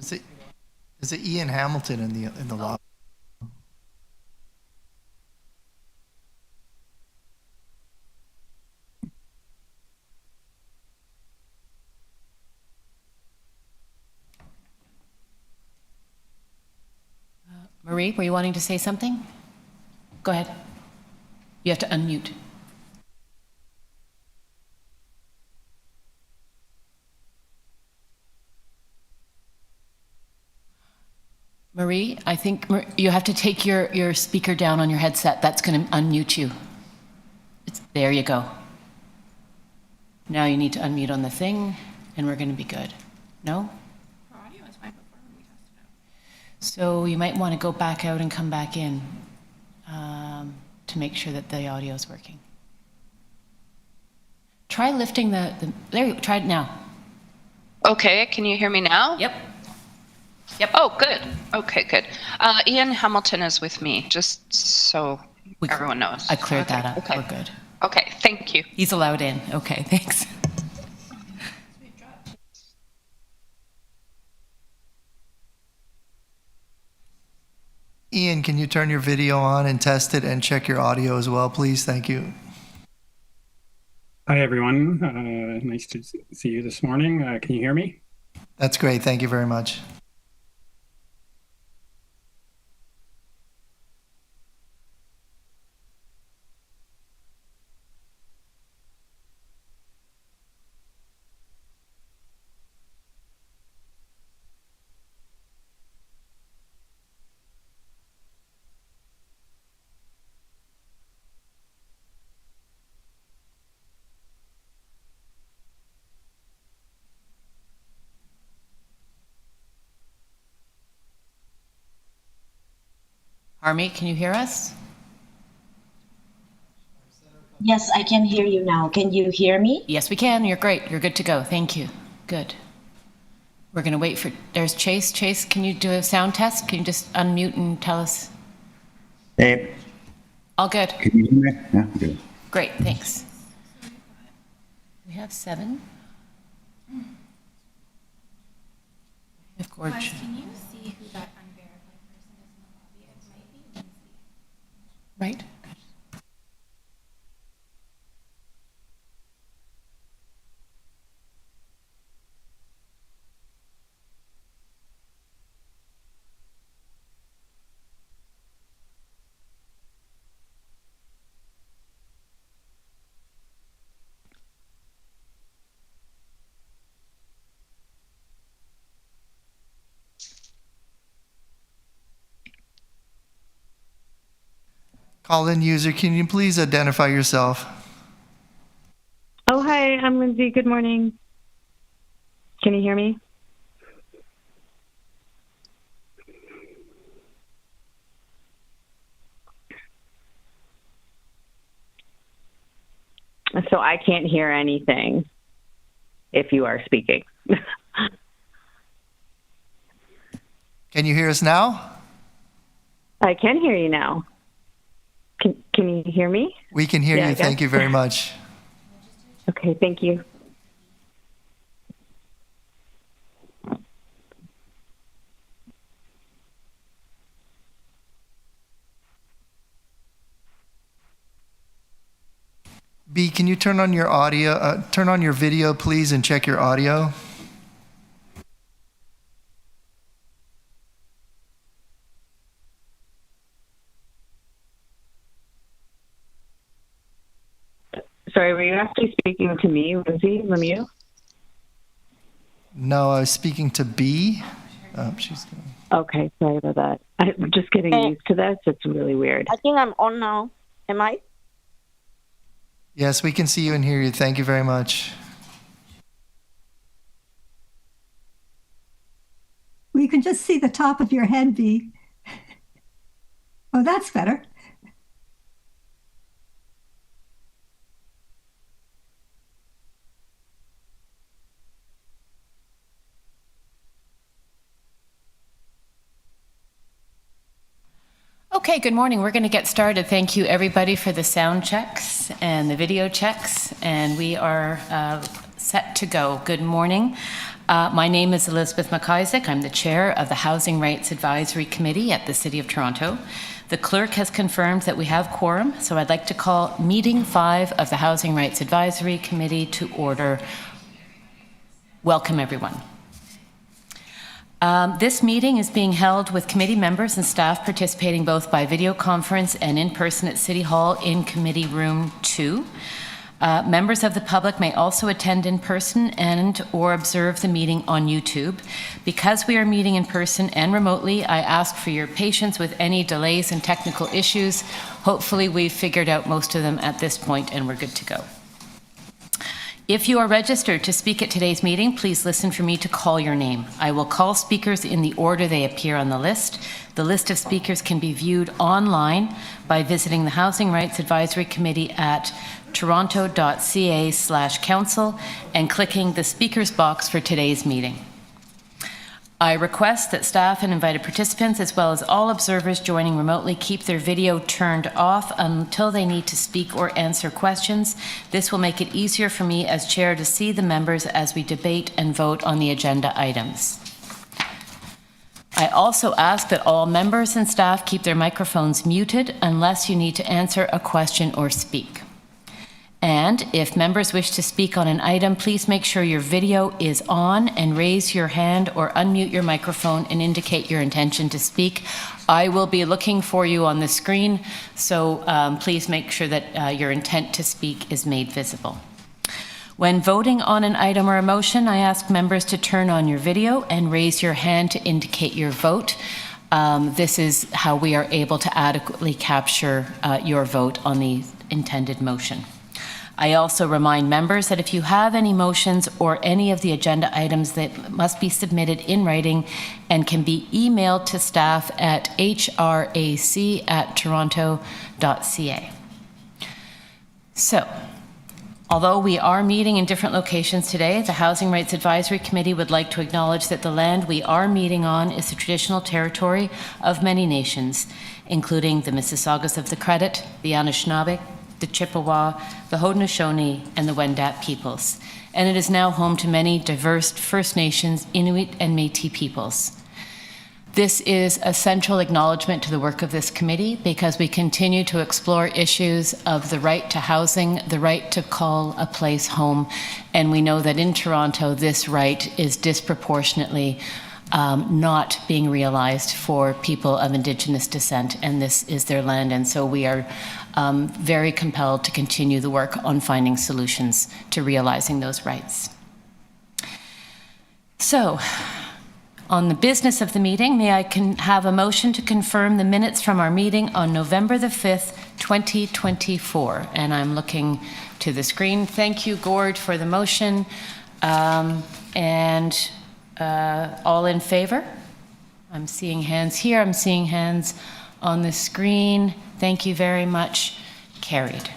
Is it, is it Ian Hamilton in the lobby? Marie, were you wanting to say something? Go ahead. You have to unmute. Marie, I think you have to take your speaker down on your headset. That's going to unmute you. There you go. Now you need to unmute on the thing, and we're going to be good. No? Audio is fine before we test it out. So you might want to go back out and come back in to make sure that the audio is working. Try lifting there you go, try it now. Okay, can you hear me now? Yep. Oh, good. Okay, good. Ian Hamilton is with me, just so everyone knows. I cleared that up. Okay. We're good. Okay, thank you. He's allowed in. Okay, thanks. Ian, can you turn your video on and test it and check your audio as well, please? Thank you. Hi, everyone. Nice to see you this morning. Can you hear me? That's great. Thank you very much. Harmy, can you hear us? Yes, I can hear you now. Can you hear me? Yes, we can. You're great. You're good to go. Thank you. Good. We're going to wait for, there's Chase. Chase, can you do a sound test? Can you just unmute and tell us? Hey. All good. Can you hear me? Yeah, good. Great, thanks. We have 7. We have Gorge. Can you see who that unverified person is in the lobby? It might be Lindsay. Right? Call-in user, can you please identify yourself? Oh, hi, I'm Lindsay. Good morning. Can you hear me? So I can't hear anything if you are speaking. Can you hear us now? I can hear you now. Can you hear me? We can hear you. Thank you very much. Okay, thank you. B, can you turn on your audio, turn on your video, please, and check your audio? Sorry, were you actually speaking to me, Lindsay Lemieux? No, I was speaking to B. Oh, she's going. Okay, sorry about that. I'm just getting used to this. It's really weird. I think I'm on now. Am I? Yes, we can see you and hear you. Thank you very much. We can just see the top of your head, B. Oh, that's better. Okay, good morning. We're going to get started. Thank you, everybody, for the sound checks and the video checks, and we are set to go. Good morning. My name is Elizabeth McIsaac. I'm the chair of the Housing Rights Advisory Committee at the City of Toronto. The clerk has confirmed that we have quorum, so I'd like to call meeting 5 of the Housing Rights Advisory Committee to order. Welcome, everyone. This meeting is being held with committee members and staff participating both by video conference and in person at City Hall in Committee Room 2. Members of the public may also attend in person and or observe the meeting on YouTube. Because we are meeting in person and remotely, I ask for your patience with any delays and technical issues. Hopefully we've figured out most of them at this point and we're good to go. If you are registered to speak at today's meeting, please listen for me to call your name. I will call speakers in the order they appear on the list. The list of speakers can be viewed online by visiting the Housing Rights Advisory Committee at toronto.ca/council and clicking the speakers box for today's meeting. I request that staff and invited participants, as well as all observers joining remotely, keep their video turned off until they need to speak or answer questions. This will make it easier for me as chair to see the members as we debate and vote on the agenda items. I also ask that all members and staff keep their microphones muted unless you need to answer a question or speak. And if members wish to speak on an item, please make sure your video is on and raise your hand or unmute your microphone and indicate your intention to speak. I will be looking for you on the screen, so please make sure that your intent to speak is made visible. When voting on an item or a motion, I ask members to turn on your video and raise your hand to indicate your vote. This is how we are able to adequately capture your vote on the intended motion. I also remind members that if you have any motions or any of the agenda items that must be submitted in writing and can be emailed to staff at hrac@toronto.ca. So, although we are meeting in different locations today, the Housing Rights Advisory Committee would like to acknowledge that the land we are meeting on is the traditional territory of many nations, including the Mississaugas of the Credit, the Anishinaabe, the Chippewa, the Haudenosaunee, and the Wendat peoples. And it is now home to many diverse First Nations, Inuit, and Métis peoples. This is a central acknowledgement to the work of this committee because we continue to explore issues of the right to housing, the right to call a place home, and we know that in Toronto, this right is disproportionately not being realized for people of Indigenous descent, and this is their land, and so we are very compelled to continue the work on finding solutions to realizing those rights. So, on the business of the meeting, may I have a motion to confirm the minutes from our meeting on November the 5th, 2024. And I'm looking to the screen. Thank you, Gord, for the motion. All in favor? I'm seeing hands here. I'm seeing hands on the screen. Thank you very much. Carried.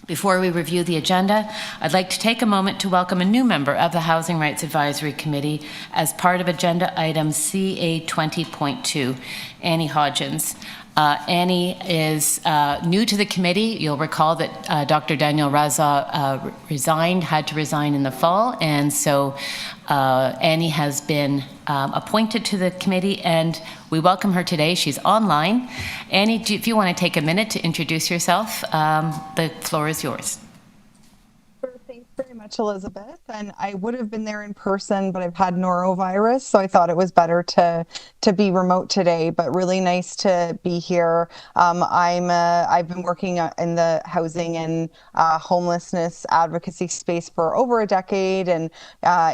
Before we review the agenda, I'd like to take a moment to welcome a new member of the Housing Rights Advisory Committee as part of agenda item CA 20.2, Annie Hodgins. Annie is new to the committee. You'll recall that Dr. Daniel Raza had to resign in the fall, and so Annie has been appointed to the committee, and we welcome her today. She's online. Annie, if you want to take a minute to introduce yourself, the floor is yours. Thanks very much, Elizabeth. And I would have been there in person, but I've had norovirus, so I thought it was better to be remote today. But really nice to be here. I've been working in the housing and homelessness advocacy space for over a decade, and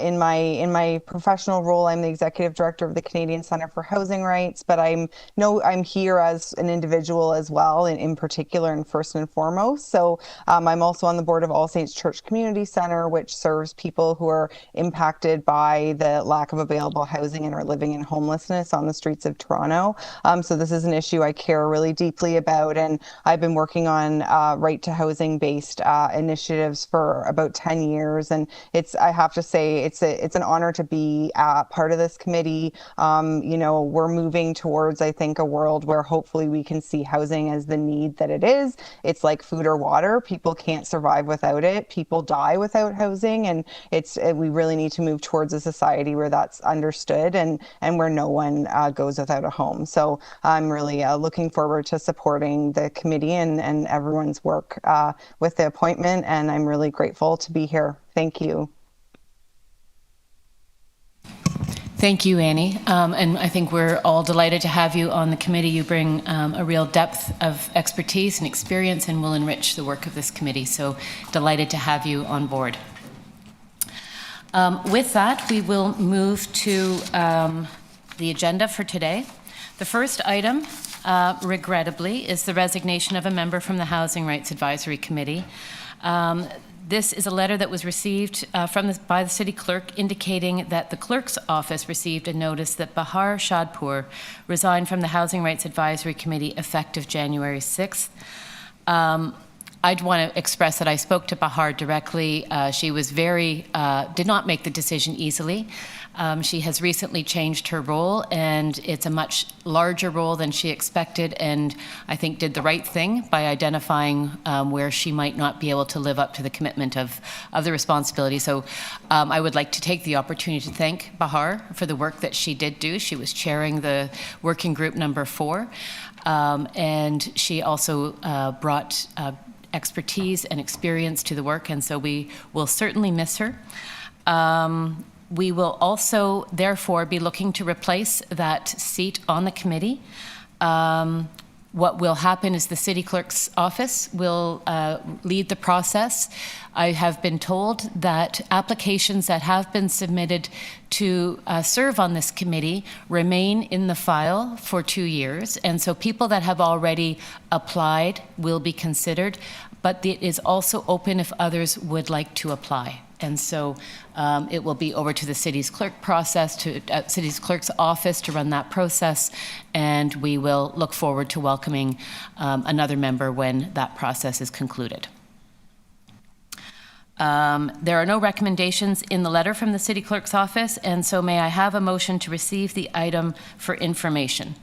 in my professional role, I'm the executive director of the Canadian Centre for Housing Rights. But I'm here as an individual as well, and in particular and first and foremost. So I'm also on the board of All Saints Church Community Center, which serves people who are impacted by the lack of available housing and are living in homelessness on the streets of Toronto. So this is an issue I care really deeply about, and I've been working on right to housing based initiatives for about 10 years. And I have to say, it's an honor to be part of this committee. We're moving towards, I think, a world where hopefully we can see housing as the need that it is. It's like food or water. People can't survive without it. People die without without housing, and we really need to move towards a society where that's understood and where no one goes without a home. So I'm really looking forward to supporting the committee and everyone's work with the appointment, and I'm really grateful to be here. Thank you. Thank you, Annie. And I think we're all delighted to have you on the committee. You bring a real depth of expertise and experience and will enrich the work of this committee. So delighted to have you on board. With that, we will move to the agenda for today. The first item, regrettably, is the resignation of a member from the Housing Rights Advisory Committee. This is a letter that was received by the city clerk indicating that the clerk's office received a notice that Bahar Shadpur resigned from the Housing Rights Advisory Committee effective January 6th. I'd want to express that I spoke to Bahar directly. She was did not make the decision easily. She has recently changed her role, and it's a much larger role than she expected, and I think did the right thing by identifying where she might not be able to live up to the commitment of the responsibility. So I would like to take the opportunity to thank Bahar for the work that she did do. She was chairing the working group number 4, and she also brought expertise and experience to the work, and so we will certainly miss her. We will also, therefore, be looking to replace that seat on the committee. What will happen is the city clerk's office will lead the process. I have been told that applications that have been submitted to serve on this committee remain in the file for 2 years. And so people that have already applied will be considered, but it is also open if others would like to apply. And so it will be over to the city's clerk's office to run that process, and we will look forward to welcoming another member when that process is concluded. There are no recommendations in the letter from the city clerk's office, and so may I have a motion to receive the item for information?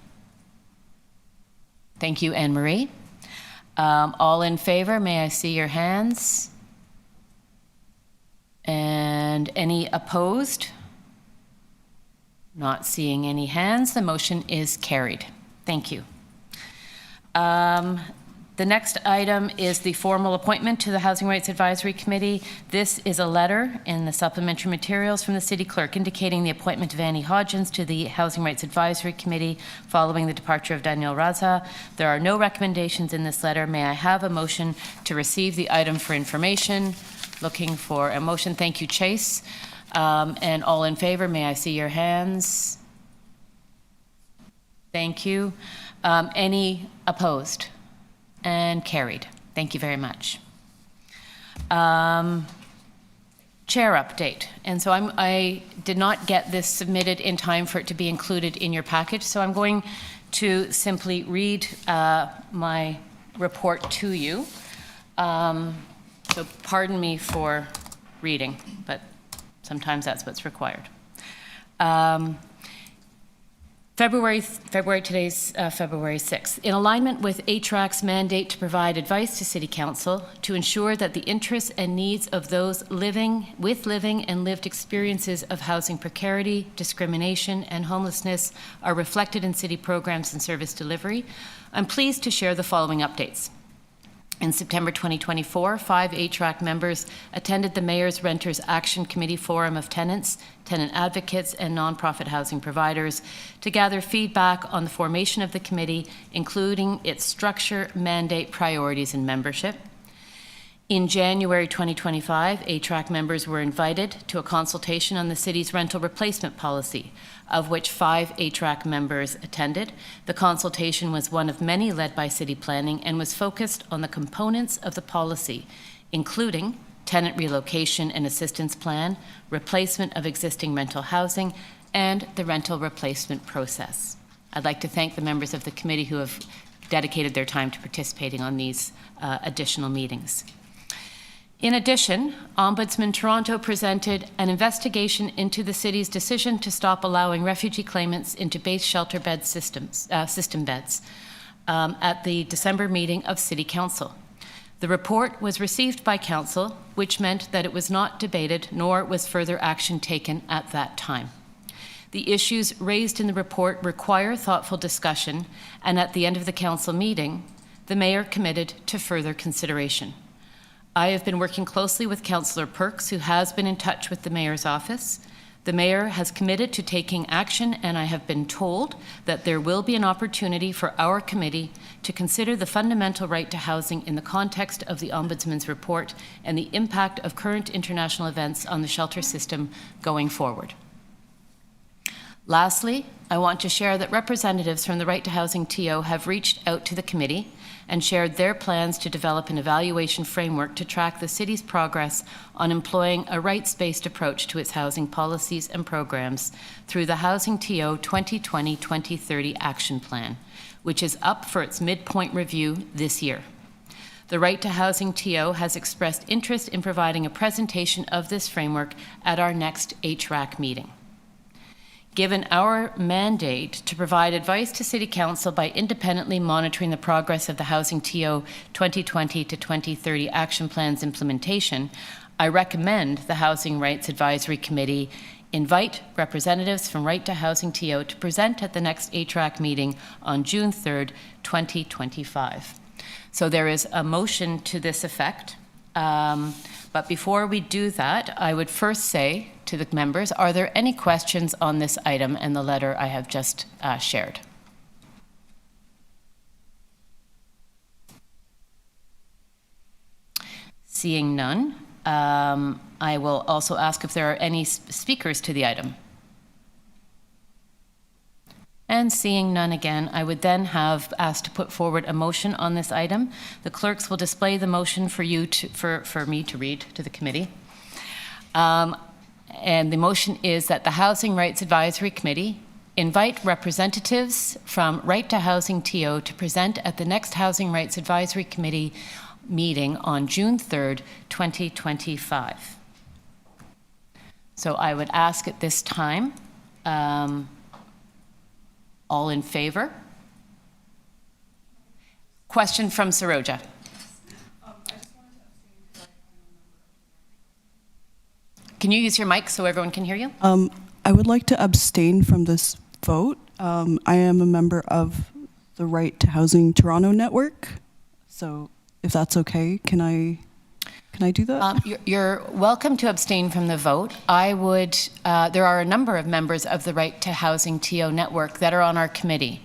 Thank you, Anne Marie. All in favor, may I see your hands? And any opposed? Not seeing any hands. The motion is carried. Thank you. The next item is the formal appointment to the Housing Rights Advisory Committee. This is a letter in the supplementary materials from the city clerk indicating the appointment of Annie Hodgins to the Housing Rights Advisory Committee following the departure of Daniel Raza. There are no recommendations in this letter. May I have a motion to receive the item for information? Looking for a motion. Thank you, Chase. And all in favor, may I see your hands? Thank you. Any opposed? And carried. Thank you very much. Chair update. And so I did not get this submitted in time for it to be included in your package, so I'm going to simply read my report to you. So pardon me for reading, but sometimes that's what's required. Today's February 6th. In alignment with HRAC's mandate to provide advice to City Council to ensure that the interests and needs of those living and lived experiences of housing precarity, discrimination, and homelessness are reflected in city programs and service delivery, I'm pleased to share the following updates. In September 2024, 5 HRAC members attended the Mayor's Renters Action Committee Forum of tenants, tenant advocates, and nonprofit housing providers to gather feedback on the formation of the committee, including its structure, mandate, priorities, and membership. In January 2025, HRAC members were invited to a consultation on the city's rental replacement policy, of which 5 HRAC members attended. The consultation was one of many led by City Planning and was focused on the components of the policy, including tenant relocation and assistance plan, replacement of existing rental housing, and the rental replacement process. I'd like to thank the members of the committee who have dedicated their time to participating on these additional meetings. In addition, Ombudsman Toronto presented an investigation into the city's decision to stop allowing refugee claimants into base shelter bed system beds at the December meeting of City Council. The report was received by Council, which meant that it was not debated nor was further action taken at that time. The issues raised in the report require thoughtful discussion, and at the end of the Council meeting, the Mayor committed to further consideration. I have been working closely with Councillor Perks, who has been in touch with the Mayor's office. The Mayor has committed to taking action, and I have been told that there will be an opportunity for our committee to consider the fundamental right to housing in the context of the Ombudsman's report and the impact of current international events on the shelter system going forward. Lastly, I want to share that representatives from the Right to Housing TO have reached out to the committee and shared their plans to develop an evaluation framework to track the city's progress on employing a rights-based approach to its housing policies and programs through the Housing TO 2020-2030 Action Plan, which is up for its midpoint review this year. The Right to Housing TO has expressed interest in providing a presentation of this framework at our next HRAC meeting. Given our mandate to provide advice to City Council by independently monitoring the progress of the Housing TO 2020 to 2030 Action Plan's implementation, I recommend the Housing Rights Advisory Committee invite representatives from Right to Housing TO to present at the next HRAC meeting on June 3rd, 2025. So there is a motion to this effect. But before we do that, I would first say to the members, are there any questions on this item and the letter I have just shared? Seeing none, I will also ask if there are any speakers to the item. And seeing none again, I would then have asked to put forward a motion on this item. The clerks will display the motion for me to read to the committee. And the motion is that the Housing Rights Advisory Committee invite representatives from Right to Housing TO to present at the next Housing Rights Advisory Committee meeting on June 3rd, 2025. So I would ask at this time, all in favor? Question from Saroja. Can you use your mic so everyone can hear you? I would like to abstain from this vote. I am a member of the Right to Housing Toronto network. So if that's okay, can I do that? You're welcome to abstain from the vote. I would, there are a number of members of the Right to Housing TO network that are on our committee.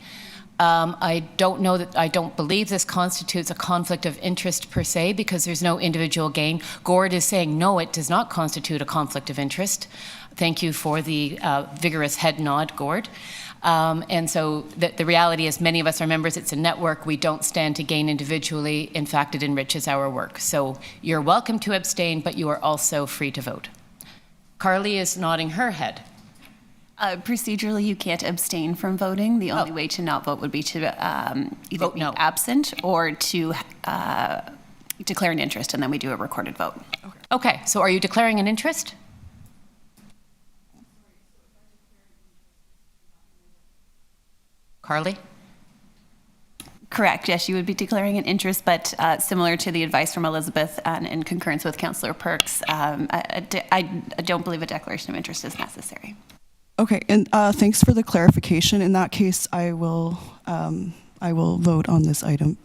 I don't believe this constitutes a conflict of interest per se, because there's no individual gain. Gord is saying, no, it does not constitute a conflict of interest. Thank you for the vigorous head nod, Gord. And so the reality is many of us are members. It's a network. We don't stand to gain individually. In fact, it enriches our work. So you're welcome to abstain, but you are also free to vote. Carly is nodding her head. Procedurally, you can't abstain from voting. The only way to not vote would be to either vote be no. absent or to declare an interest, and then we do a recorded vote. Okay, so are you declaring an interest? Carly? Correct. Yes, you would be declaring an interest, but similar to the advice from Elizabeth and in concurrence with Councillor Perks, I don't believe a declaration of interest is necessary. Okay, and thanks for the clarification. In that case, I will vote on this item.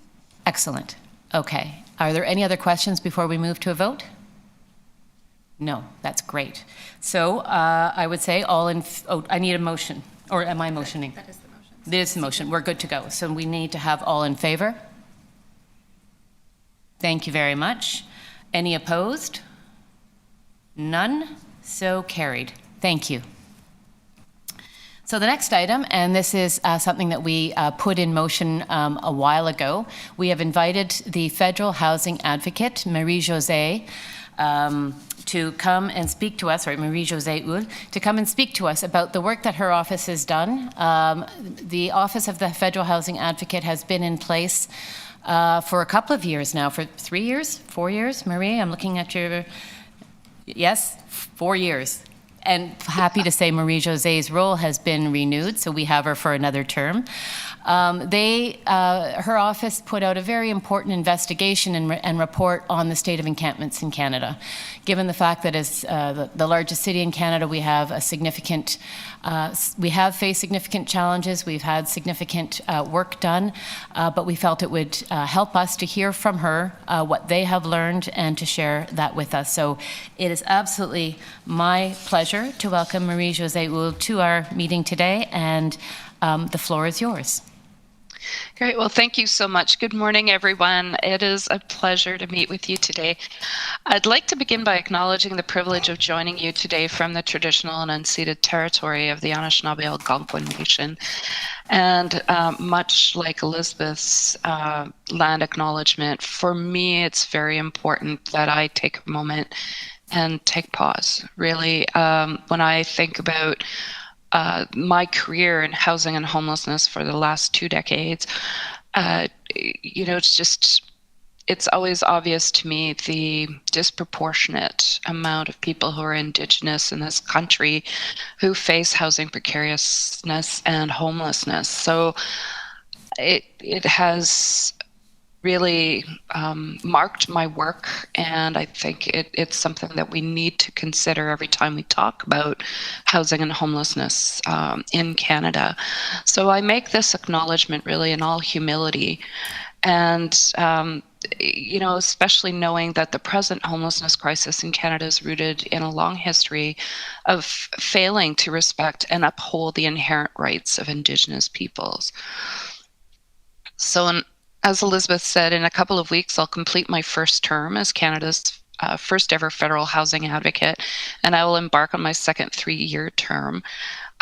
Excellent. Okay. Are there any other questions before we move to a vote? No, that's great. So I would say I need a motion, or am I motioning? That is the motion. It is the motion. We're good to go. So we need to have all in favor. Thank you very much. Any opposed? None? So carried. Thank you. So the next item, and this is something that we put in motion a while ago, we have invited the federal housing advocate, Marie-Josée, to come and speak to us, or Marie-Josée Houle, to come and speak to us about the work that her office has done. The Office of the Federal Housing Advocate has been in place for a couple of years now, for 3 years, 4 years. Marie, I'm looking at your, yes, 4 years. And happy to say Marie-José's role has been renewed, so we have her for another term. Her office put out a very important investigation and report on the state of encampments in Canada. Given the fact that as the largest city in Canada, we have faced significant challenges, we've had significant work done, but we felt it would help us to hear from her what they have learned and to share that with us. So it is absolutely my pleasure to welcome Marie-José Houle to our meeting today, and the floor is yours. Great. Well, thank you so much. Good morning, everyone. It is a pleasure to meet with you today. I'd like to begin by acknowledging the privilege of joining you today from the traditional and unceded territory of the Anishinaabe Algonquin Nation. And much like Elizabeth's land acknowledgement, for me, it's very important that I take a moment and take pause. Really, when I think about my career in housing and homelessness for the last 2 decades, it's always obvious to me the disproportionate amount of people who are Indigenous in this country who face housing precariousness and homelessness. So it has really marked my work, and I think it's something that we need to consider every time we talk about housing and homelessness in Canada. So I make this acknowledgement really in all humility, and especially knowing that the present homelessness crisis in Canada is rooted in a long history of failing to respect and uphold the inherent rights of Indigenous peoples. So as Elizabeth said, in a couple of weeks, I'll complete my first term as Canada's first ever federal housing advocate, and I will embark on my second 3-year term.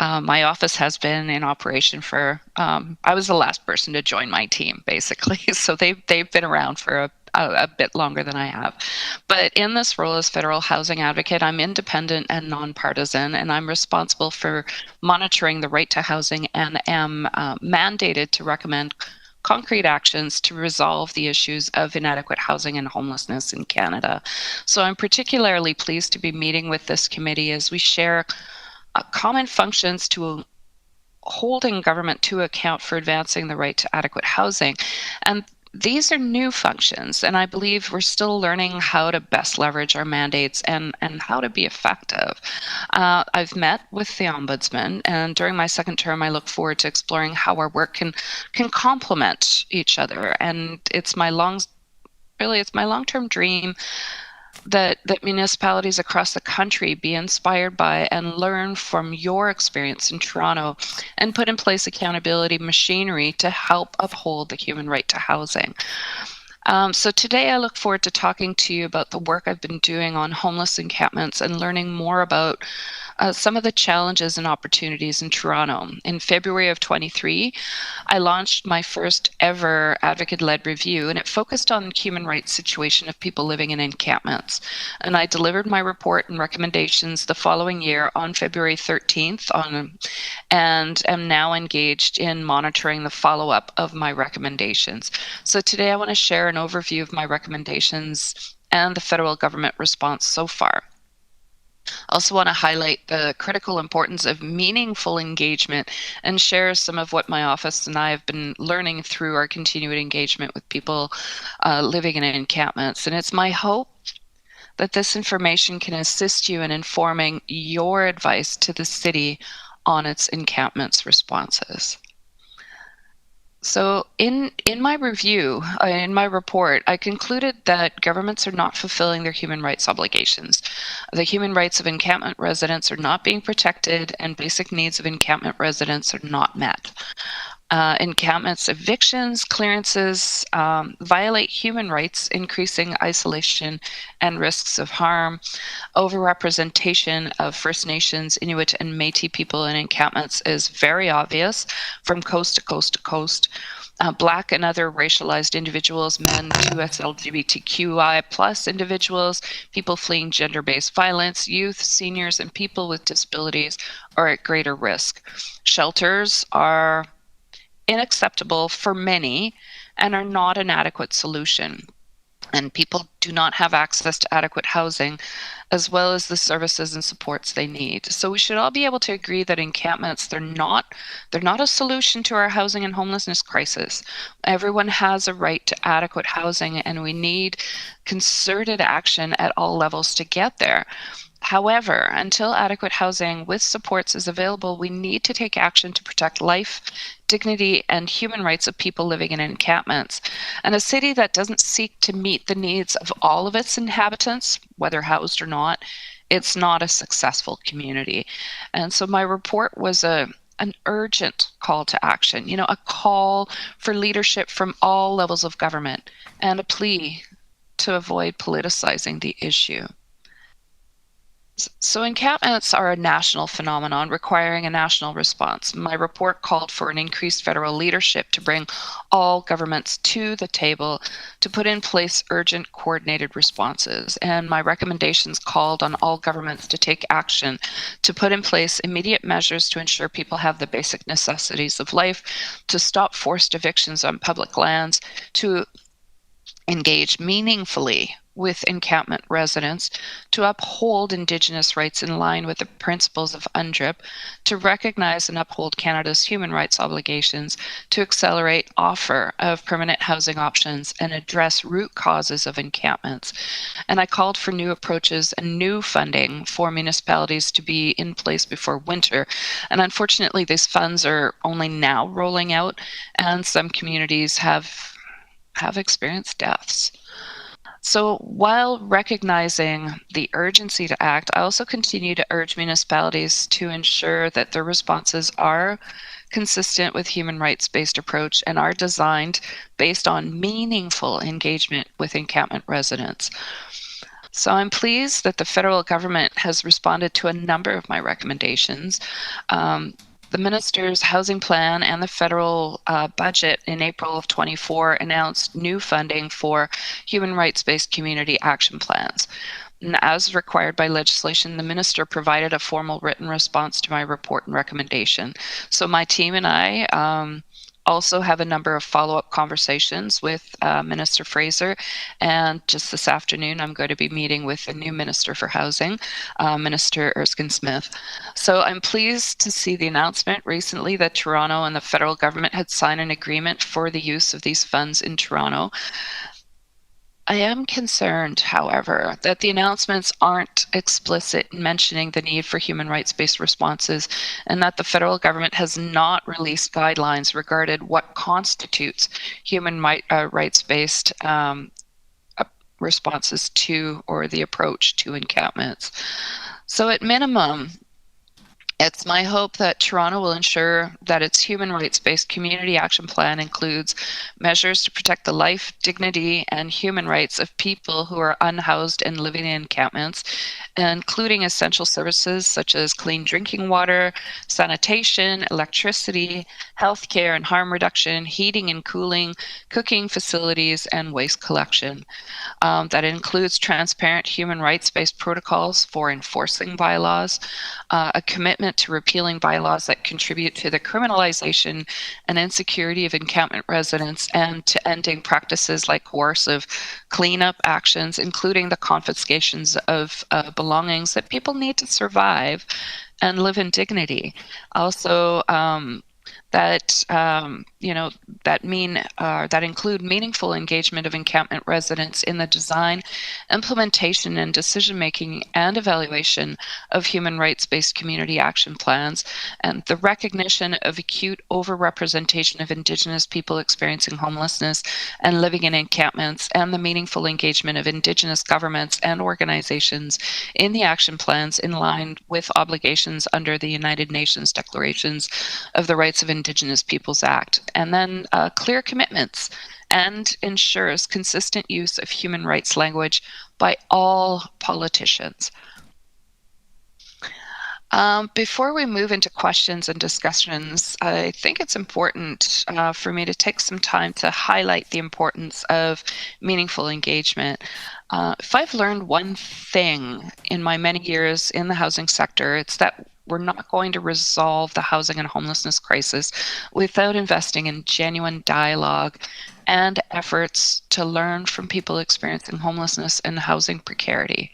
My office has been in operation for, I was the last person to join my team, basically. So they've been around for a bit longer than I have. But in this role as federal housing advocate, I'm independent and nonpartisan, and I'm responsible for monitoring the right to housing and am mandated to recommend concrete actions to resolve the issues of inadequate housing and homelessness in Canada. So I'm particularly pleased to be meeting with this committee as we share common functions to holding government to account for advancing the right to adequate housing. And these are new functions, and I believe we're still learning how to best leverage our mandates and how to be effective. I've met with the Ombudsman, and during my second term, I look forward to exploring how our work can complement each other. And it's my long-term dream that municipalities across the country be inspired by and learn from your experience in Toronto and put in place accountability machinery to help uphold the human right to housing. So today I look forward to talking to you about the work I've been doing on homeless encampments and learning more about some of the challenges and opportunities in Toronto. In February of 23, I launched my first ever advocate-led review, and it focused on the human rights situation of people living in encampments. And I delivered my report and recommendations the following year on February 13th, and am now engaged in monitoring the follow-up of my recommendations. So today I want to share an overview of my recommendations and the federal government response so far. I also want to highlight the critical importance of meaningful engagement and share some of what my office and I have been learning through our continued engagement with people living in encampments. And it's my hope that this information can assist you in informing your advice to the city on its encampments responses. So in my review, in my report, I concluded that governments are not fulfilling their human rights obligations. The human rights of encampment residents are not being protected, and basic needs of encampment residents are not met. Encampments evictions, clearances violate human rights, increasing isolation and risks of harm. Overrepresentation of First Nations, Inuit, and Métis people in encampments is very obvious from coast to coast to coast. Black and other racialized individuals, men, 2S LGBTQI plus individuals, people fleeing gender-based violence, youth, seniors, and people with disabilities are at greater risk. Shelters are unacceptable for many and are not an adequate solution. and people do not have access to adequate housing as well as the services and supports they need. So we should all be able to agree that encampments, they're not a solution to our housing and homelessness crisis. Everyone has a right to adequate housing, and we need concerted action at all levels to get there. However, until adequate housing with supports is available, we need to take action to protect life, dignity, and human rights of people living in encampments. And a city that doesn't seek to meet the needs of all of its inhabitants, whether housed or not, it's not a successful community. And so my report was an urgent call to action, a call for leadership from all levels of government, and a plea to avoid politicizing the issue. So encampments are a national phenomenon requiring a national response. My report called for an increased federal leadership to bring all governments to the table to put in place urgent coordinated responses. And my recommendations called on all governments to take action to put in place immediate measures to ensure people have the basic necessities of life, to stop forced evictions on public lands, to engage meaningfully with encampment residents, to uphold Indigenous rights in line with the principles of UNDRIP, to recognize and uphold Canada's human rights obligations, to accelerate offer of permanent housing options, and address root causes of encampments. And I called for new approaches and new funding for municipalities to be in place before winter. And unfortunately, these funds are only now rolling out, and some communities have experienced deaths. So while recognizing the urgency to act, I also continue to urge municipalities to ensure that their responses are consistent with human rights-based approach and are designed based on meaningful engagement with encampment residents. So I'm pleased that the federal government has responded to a number of my recommendations. The minister's housing plan and the federal budget in April of 24 announced new funding for human rights-based community action plans. And as required by legislation, the minister provided a formal written response to my report and recommendation. So my team and I also have a number of follow-up conversations with Minister Fraser, and just this afternoon I'm going to be meeting with the new Minister for Housing, Minister Erskine-Smith. So I'm pleased to see the announcement recently that Toronto and the federal government had signed an agreement for the use of these funds in Toronto. I am concerned, however, that the announcements aren't explicit in mentioning the need for human rights-based responses, and that the federal government has not released guidelines regarding what constitutes human rights-based responses to, or the approach to, encampments. So at minimum, it's my hope that Toronto will ensure that its human rights-based community action plan includes measures to protect the life, dignity, and human rights of people who are unhoused and living in encampments, including essential services such as clean drinking water, sanitation, electricity, healthcare and harm reduction, heating and cooling, cooking facilities, and waste collection. That includes transparent human rights-based protocols for enforcing bylaws, a commitment to repealing bylaws that contribute to the criminalization and insecurity of encampment residents, and to ending practices like coercive cleanup actions, including the confiscations of belongings that people need to survive and live in dignity. Also, that include meaningful engagement of encampment residents in the design, implementation, and decision-making and evaluation of human rights-based community action plans, and the recognition of acute overrepresentation of Indigenous people experiencing homelessness and living in encampments, and the meaningful engagement of Indigenous governments and organizations in the action plans in line with obligations under the United Nations Declarations of the Rights of Indigenous Peoples Act, and then clear commitments, and ensures consistent use of human rights language by all politicians. Before we move into questions and discussions, I think it's important for me to take some time to highlight the importance of meaningful engagement. If I've learned one thing in my many years in the housing sector, it's that we're not going to resolve the housing and homelessness crisis without investing in genuine dialogue and efforts to learn from people experiencing homelessness and housing precarity.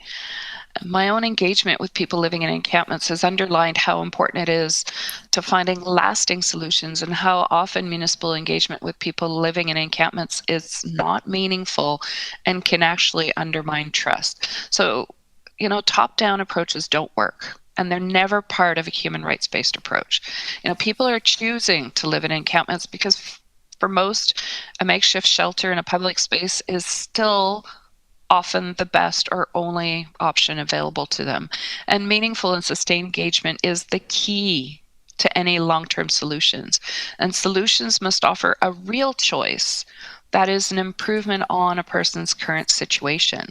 My own engagement with people living in encampments has underlined how important it is to finding lasting solutions and how often municipal engagement with people living in encampments is not meaningful and can actually undermine trust. So, top-down approaches don't work, and they're never part of a human rights-based approach. People are choosing to live in encampments because for most, a makeshift shelter in a public space is still often the best or only option available to them. And meaningful and sustained engagement is the key to any long-term solutions. And solutions must offer a real choice that is an improvement on a person's current situation.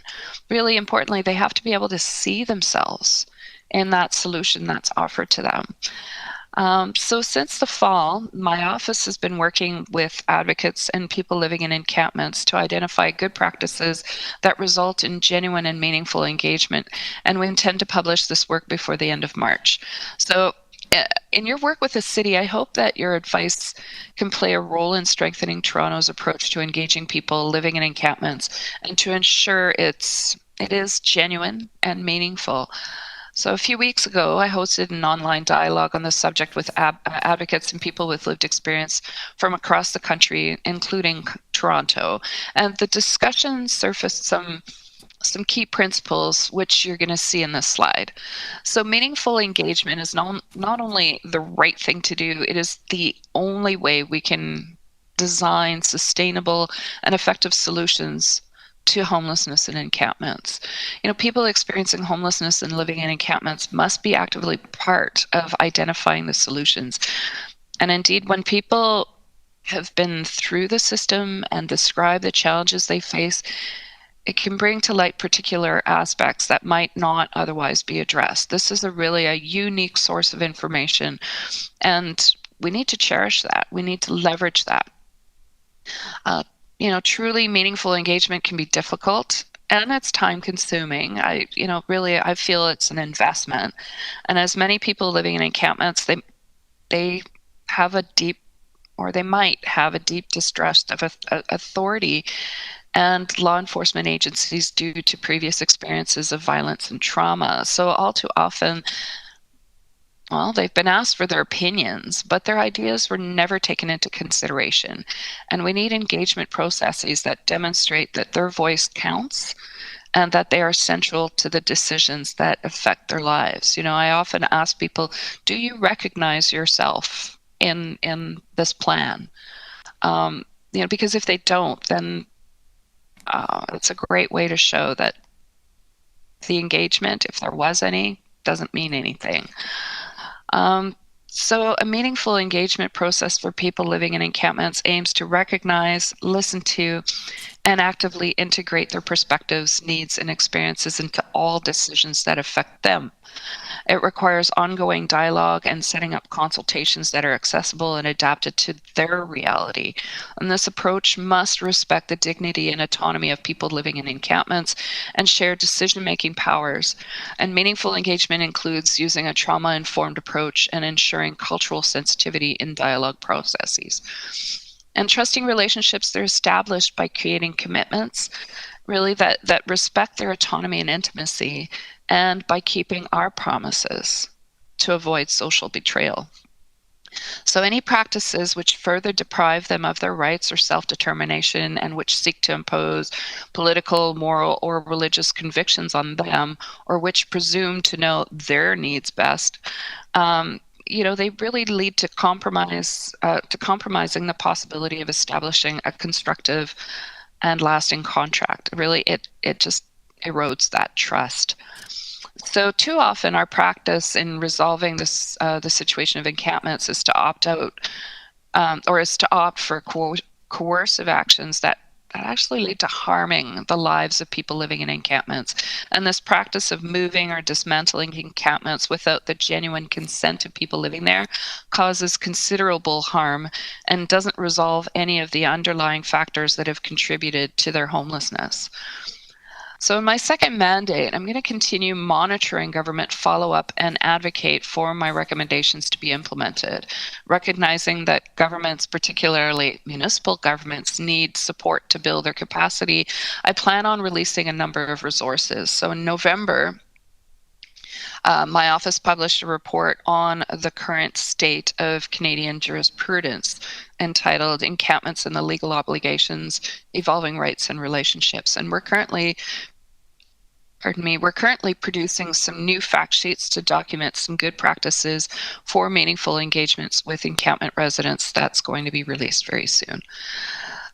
Really importantly, they have to be able to see themselves in that solution that's offered to them. So since the fall, my office has been working with advocates and people living in encampments to identify good practices that result in genuine and meaningful engagement. And we intend to publish this work before the end of March. So in your work with the city, I hope that your advice can play a role in strengthening Toronto's approach to engaging people living in encampments and to ensure it is genuine and meaningful. So a few weeks ago, I hosted an online dialogue on the subject with advocates and people with lived experience from across the country, including Toronto. And the discussion surfaced some key principles, which you're going to see in this slide. So meaningful engagement is not only the right thing to do, it is the only way we can design sustainable and effective solutions to homelessness in encampments. People experiencing homelessness and living in encampments must be actively part of identifying the solutions. And indeed, when people have been through the system and describe the challenges they face, it can bring to light particular aspects that might not otherwise be addressed. This is really a unique source of information, and we need to cherish that. We need to leverage that. Truly meaningful engagement can be difficult and it's time consuming. I feel it's an investment. And as many people living in encampments, they have a deep, or they might have a deep distrust of authority and law enforcement agencies due to previous experiences of violence and trauma. So all too often, they've been asked for their opinions, but their ideas were never taken into consideration. And we need engagement processes that demonstrate that their voice counts and that they are central to the decisions that affect their lives. I often ask people, do you recognize yourself in this plan? Because if they don't, then it's a great way to show that the engagement, if there was any, doesn't mean anything. So a meaningful engagement process for people living in encampments aims to recognize, listen to, and actively integrate their perspectives, needs, and experiences into all decisions that affect them. It requires ongoing dialogue and setting up consultations that are accessible and adapted to their reality. And this approach must respect the dignity and autonomy of people living in encampments and share decision-making powers. And meaningful engagement includes using a trauma-informed approach and ensuring cultural sensitivity in dialogue processes. And trusting relationships, they're established by creating commitments, really that respect their autonomy and intimacy, and by keeping our promises to avoid social betrayal. So any practices which further deprive them of their rights or self-determination and which seek to impose political, moral, or religious convictions on them, or which presume to know their needs best, they really lead to compromising the possibility of establishing a constructive and lasting contract. Really, it just erodes that trust. So too often our practice in resolving this the situation of encampments is to opt out or is to opt for coercive actions that actually lead to harming the lives of people living in encampments. And this practice of moving or dismantling encampments without the genuine consent of people living there causes considerable harm and doesn't resolve any of the underlying factors that have contributed to their homelessness. So in my second mandate, I'm going to continue monitoring government follow-up and advocate for my recommendations to be implemented, recognizing that governments, particularly municipal governments, need support to build their capacity. I plan on releasing a number of resources. So in November, my office published a report on the current state of Canadian jurisprudence entitled Encampments and the Legal Obligations, Evolving Rights and Relationships. And we're currently producing some new fact sheets to document some good practices for meaningful engagements with encampment residents. That's going to be released very soon.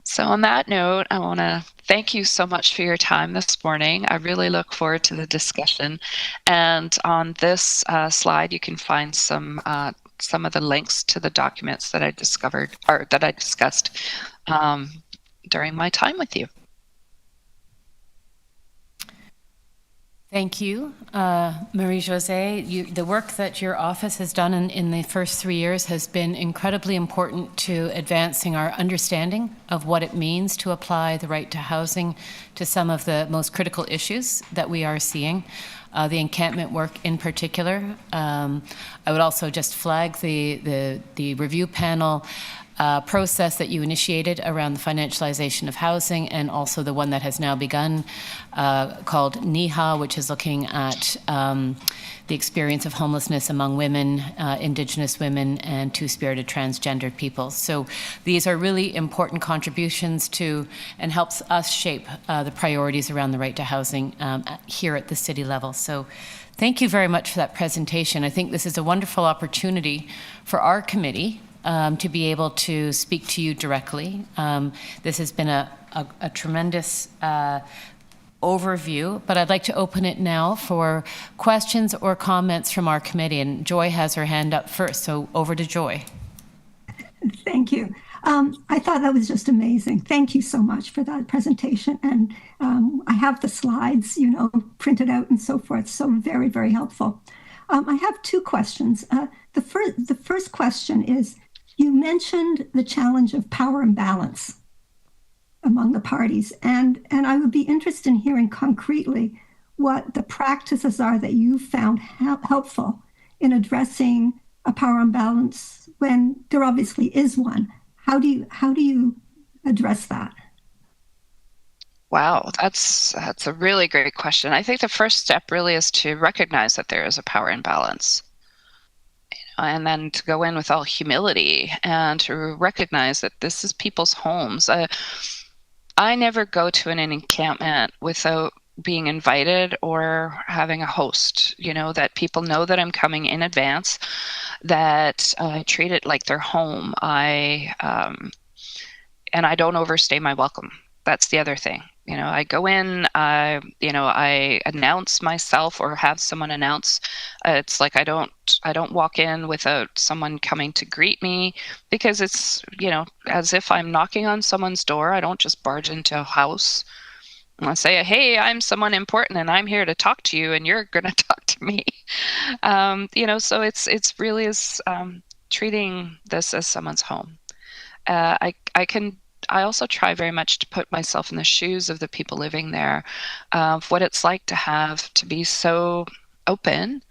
So on that note, I want to thank you so much for your time this morning. I really look forward to the discussion. And on this slide, you can find some of the links to the documents that I discussed during my time with you. Thank you, Marie-Josée. The work that your office has done in the first 3 years has been incredibly important to advancing our understanding of what it means to apply the right to housing to some of the most critical issues that we are seeing. The encampment work in particular. I would also just flag the review panel process that you initiated around the financialization of housing, and also the one that has now begun called NIHA, which is looking at the experience of homelessness among women, Indigenous women, and two-spirited transgendered people. So these are really important contributions to and helps us shape the priorities around the right to housing here at the city level. So thank you very much for that presentation. I think this is a wonderful opportunity for our committee to be able to speak to you directly. This has been a tremendous overview, but I'd like to open it now for questions or comments from our committee. And Joy has her hand up first, so over to Joy. Thank you. I thought that was just amazing. Thank you so much for that presentation. And I have the slides, printed out and so forth. So very, very helpful. I have two questions. The first question is, you mentioned the challenge of power imbalance among the parties, and I would be interested in hearing concretely what the practices are that you found helpful in addressing a power imbalance when there obviously is one. How do you address that? Wow, that's a really great question. I think the first step really is to recognize that there is a power imbalance. And then to go in with all humility and to recognize that this is people's homes. I never go to an encampment without being invited or having a host, that people know that I'm coming in advance, that I treat it like their home. And I don't overstay my welcome. That's the other thing. I go in, I announce myself or have someone announce. It's like I don't walk in without someone coming to greet me, because it's, as if I'm knocking on someone's door. I don't just barge into a house and I say, hey, I'm someone important and I'm here to talk to you and you're going to talk to me. So it's really is treating this as someone's home. I also try very much to put myself in the shoes of the people living there, of what it's like to be so open,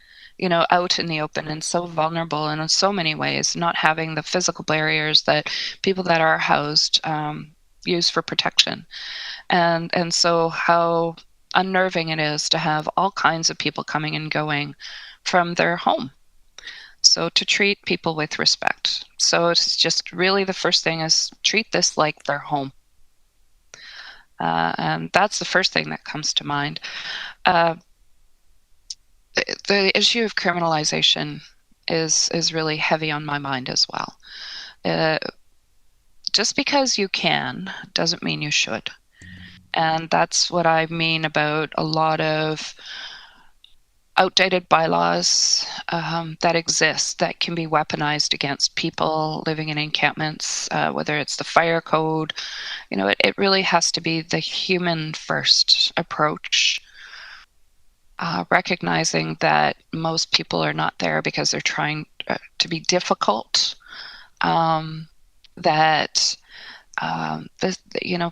out in the open, and so vulnerable and in so many ways, not having the physical barriers that people that are housed use for protection. And so how unnerving it is to have all kinds of people coming and going from their home. So to treat people with respect. So it's just really the first thing is treat this like their home. And that's the first thing that comes to mind. The issue of criminalization is really heavy on my mind as well. Just because you can doesn't mean you should. And that's what I mean about a lot of outdated bylaws that exist that can be weaponized against people living in encampments, whether it's the fire code. It really has to be the human first approach, recognizing that most people are not there because they're trying to be difficult, that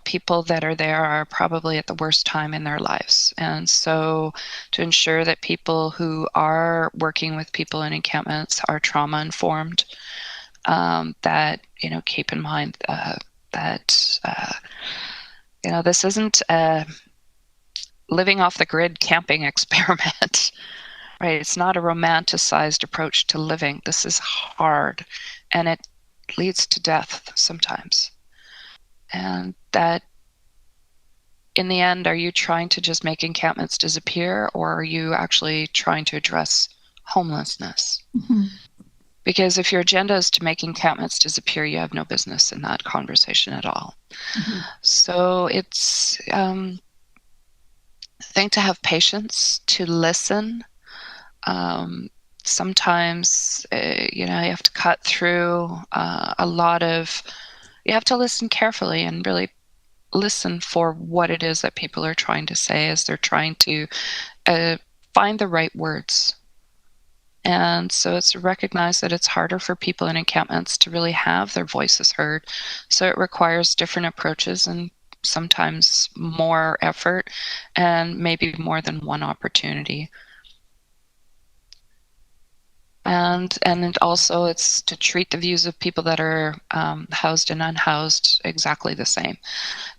people that are there are probably at the worst time in their lives. And so to ensure that people who are working with people in encampments are trauma informed, that, keep in mind that, this isn't a living off the grid camping experiment, right? It's not a romanticized approach to living. This is hard, and it leads to death sometimes. And that, in the end, are you trying to just make encampments disappear, or are you actually trying to address homelessness? Mm-hmm. Because if your agenda is to make encampments disappear, you have no business in that conversation at all. Mm-hmm. So it's, I think, to have patience, to listen. Sometimes, you have to cut through a lot of, you have to listen carefully and really listen for what it is that people are trying to say as they're trying to find the right words. And so it's to recognize that it's harder for people in encampments to really have their voices heard. So it requires different approaches and sometimes more effort and maybe more than one opportunity. And also it's to treat the views of people that are housed and unhoused exactly the same.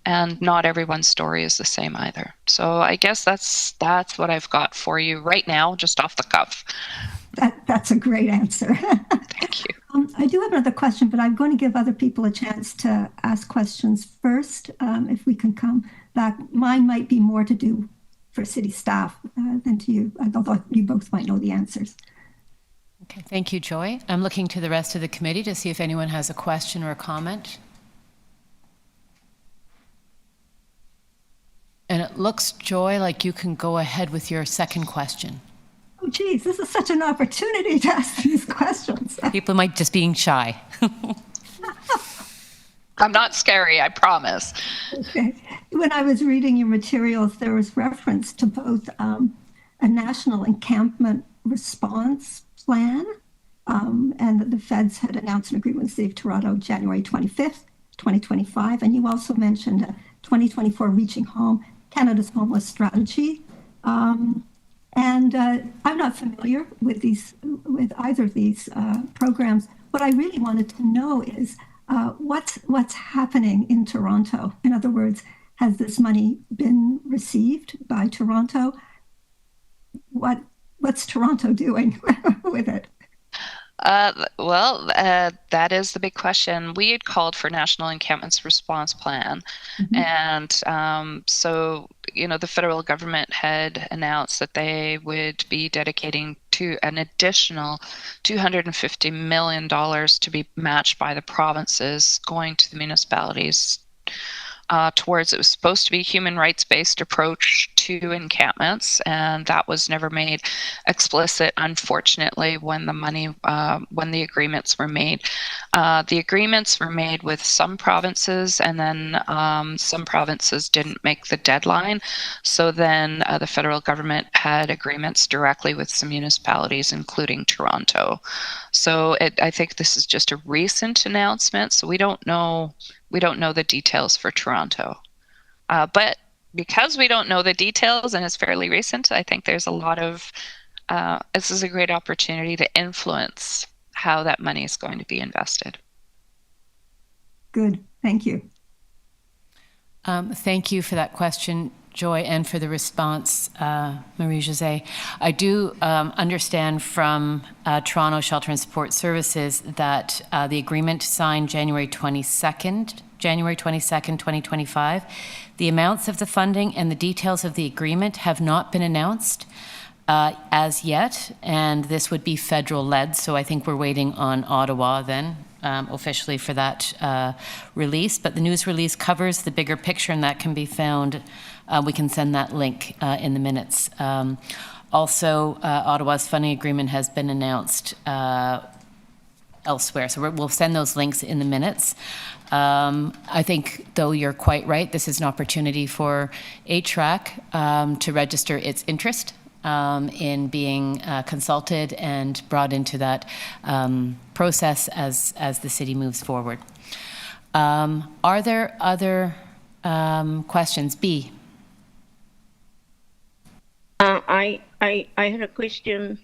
And not everyone's story is the same either. So I guess that's what I've got for you right now, just off the cuff. That's a great answer. Thank you. I do have another question, but I'm going to give other people a chance to ask questions first, if we can come back. Mine might be more to do for city staff than to you, although you both might know the answers. Okay, thank you, Joy. I'm looking to the rest of the committee to see if anyone has a question or a comment. And it looks, Joy, like you can go ahead with your second question. Oh, geez, this is such an opportunity to ask these questions. People might just being shy. I'm not scary, I promise. Okay. When I was reading your materials, there was reference to both a national encampment response plan, and that the feds had announced an agreement with the City of Toronto January 25th, 2025. And you also mentioned a 2024 Reaching Home, Canada's Homeless Strategy. I'm not familiar with either of these programs. What I really wanted to know is what's happening in Toronto. In other words, has this money been received by Toronto? What's Toronto doing with it? That is the big question. We had called for National Encampments Response Plan. Mm-hmm. And so, the federal government had announced that they would be dedicating to an additional $250 million to be matched by the provinces, going to the municipalities towards, it was supposed to be human rights-based approach to encampments, and that was never made explicit, unfortunately, when the agreements were made. The agreements were made with some provinces, and then some provinces didn't make the deadline. So then the federal government had agreements directly with some municipalities, including Toronto. So I think this is just a recent announcement, so we don't know the details for Toronto. But because we don't know the details and it's fairly recent, I think there's a lot of, this is a great opportunity to influence how that money is going to be invested. Good, thank you. Thank you for that question, Joy, and for the response, Marie-Josée. I do understand from Toronto Shelter and Support Services that the agreement signed January 22nd, 2025. The amounts of the funding and the details of the agreement have not been announced as yet, and this would be federal-led, so I think we're waiting on Ottawa then. Officially for that release, but the news release covers the bigger picture, and that can be found. We can send that link in the minutes. Also, Ottawa's funding agreement has been announced elsewhere. So we'll send those links in the minutes. I think, though, you're quite right. This is an opportunity for HRAC to register its interest in being consulted and brought into that process as the city moves forward. Are there other questions? B. I had a question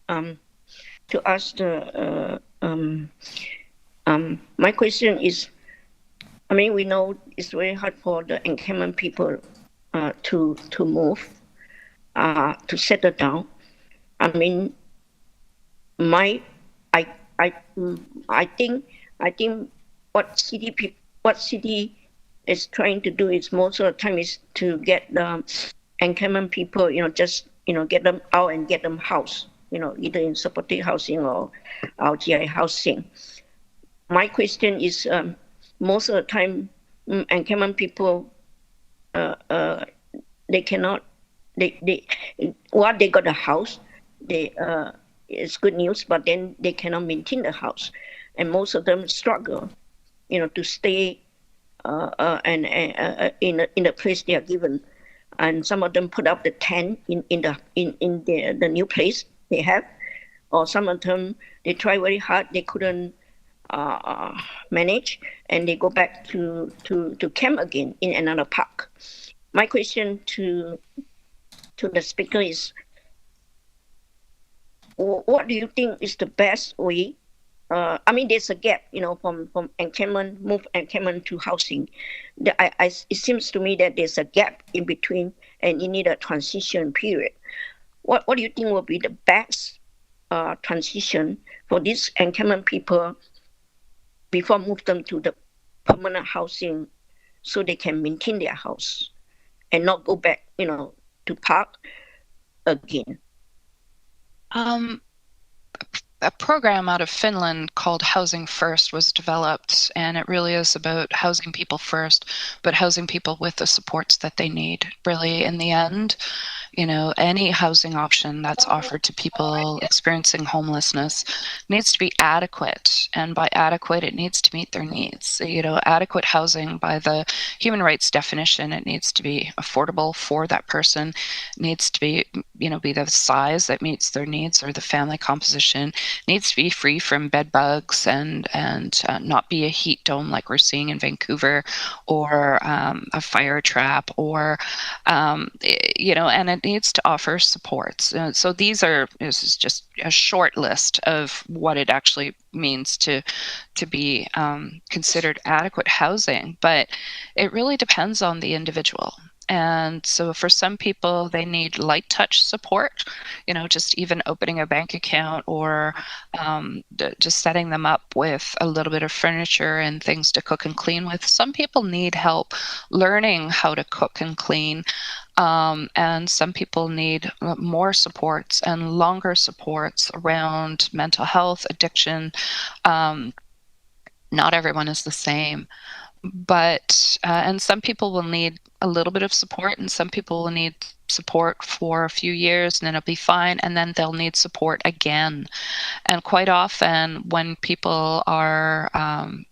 to ask the. My question is, I mean, we know it's very hard for the encampment people to move, to settle down. I mean, I think what city is trying to do is most of the time is to get the encampment people, get them out and get them housed, either in supported housing or LGI housing. My question is, most of the time, encampment people, they cannot, while they got a house, it's good news, but then they cannot maintain the house. And most of them struggle, to stay in the place they are given. And some of them put up the tent in the new place they have, or some of them they try very hard, they couldn't manage, and they go back to camp again in another park. My question to the speaker is, what do you think is the best way? I mean, there's a gap, from encampment to housing. It seems to me that there's a gap in between, and you need a transition period. What do you think will be the best transition for these encampment people before move them to the permanent housing, so they can maintain their house and not go back, to park again? A program out of Finland called Housing First was developed, and it really is about housing people first, but housing people with the supports that they need. Really, in the end, any housing option that's offered to people experiencing homelessness needs to be adequate. And by adequate, it needs to meet their needs. Adequate housing by the human rights definition, it needs to be affordable for that person. It needs to be, be the size that meets their needs, or the family composition. It needs to be free from bed bugs and not be a heat dome like we're seeing in Vancouver, or a fire trap, or, and it needs to offer supports. So this is just a short list of what it actually means to be considered adequate housing, but it really depends on the individual. And so for some people, they need light touch support, just even opening a bank account, or just setting them up with a little bit of furniture and things to cook and clean with. Some people need help learning how to cook and clean. And some people need more supports and longer supports around mental health, addiction. Not everyone is the same. But and some people will need a little bit of support, and some people will need support for a few years, and then it'll be fine, and then they'll need support again. And quite often, when people are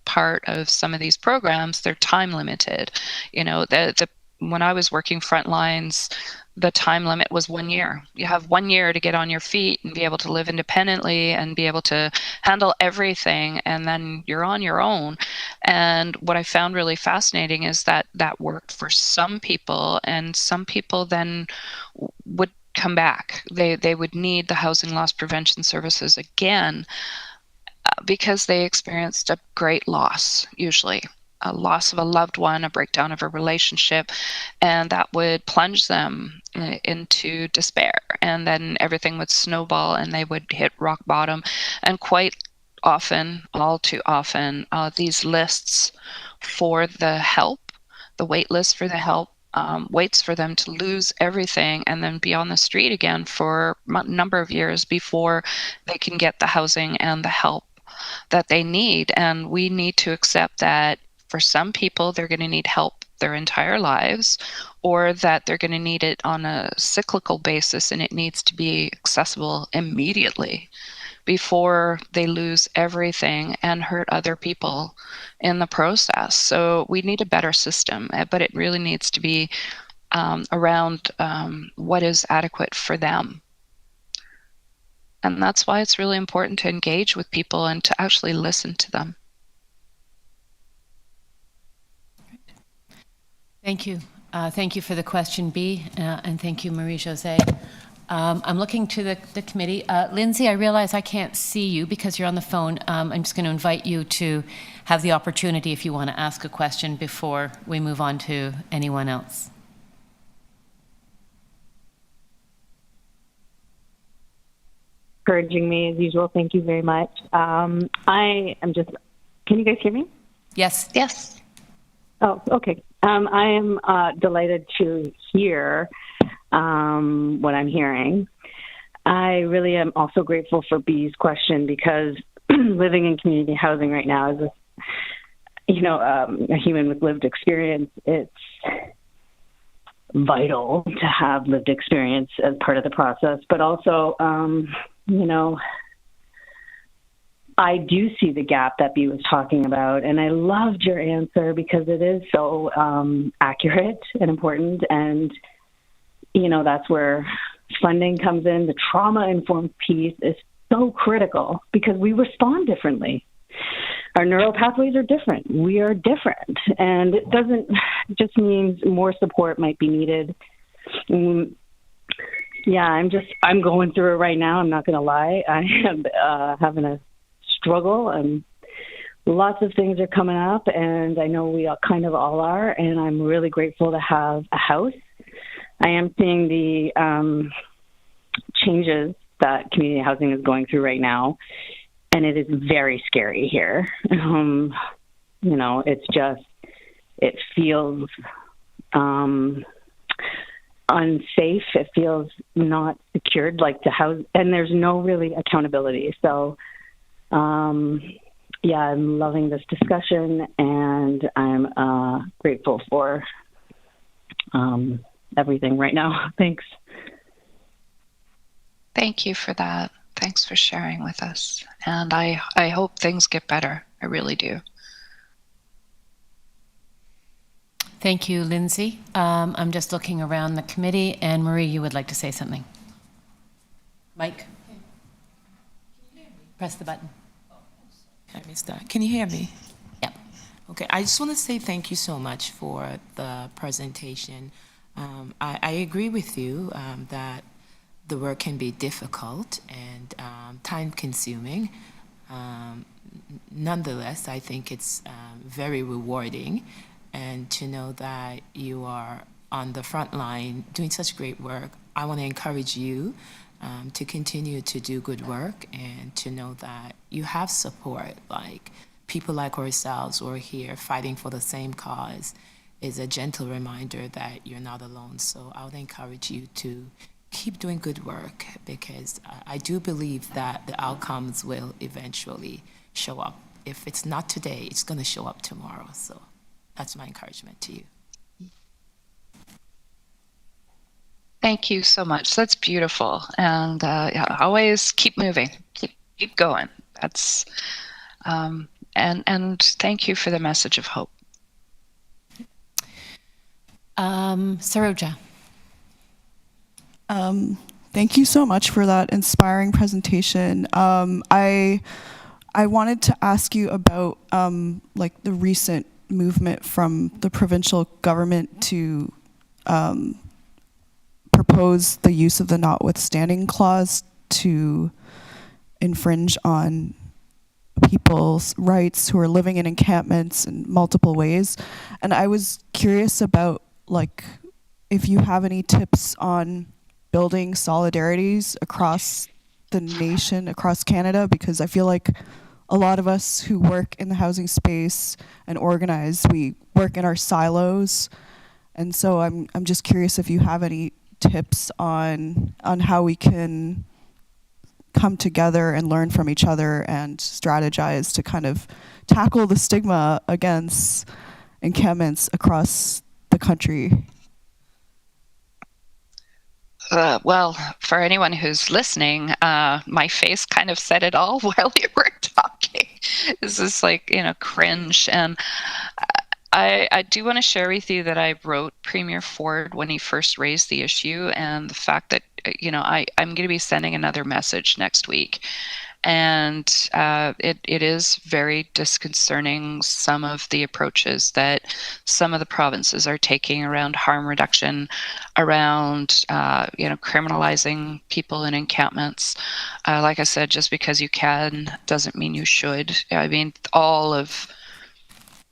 part of some of these programs, they're time limited. When I was working frontlines, the time limit was 1 year. You have 1 year to get on your feet and be able to live independently and be able to handle everything, and then you're on your own. And what I found really fascinating is that worked for some people, and some people then would come back. They would need the housing loss prevention services again because they experienced a great loss, usually. A loss of a loved one, a breakdown of a relationship, and that would plunge them into despair. And then everything would snowball and they would hit rock bottom. And quite often, all too often, these lists for the help, the wait list for the help, waits for them to lose everything and then be on the street again for a number of years before they can get the housing and the help that they need. And we need to accept that for some people, they're going to need help their entire lives, or that they're going to need it on a cyclical basis and it needs to be accessible immediately before they lose everything and hurt other people in the process. So we need a better system, but it really needs to be around what is adequate for them. And that's why it's really important to engage with people and to actually listen to them. Thank you. Thank you for the question, B, and thank you, Marie-Josée. I'm looking to the committee. Lindsay, I realize I can't see you because you're on the phone. I'm just going to invite you to have the opportunity if you want to ask a question before we move on to anyone else. Encouraging me as usual. Thank you very much. I am just, can you guys hear me? Yes. Yes. Oh, okay. I am delighted to hear what I'm hearing. I really am also grateful for B's question because living in community housing right now is, a human with lived experience. It's vital to have lived experience as part of the process, but also, I do see the gap that B was talking about, and I loved your answer because it is so accurate and important, and that's where funding comes in. The trauma-informed piece is so critical because we respond differently. Our neural pathways are different. We are different, and it doesn't just means more support might be needed. Yeah, I'm going through it right now. I'm not going to lie. I am having a struggle, and lots of things are coming up, and I know we all kind of all are, and I'm really grateful to have a house. I am seeing the changes that community housing is going through right now, and it is very scary here. It feels unsafe. It feels not secured, like to house, and there's no really accountability. So, I'm loving this discussion, and I'm grateful for everything right now. Thanks. Thank you for that. Thanks for sharing with us. And I hope things get better. I really do. Thank you, Lindsay. I'm just looking around the committee, and Marie, you would like to say something. Mike? Press the button. I missed that. Can you hear me? Yeah. Okay, I just want to say thank you so much for the presentation. I agree with you that the work can be difficult and time-consuming. Nonetheless, I think it's very rewarding, and to know that you are on the front line doing such great work. I want to encourage you to continue to do good work, and to know that you have support, like people like ourselves who are here fighting for the same cause is a gentle reminder that you're not alone. So I would encourage you to keep doing good work, because I do believe that the outcomes will eventually show up. If it's not today, it's going to show up tomorrow. So that's my encouragement to you. Thank you so much. That's beautiful. And always keep moving, keep going. That's and thank you for the message of hope. Saroja. Thank you so much for that inspiring presentation. I wanted to ask you about the recent movement from the provincial government to propose the use of the notwithstanding clause to infringe on people's rights who are living in encampments in multiple ways. And I was curious about if you have any tips on building solidarities across the nation, across Canada, because I feel like a lot of us who work in the housing space and organize, we work in our silos. And so I'm just curious if you have any tips on how we can come together and learn from each other and strategize to kind of tackle the stigma against encampments across country? Well, for anyone who's listening, my face kind of said it all while you were talking. This is like, cringe. And I do want to share with you that I wrote Premier Ford when he first raised the issue, and the fact that, I'm going to be sending another message next week. And it is very disconcerting, some of the approaches that some of the provinces are taking around harm reduction, around criminalizing people in encampments. Like I said, just because you can doesn't mean you should. I mean, all of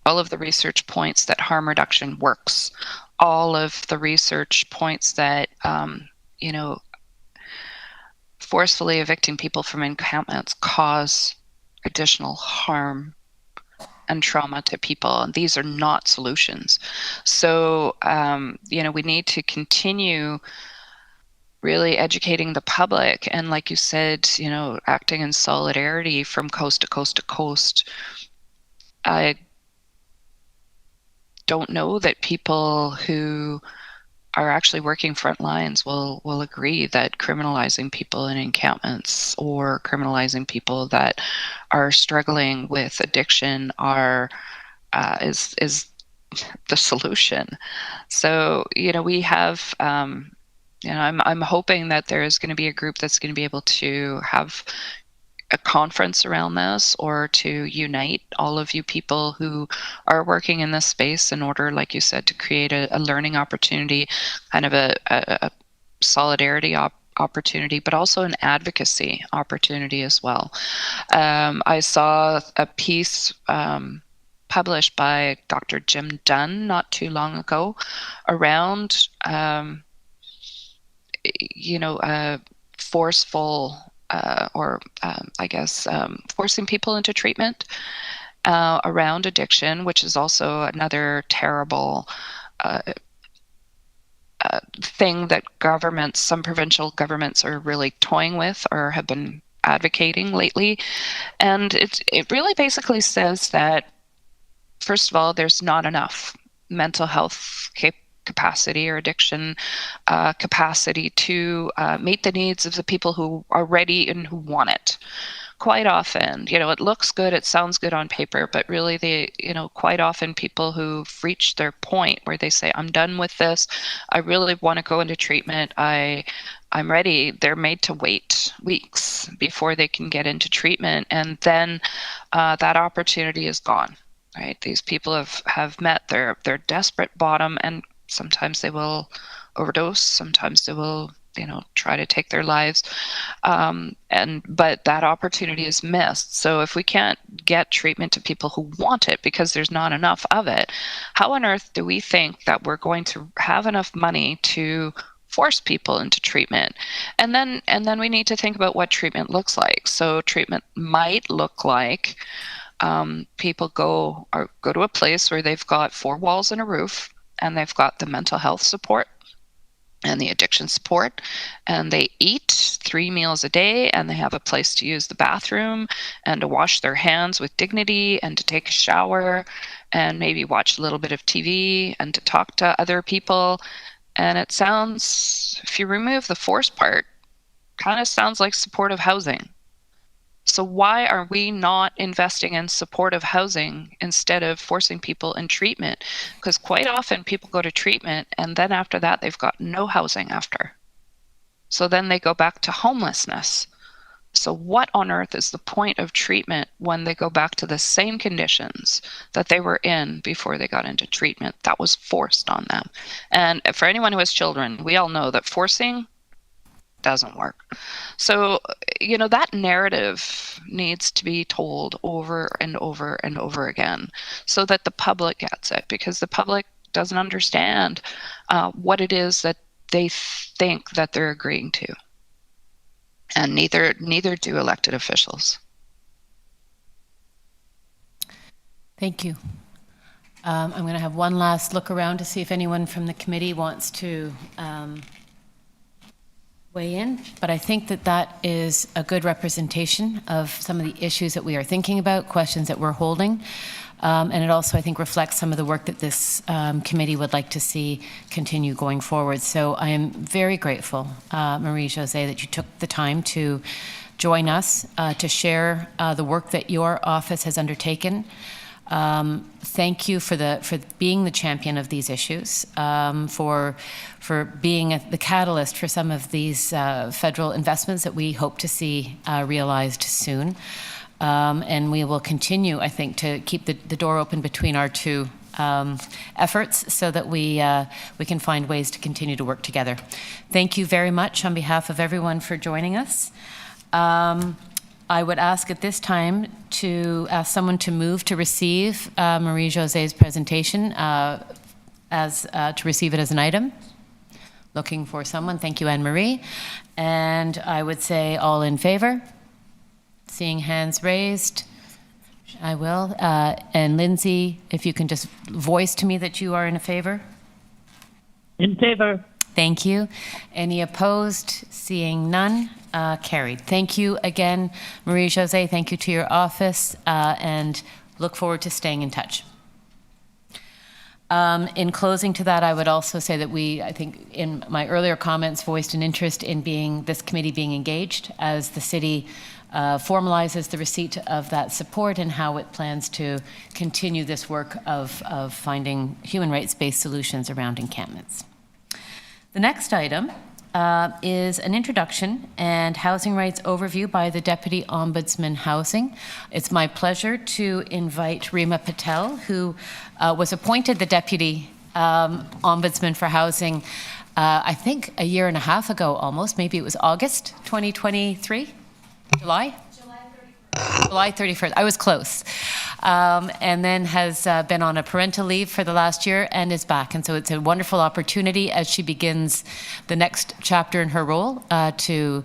the research points that harm reduction works. All of the research points that forcefully evicting people from encampments cause additional harm and trauma to people, and these are not solutions. So we need to continue really educating the public, and like you said, acting in solidarity from coast to coast to coast. I don't know that people who are actually working front lines will agree that criminalizing people in encampments or criminalizing people that are struggling with addiction is the solution. So we have I'm hoping that there is going to be a group that's going to be able to have a conference around this, or to unite all of you people who are working in this space in order, like you said, to create a learning opportunity, kind of a solidarity opportunity, but also an advocacy opportunity as well. I saw a piece published by Dr. Jim Dunn not too long ago around forceful forcing people into treatment around addiction, which is also another terrible thing that some provincial governments are really toying with or have been advocating lately. And it really basically says that, first of all, there's not enough mental health capacity or addiction capacity to meet the needs of the people who are ready and who want it. Quite often, it looks good, it sounds good on paper, but really quite often people who've reached their point where they say, I'm done with this, I really want to go into treatment, I'm ready, they're made to wait weeks before they can get into treatment, and then that opportunity is gone. Right? These people have met their desperate bottom, and sometimes they will overdose, sometimes they will, try to take their lives. But that opportunity is missed. So if we can't get treatment to people who want it because there's not enough of it, how on earth do we think that we're going to have enough money to force people into treatment? And then we need to think about what treatment looks like. So treatment might look like people go to a place where they've got 4 walls and a roof, and they've got the mental health support and the addiction support, and they eat 3 meals a day, and they have a place to use the bathroom and to wash their hands with dignity and to take a shower and maybe watch a little bit of TV and to talk to other people. And it sounds, if you remove the force part, kind of sounds like supportive housing. So why are we not investing in supportive housing instead of forcing people in treatment? Because quite often people go to treatment and then after that they've got no housing after. So then they go back to homelessness. So what on earth is the point of treatment when they go back to the same conditions that they were in before they got into treatment that was forced on them? And for anyone who has children, we all know that forcing doesn't work. So, that narrative needs to be told over and over and over again so that the public gets it, because the public doesn't understand what it is that they think that they're agreeing to. And neither do elected officials. Thank you. I'm going to have one last look around to see if anyone from the committee wants to weigh in, but I think that is a good representation of some of the issues that we are thinking about, questions that we're holding. And it also, I think, reflects some of the work that this committee would like to see continue going forward. So I am very grateful, Marie-Josée, that you took the time to join us to share the work that your office has undertaken. Thank you for being the champion of these issues, for being the catalyst for some of these federal investments that we hope to see realized soon. And we will continue, I think, to keep the door open between our two efforts so that we can find ways to continue to work together. Thank you very much on behalf of everyone for joining us. I would ask at this time to ask someone to move to receive Marie-José's presentation to receive it as an item. Looking for someone. Thank you, Anne-Marie. And I would say all in favor. Seeing hands raised, I will. And Lindsay, if you can just voice to me that you are in favor. In favor. Thank you. Any opposed? Seeing none. Carried. Thank you again, Marie-Josée. Thank you to your office, and look forward to staying in touch. In closing to that, I would also say that I think in my earlier comments, voiced an interest in this committee being engaged as the city formalizes the receipt of that support and how it plans to continue this work of finding human rights-based solutions around encampments. The next item is an introduction and housing rights overview by the Deputy Ombudsman Housing. It's my pleasure to invite Rima Patel, who was appointed the Deputy Ombudsman for Housing, I think a year and a half ago almost, maybe it was August 2023? July 31st. I was close. And then has been on a parental leave for the last year and is back. And so it's a wonderful opportunity as she begins the next chapter in her role to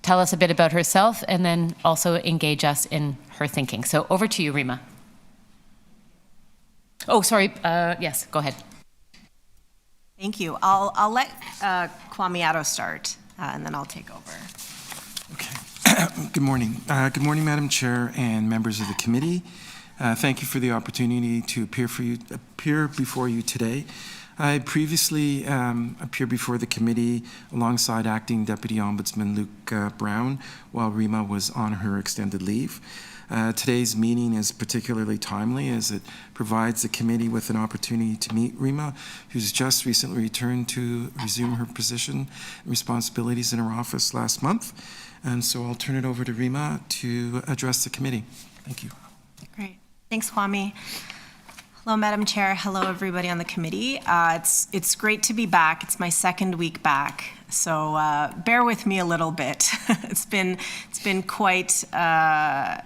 tell us a bit about herself and then also engage us in her thinking. So over to you, Rima. Oh, sorry. Yes, go ahead. Thank you. I'll let Kwame Addo start, and then I'll take over. Okay. Good morning. Good morning, Madam Chair and members of the committee. Thank you for the opportunity to appear before you today. I previously appeared before the committee alongside Acting Deputy Ombudsman Luke Brown while Rima was on her extended leave. Today's meeting is particularly timely as it provides the committee with an opportunity to meet Rima, who's just recently returned to resume her position and responsibilities in her office last month. And so I'll turn it over to Rima to address the committee. Thank you. Great. Thanks, Kwame. Hello, Madam Chair. Hello, everybody on the committee. It's great to be back. It's my second week back, so bear with me a little bit. It's been quite a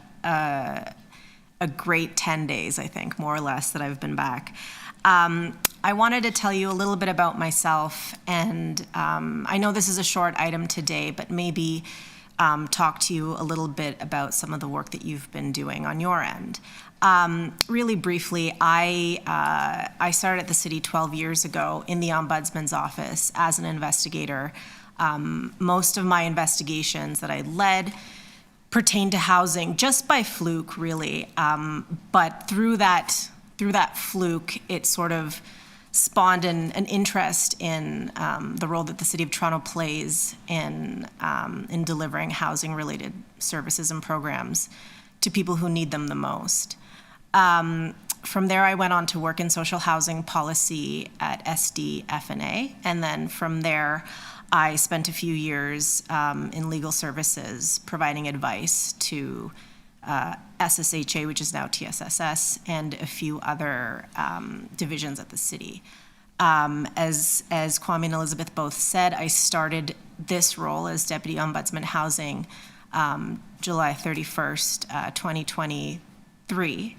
great 10 days, I think, more or less, that I've been back. I wanted to tell you a little bit about myself, and I know this is a short item today, but maybe talk to you a little bit about some of the work that you've been doing on your end. Really briefly, I started at the city 12 years ago in the Ombudsman's office as an investigator. Most of my investigations that I led pertain to housing just by fluke, really. But through that fluke, it sort of spawned an interest in the role that the City of Toronto plays in delivering housing-related services and programs to people who need them the most. From there, I went on to work in social housing policy at SDF&A, and then from there, I spent a few years in legal services providing advice to SSHA, which is now TSSS, and a few other divisions at the city. As Kwame and Elizabeth both said, I started this role as Deputy Ombudsman Housing July 31st, 2023.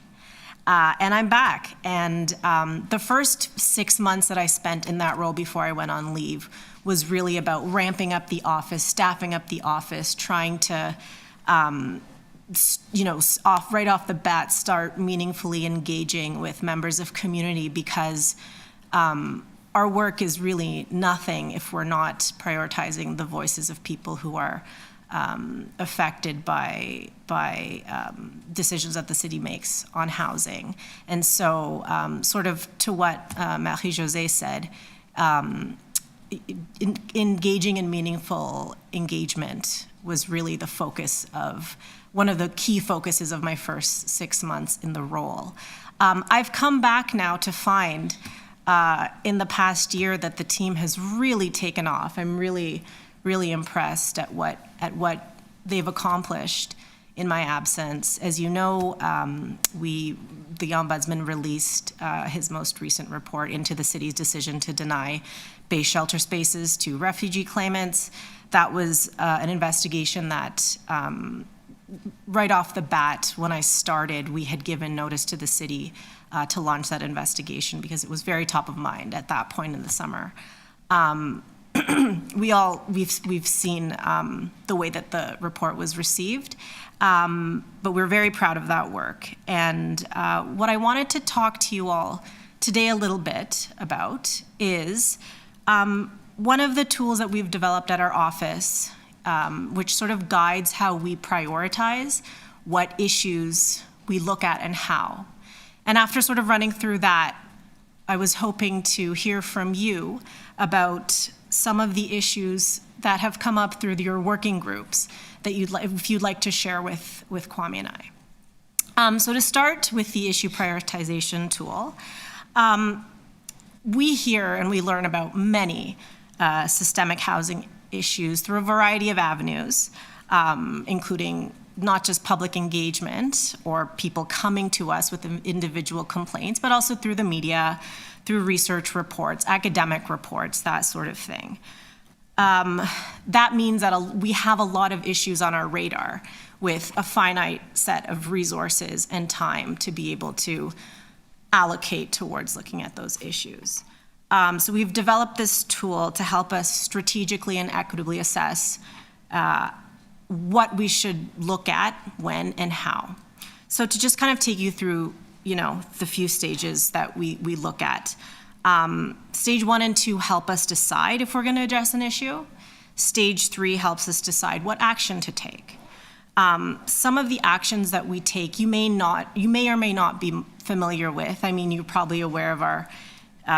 And I'm back. And the first 6 months that I spent in that role before I went on leave was really about ramping up the office, staffing up the office, trying to right off the bat, start meaningfully engaging with members of community, because our work is really nothing if we're not prioritizing the voices of people who are affected by decisions that the city makes on housing. And so sort of to what Marie-Josée said, engaging in meaningful engagement was really the focus of, one of the key focuses of my first 6 months in the role. I've come back now to find in the past year that the team has really taken off. I'm really, really impressed at what they've accomplished in my absence. As you know, the Ombudsman released his most recent report into the city's decision to deny base shelter spaces to refugee claimants. That was an investigation that right off the bat, when I started, we had given notice to the city to launch that investigation because it was very top of mind at that point in the summer. We've seen the way that the report was received, but we're very proud of that work. And what I wanted to talk to you all today a little bit about is one of the tools that we've developed at our office, which sort of guides how we prioritize what issues we look at and how. And after sort of running through that, I was hoping to hear from you about some of the issues that have come up through your working groups that if you'd like to share with Kwame and I. So to start with the issue prioritization tool, we hear and we learn about many systemic housing issues through a variety of avenues, including not just public engagement or people coming to us with individual complaints, but also through the media, through research reports, academic reports, that sort of thing. That means that we have a lot of issues on our radar with a finite set of resources and time to be able to allocate towards looking at those issues. So we've developed this tool to help us strategically and equitably assess what we should look at, when, and how. So to just kind of take you through, the few stages that we look at. Stage 1 and 2 help us decide if we're going to address an issue. Stage 3 helps us decide what action to take. Some of the actions that we take, you may or may not be familiar with. I mean, you're probably aware of our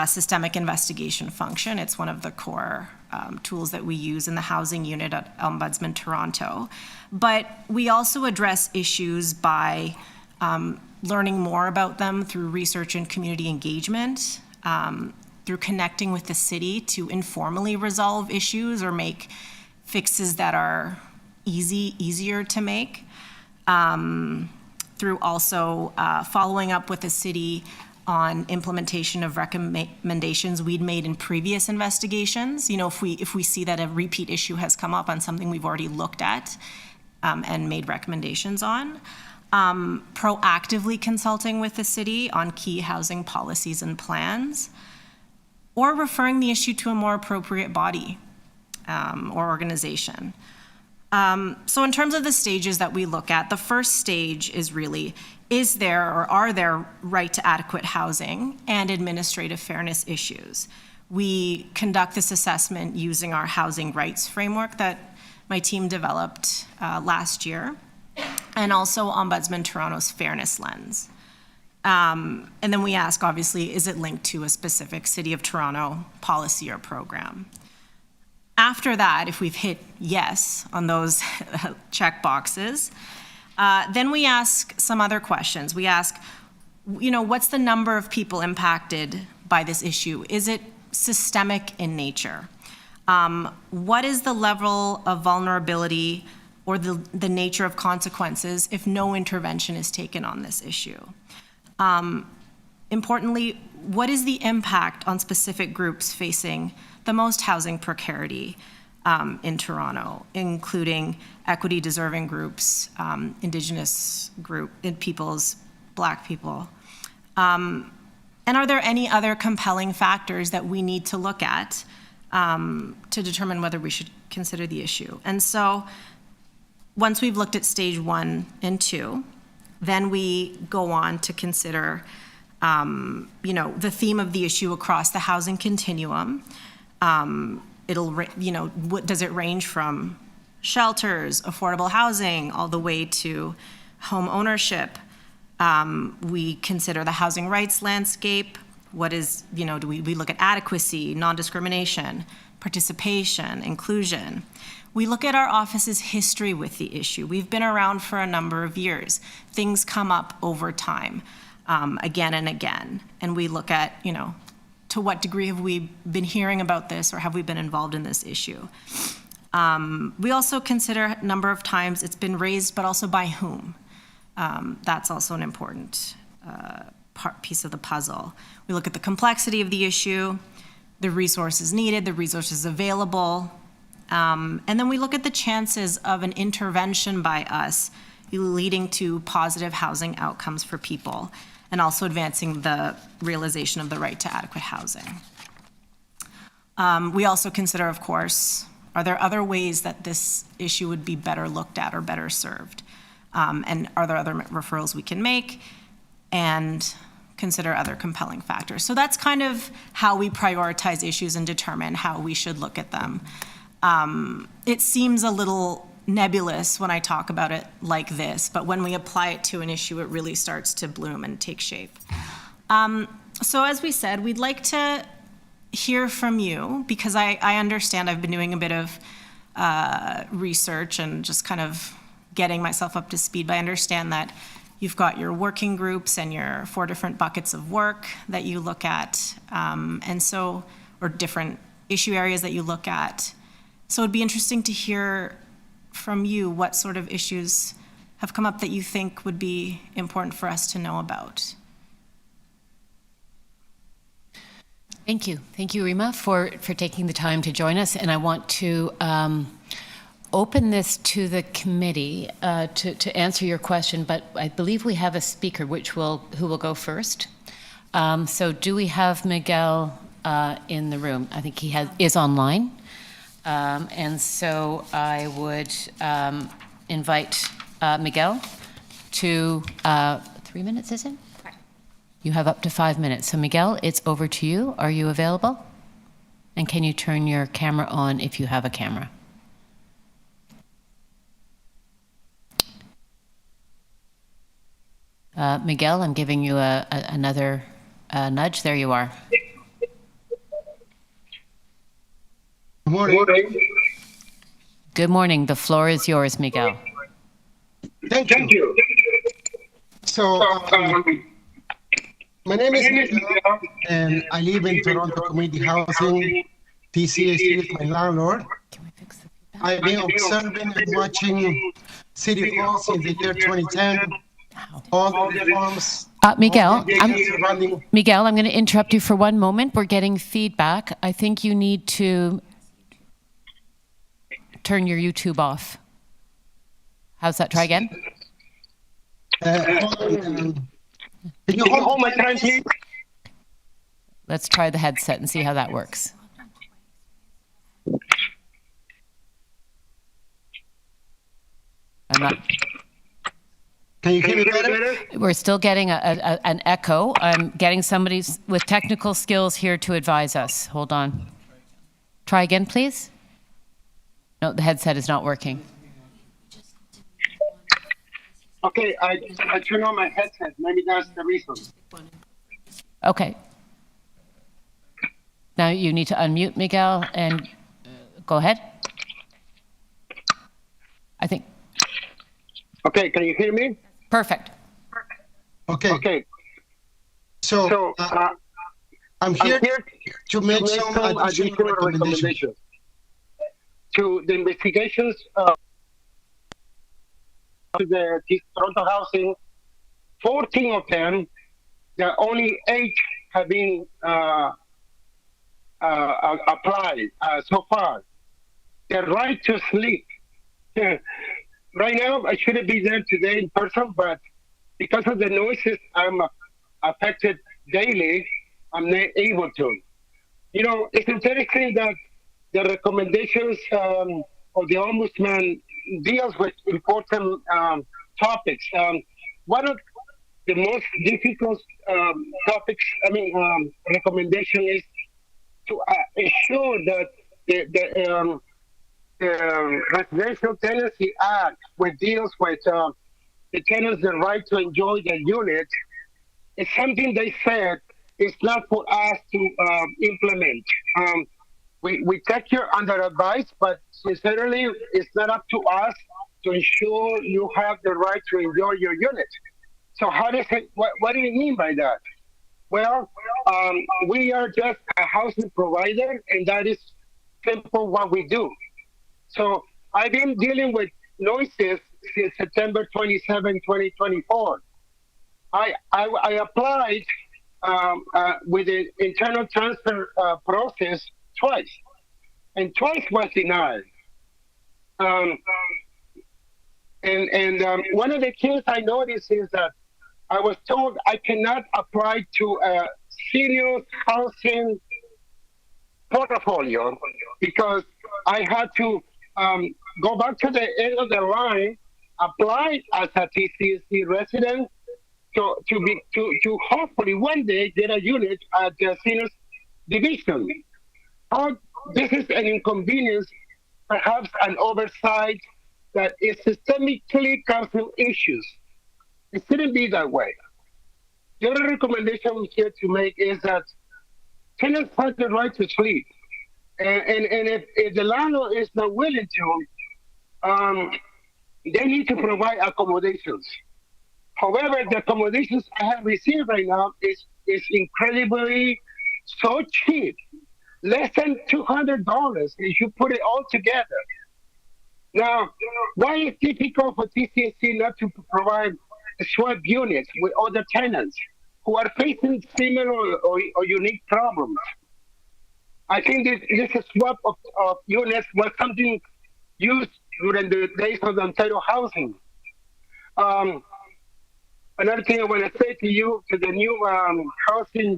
systemic investigation function. It's one of the core tools that we use in the housing unit at Ombudsman Toronto. But we also address issues by learning more about them through research and community engagement, through connecting with the city to informally resolve issues or make fixes that are easier to make, through also following up with the city on implementation of recommendations we'd made in previous investigations. If we see that a repeat issue has come up on something we've already looked at and made recommendations on. Proactively consulting with the city on key housing policies and plans, or referring the issue to a more appropriate body or organization. So in terms of the stages that we look at, the first stage is really, is there or are there right to adequate housing and administrative fairness issues? We conduct this assessment using our housing rights framework that my team developed last year, and also Ombudsman Toronto's fairness lens. And then we ask, obviously, is it linked to a specific City of Toronto policy or program? After that, if we've hit yes on those check boxes, then we ask some other questions. We ask, what's the number of people impacted by this issue? Is it systemic in nature? What is the level of vulnerability or the nature of consequences if no intervention is taken on this issue? Importantly, what is the impact on specific groups facing the most housing precarity in Toronto, including equity-deserving groups, Indigenous peoples, Black people? And are there any other compelling factors that we need to look at to determine whether we should consider the issue? And so once we've looked at stage 1 and 2, then we go on to consider the theme of the issue across the housing continuum. Does it range from shelters, affordable housing, all the way to home ownership. We consider the housing rights landscape. What is, do we look at adequacy, non-discrimination, participation, inclusion. We look at our office's history with the issue. We've been around for a number of years. Things come up over time, again and again. And we look at, to what degree have we been hearing about this, or have we been involved in this issue? We also consider a number of times it's been raised, but also by whom. That's also an important piece of the puzzle. We look at the complexity of the issue, the resources needed, the resources available, and then we look at the chances of an intervention by us leading to positive housing outcomes for people, and also advancing the realization of the right to adequate housing. We also consider, of course, are there other ways that this issue would be better looked at or better served? And are there other referrals we can make? And consider other compelling factors. So that's kind of how we prioritize issues and determine how we should look at them. It seems a little nebulous when I talk about it like this, but when we apply it to an issue, it really starts to bloom and take shape. So as we said, we'd like to hear from you, because I understand I've been doing a bit of research and just kind of getting myself up to speed, but I understand that you've got your working groups and your 4 different buckets of work that you look at, or different issue areas that you look at. So it'd be interesting to hear from you what sort of issues have come up that you think would be important for us to know about. Thank you. Thank you, Rima, for taking the time to join us. And I want to open this to the committee to answer your question, but I believe we have a speaker who will go first. So do we have Miguel in the room? I think he is online. And so I would invite Miguel to 3 minutes, is it? You have up to 5 minutes. So Miguel, it's over to you. Are you available? And can you turn your camera on if you have a camera? Miguel, I'm giving you another nudge. There you are. Good morning. Good morning. The floor is yours, Miguel. Thank you. So, my name is Miguel, and I live in Toronto Community Housing. TCAC is my landlord. I've been observing and watching City Hall since the year 2010. All the reforms. Miguel, I'm going to interrupt you for one moment. We're getting feedback. I think you need to turn your YouTube off. How's that? Try again. Can you hold my time, please? Let's try the headset and see how that works. Can you hear me better? We're still getting an echo. I'm getting somebody with technical skills here to advise us. Hold on. Try again, please. No, the headset is not working. Okay, I turn on my headset. Maybe that's the reason. Okay. Now you need to unmute, Miguel, and go ahead. I think. Okay, can you hear me? Perfect. Okay. So I'm here to make some additional recommendations to the investigations of the Toronto Housing. 14 of them, only 8 have been applied so far. The right to sleep. Right now, I shouldn't be there today in person, but because of the noises, I'm affected daily. I'm not able to. It's interesting that the recommendations of the Ombudsman deals with important topics. One of the most difficult recommendation is to ensure that the Residential Tenancy Act, which deals with the tenants' the right to enjoy their unit, it's something they said it's not for us to implement. We take you under advice, but sincerely, it's not up to us to ensure you have the right to enjoy your unit. So how does it? What do you mean by that? Well, we are just a housing provider, and that is simple what we do. So I've been dealing with noises since September 27, 2024. I applied with the internal transfer process twice, and twice was denied. One of the things I noticed is that I was told I cannot apply to a senior housing portfolio because I had to go back to the end of the line, apply as a TCC resident to hopefully one day get a unit at the seniors division. This is an inconvenience, perhaps an oversight that is systemically causing issues. It shouldn't be that way. The other recommendation I'm here to make is that tenants have the right to sleep. And if the landlord is not willing to, they need to provide accommodations. However, the accommodations I have received right now is incredibly so cheap, less than $200 if you put it all together. Now, why is it difficult for TCC not to provide swap units with other tenants who are facing similar or unique problems? I think this swap of units was something used during the days of the Untitled housing. Another thing I want to say to you, to the new housing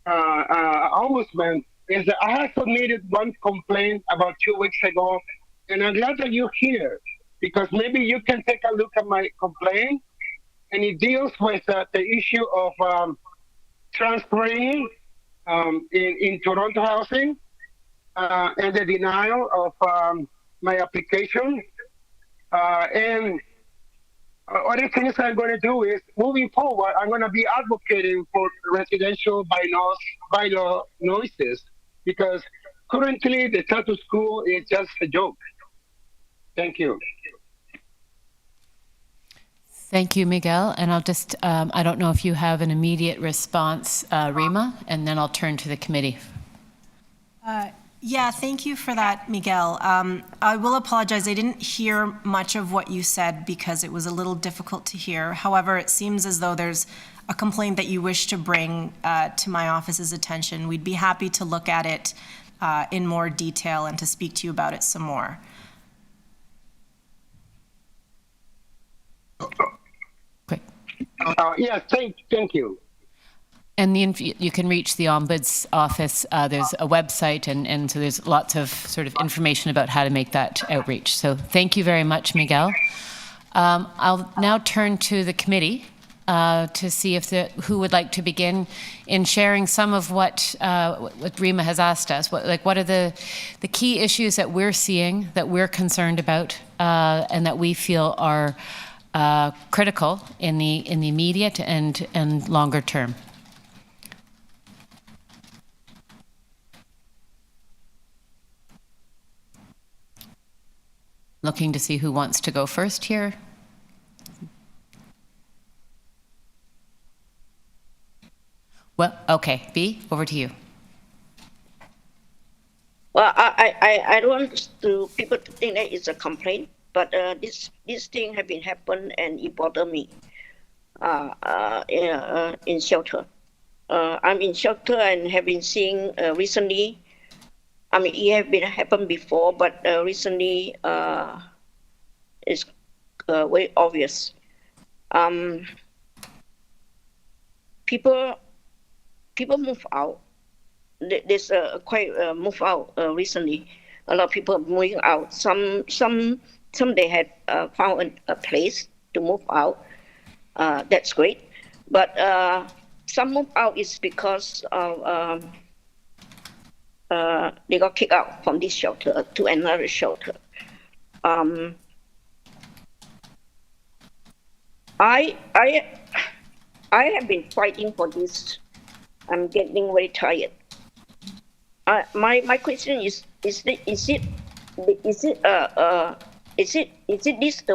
ombudsman, is that I have submitted one complaint about 2 weeks ago, and I'm glad that you're here because maybe you can take a look at my complaint, and it deals with the issue of transferring in Toronto housing and the denial of my application. And other things I'm going to do is, moving forward, I'm going to be advocating for residential bylaw noises because currently the status quo is just a joke. Thank you. Thank you, Miguel. And I'll just, I don't know if you have an immediate response, Rima, and then I'll turn to the committee. Yeah, thank you for that, Miguel. I will apologize. I didn't hear much of what you said because it was a little difficult to hear. However, it seems as though there's a complaint that you wish to bring to my office's attention. We'd be happy to look at it in more detail and to speak to you about it some more. Great. Yes, thank you. And you can reach the Ombuds office. There's a website, and so there's lots of sort of information about how to make that outreach. So thank you very much, Miguel. I'll now turn to the committee to see if who would like to begin in sharing some of what Rima has asked us. What are the key issues that we're seeing, that we're concerned about, and that we feel are critical in the immediate and longer term. Looking to see who wants to go first here. Well, okay, B, over to you. Well, I don't want people to think that it's a complaint, but this thing have been happened and it bothered me in shelter. I'm in shelter and have been seeing recently. I mean, it have been happened before, but recently it's very obvious. People move out. There's quite move out recently. A lot of people are moving out. Some they had found a place to move out. That's great, but some move out is because of they got kicked out from this shelter to another shelter. I have been fighting for this. I'm getting very tired. My question is this the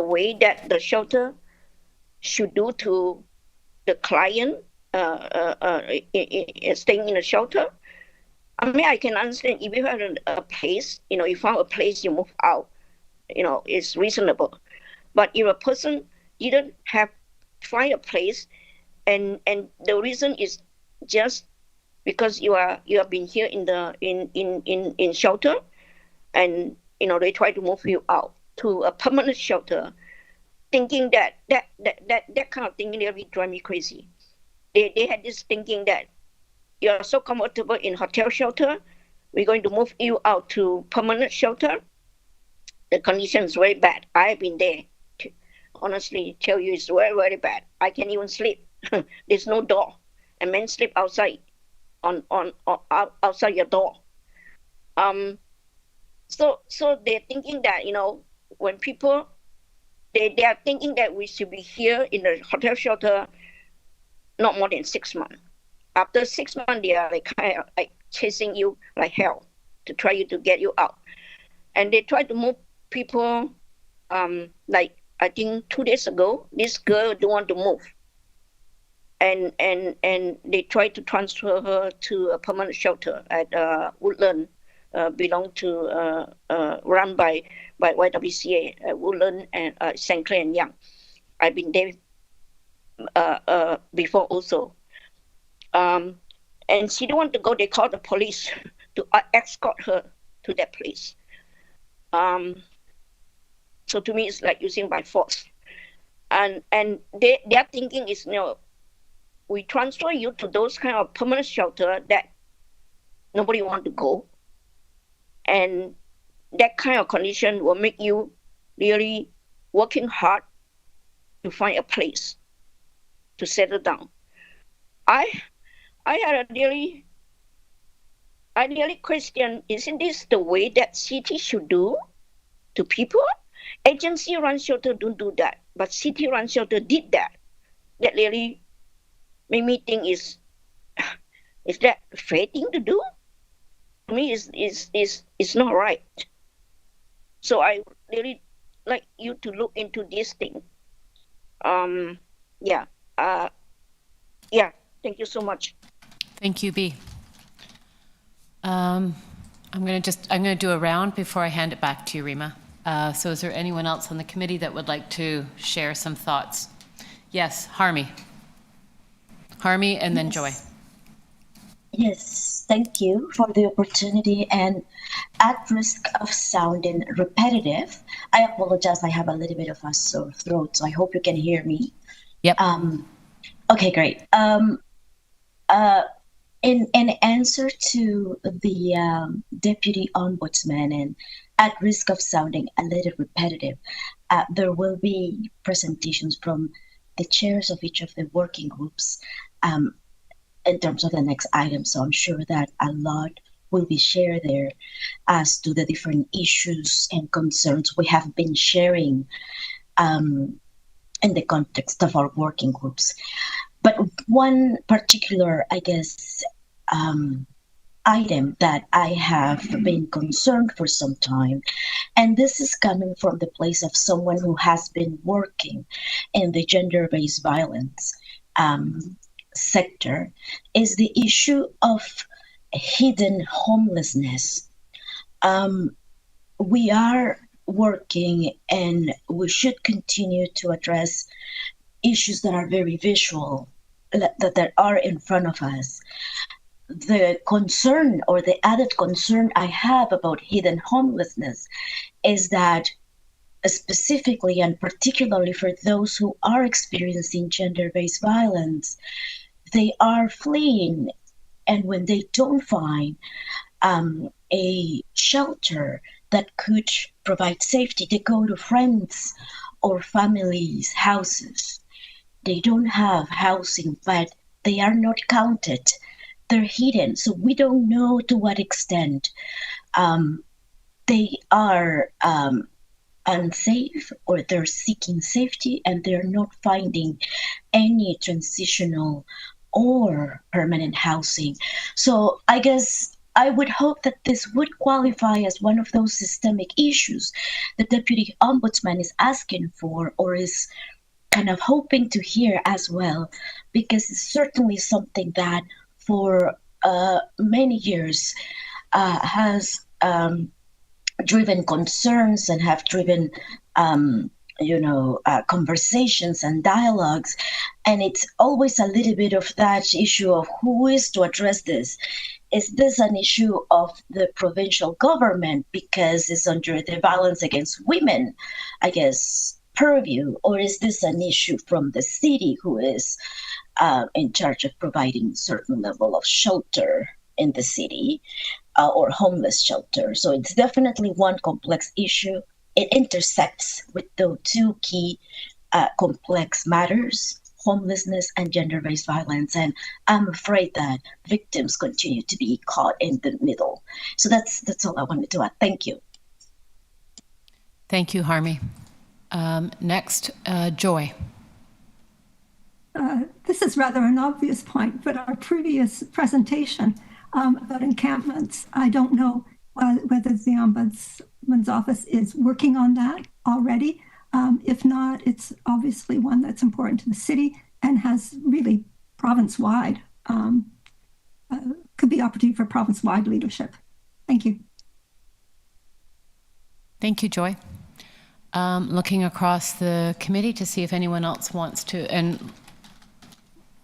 way that the shelter should do to the client staying in a shelter? I mean, I can understand if you have a place, you found a place, you move out, it's reasonable. But if a person didn't find a place, and the reason is just because you have been here in shelter, and they try to move you out to a permanent shelter, thinking that kind of thing really drive me crazy. They had this thinking that you are so comfortable in hotel shelter, we're going to move you out to permanent shelter. The condition is very bad. I've been there. Honestly, tell you, it's very, very bad. I can't even sleep. There's no door, and men sleep outside, outside your door. So they're thinking that when people they are thinking that we should be here in the hotel shelter not more than 6 months. After 6 months, they are kind of chasing you like hell to try to get you out, and they try to move people. Like I think 2 days ago, this girl don't want to move, and they try to transfer her to a permanent shelter at Woodland, belong to run by YWCA at Woodland and St. Clair and Young. I've been there before also. And she don't want to go. They call the police to escort her to that place. So to me, it's like using by force. And their thinking is, we transfer you to those kind of permanent shelter that nobody want to go. And that kind of condition will make you really working hard to find a place to settle down. I really question, isn't this the way that city should do to people? Agency run shelter don't do that, but city run shelter did that. That really made me think, is that a fair thing to do? To me, it's not right. So I really like you to look into this thing. Yeah. Thank you so much. Thank you, B. I'm going to do a round before I hand it back to you, Rima. So is there anyone else on the committee that would like to share some thoughts? Yes, Harmy, and then Joy. Yes, thank you for the opportunity. And at risk of sounding repetitive, I apologize. I have a little bit of a sore throat, so I hope you can hear me. Yep. Okay, great. In answer to the Deputy Ombudsman, and at risk of sounding a little repetitive, there will be presentations from the chairs of each of the working groups in terms of the next item. So I'm sure that a lot will be shared there as to the different issues and concerns we have been sharing in the context of our working groups. But one particular, I guess, item that I have been concerned for some time, and this is coming from the place of someone who has been working in the gender-based violence sector, is the issue of hidden homelessness. We are working, and we should continue to address issues that are very visual, that are in front of us. The concern, or the added concern I have about hidden homelessness, is that specifically and particularly for those who are experiencing gender-based violence, they are fleeing, and when they don't find a shelter that could provide safety, they go to friends or families' houses. They don't have housing, but they are not counted. they're hidden. So we don't know to what extent they are unsafe, or they're seeking safety and they're not finding any transitional or permanent housing. So I guess I would hope that this would qualify as one of those systemic issues the Deputy Ombudsman is asking for, or is kind of hoping to hear as well, because it's certainly something that for many years has driven concerns and have driven conversations and dialogues. And it's always a little bit of that issue of who is to address this. Is this an issue of the provincial government because it's under the Violence Against Women, I guess, purview, or is this an issue from the city who is in charge of providing certain level of shelter in the city, or homeless shelter? So it's definitely one complex issue. It intersects with the two key complex matters, homelessness and gender-based violence. And I'm afraid that victims continue to be caught in the middle. So that's all I wanted to add. Thank you. Thank you, Harmy. Next, Joy. This is rather an obvious point, but our previous presentation about encampments, I don't know whether the Ombudsman's office is working on that already. If not, it's obviously one that's important to the city and has really province-wide, could be opportunity for province-wide leadership. Thank you. Thank you, Joy. Looking across the committee to see if anyone else wants to, and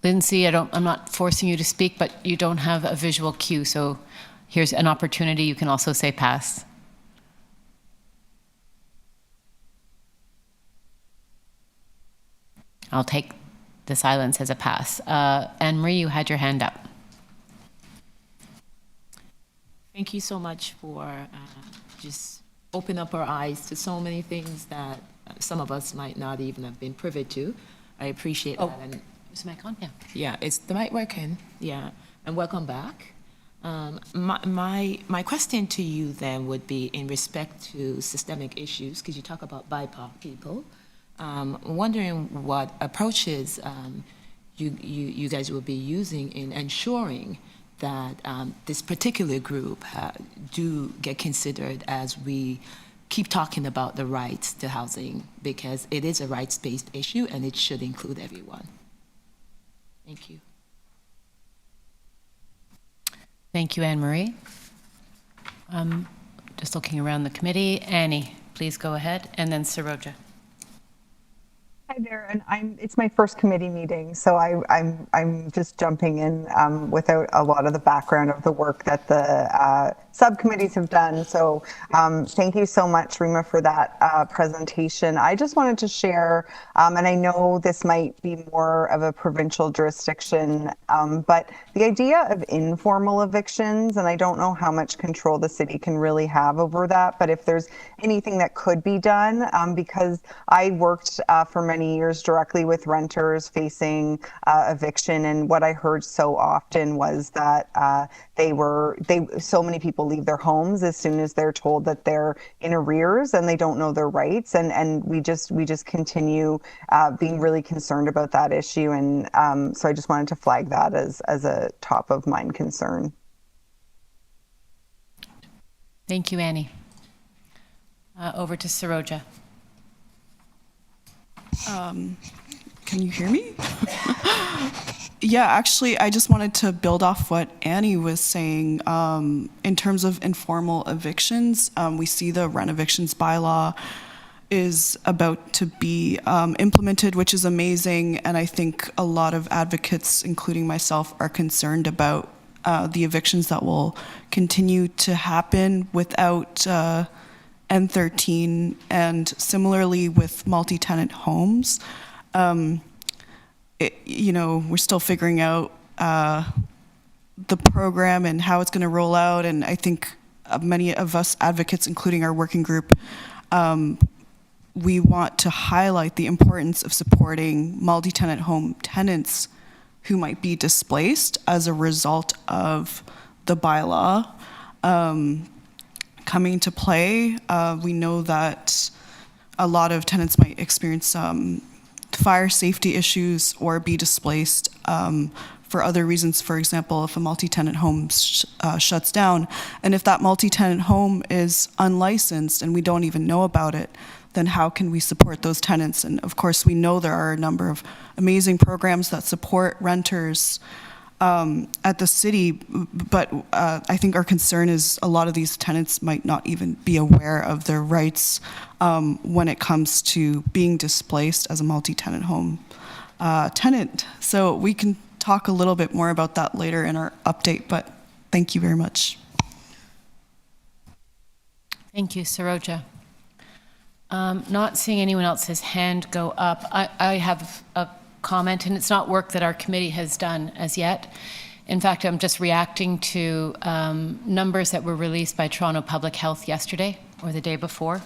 Lindsay, I'm not forcing you to speak, but you don't have a visual cue, so here's an opportunity. You can also say pass. I'll take the silence as a pass. Anne-Marie, you had your hand up. Thank you so much for just open up our eyes to so many things that some of us might not even have been privy to. I appreciate that. And is the mic on? Yeah. Yeah, it's the mic working. Yeah, and welcome back. My question to you then would be in respect to systemic issues, because you talk about BIPOC people. Wondering what approaches you guys will be using in ensuring that this particular group do get considered as we keep talking about the rights to housing, because it is a rights-based issue and it should include everyone. Thank you. Thank you, Anne-Marie. Just looking around the committee. Annie, please go ahead, and then Saroja. Hi there, and it's my first committee meeting, so I'm just jumping in without a lot of the background of the work that the subcommittees have done. So thank you so much, Rima, for that presentation. I just wanted to share, and I know this might be more of a provincial jurisdiction, but the idea of informal evictions, and I don't know how much control the city can really have over that, but if there's anything that could be done, because I worked for many years directly with renters facing eviction, and what I heard so often was that so many people leave their homes as soon as they're told that they're in arrears and they don't know their rights, and we just continue being really concerned about that issue, and so I just wanted to flag that as a top of mind concern. Thank you, Annie. Over to Saroja. Can you hear me? Yeah, actually, I just wanted to build off what Annie was saying. In terms of informal evictions, we see the rent evictions bylaw is about to be implemented, which is amazing. And I think a lot of advocates, including myself, are concerned about the evictions that will continue to happen without N13, and similarly with multi-tenant homes. We're still figuring out the program and how it's going to roll out, and I think many of us advocates, including our working group, we want to highlight the importance of supporting multi-tenant home tenants who might be displaced as a result of the bylaw coming to play. We know that a lot of tenants might experience fire safety issues or be displaced for other reasons. For example, if a multi-tenant home shuts down, and if that multi-tenant home is unlicensed and we don't even know about it, then how can we support those tenants? And of course, we know there are a number of amazing programs that support renters at the city, but I think our concern is a lot of these tenants might not even be aware of their rights when it comes to being displaced as a multi-tenant home tenant. So we can talk a little bit more about that later in our update, but thank you very much. Thank you, Saroja. Not seeing anyone else's hand go up. I have a comment, and it's not work that our committee has done as yet. In fact, I'm just reacting to numbers that were released by Toronto Public Health yesterday or the day before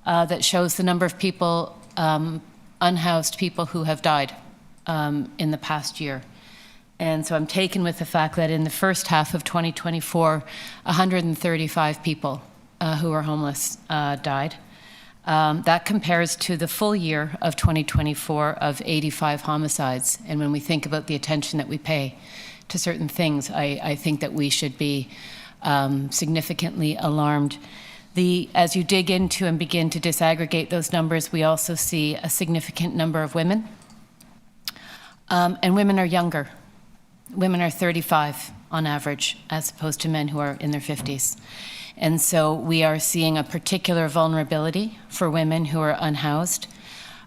that shows the number of people, unhoused people who have died in the past year. And so I'm taken with the fact that in the first half of 2024, 135 people who are homeless died. That compares to the full year of 2024 of 85 homicides. And when we think about the attention that we pay to certain things, I think that we should be significantly alarmed. As you dig into and begin to disaggregate those numbers, we also see a significant number of women. And women are younger. Women are 35 on average, as opposed to men who are in their 50s. And so we are seeing a particular vulnerability for women who are unhoused.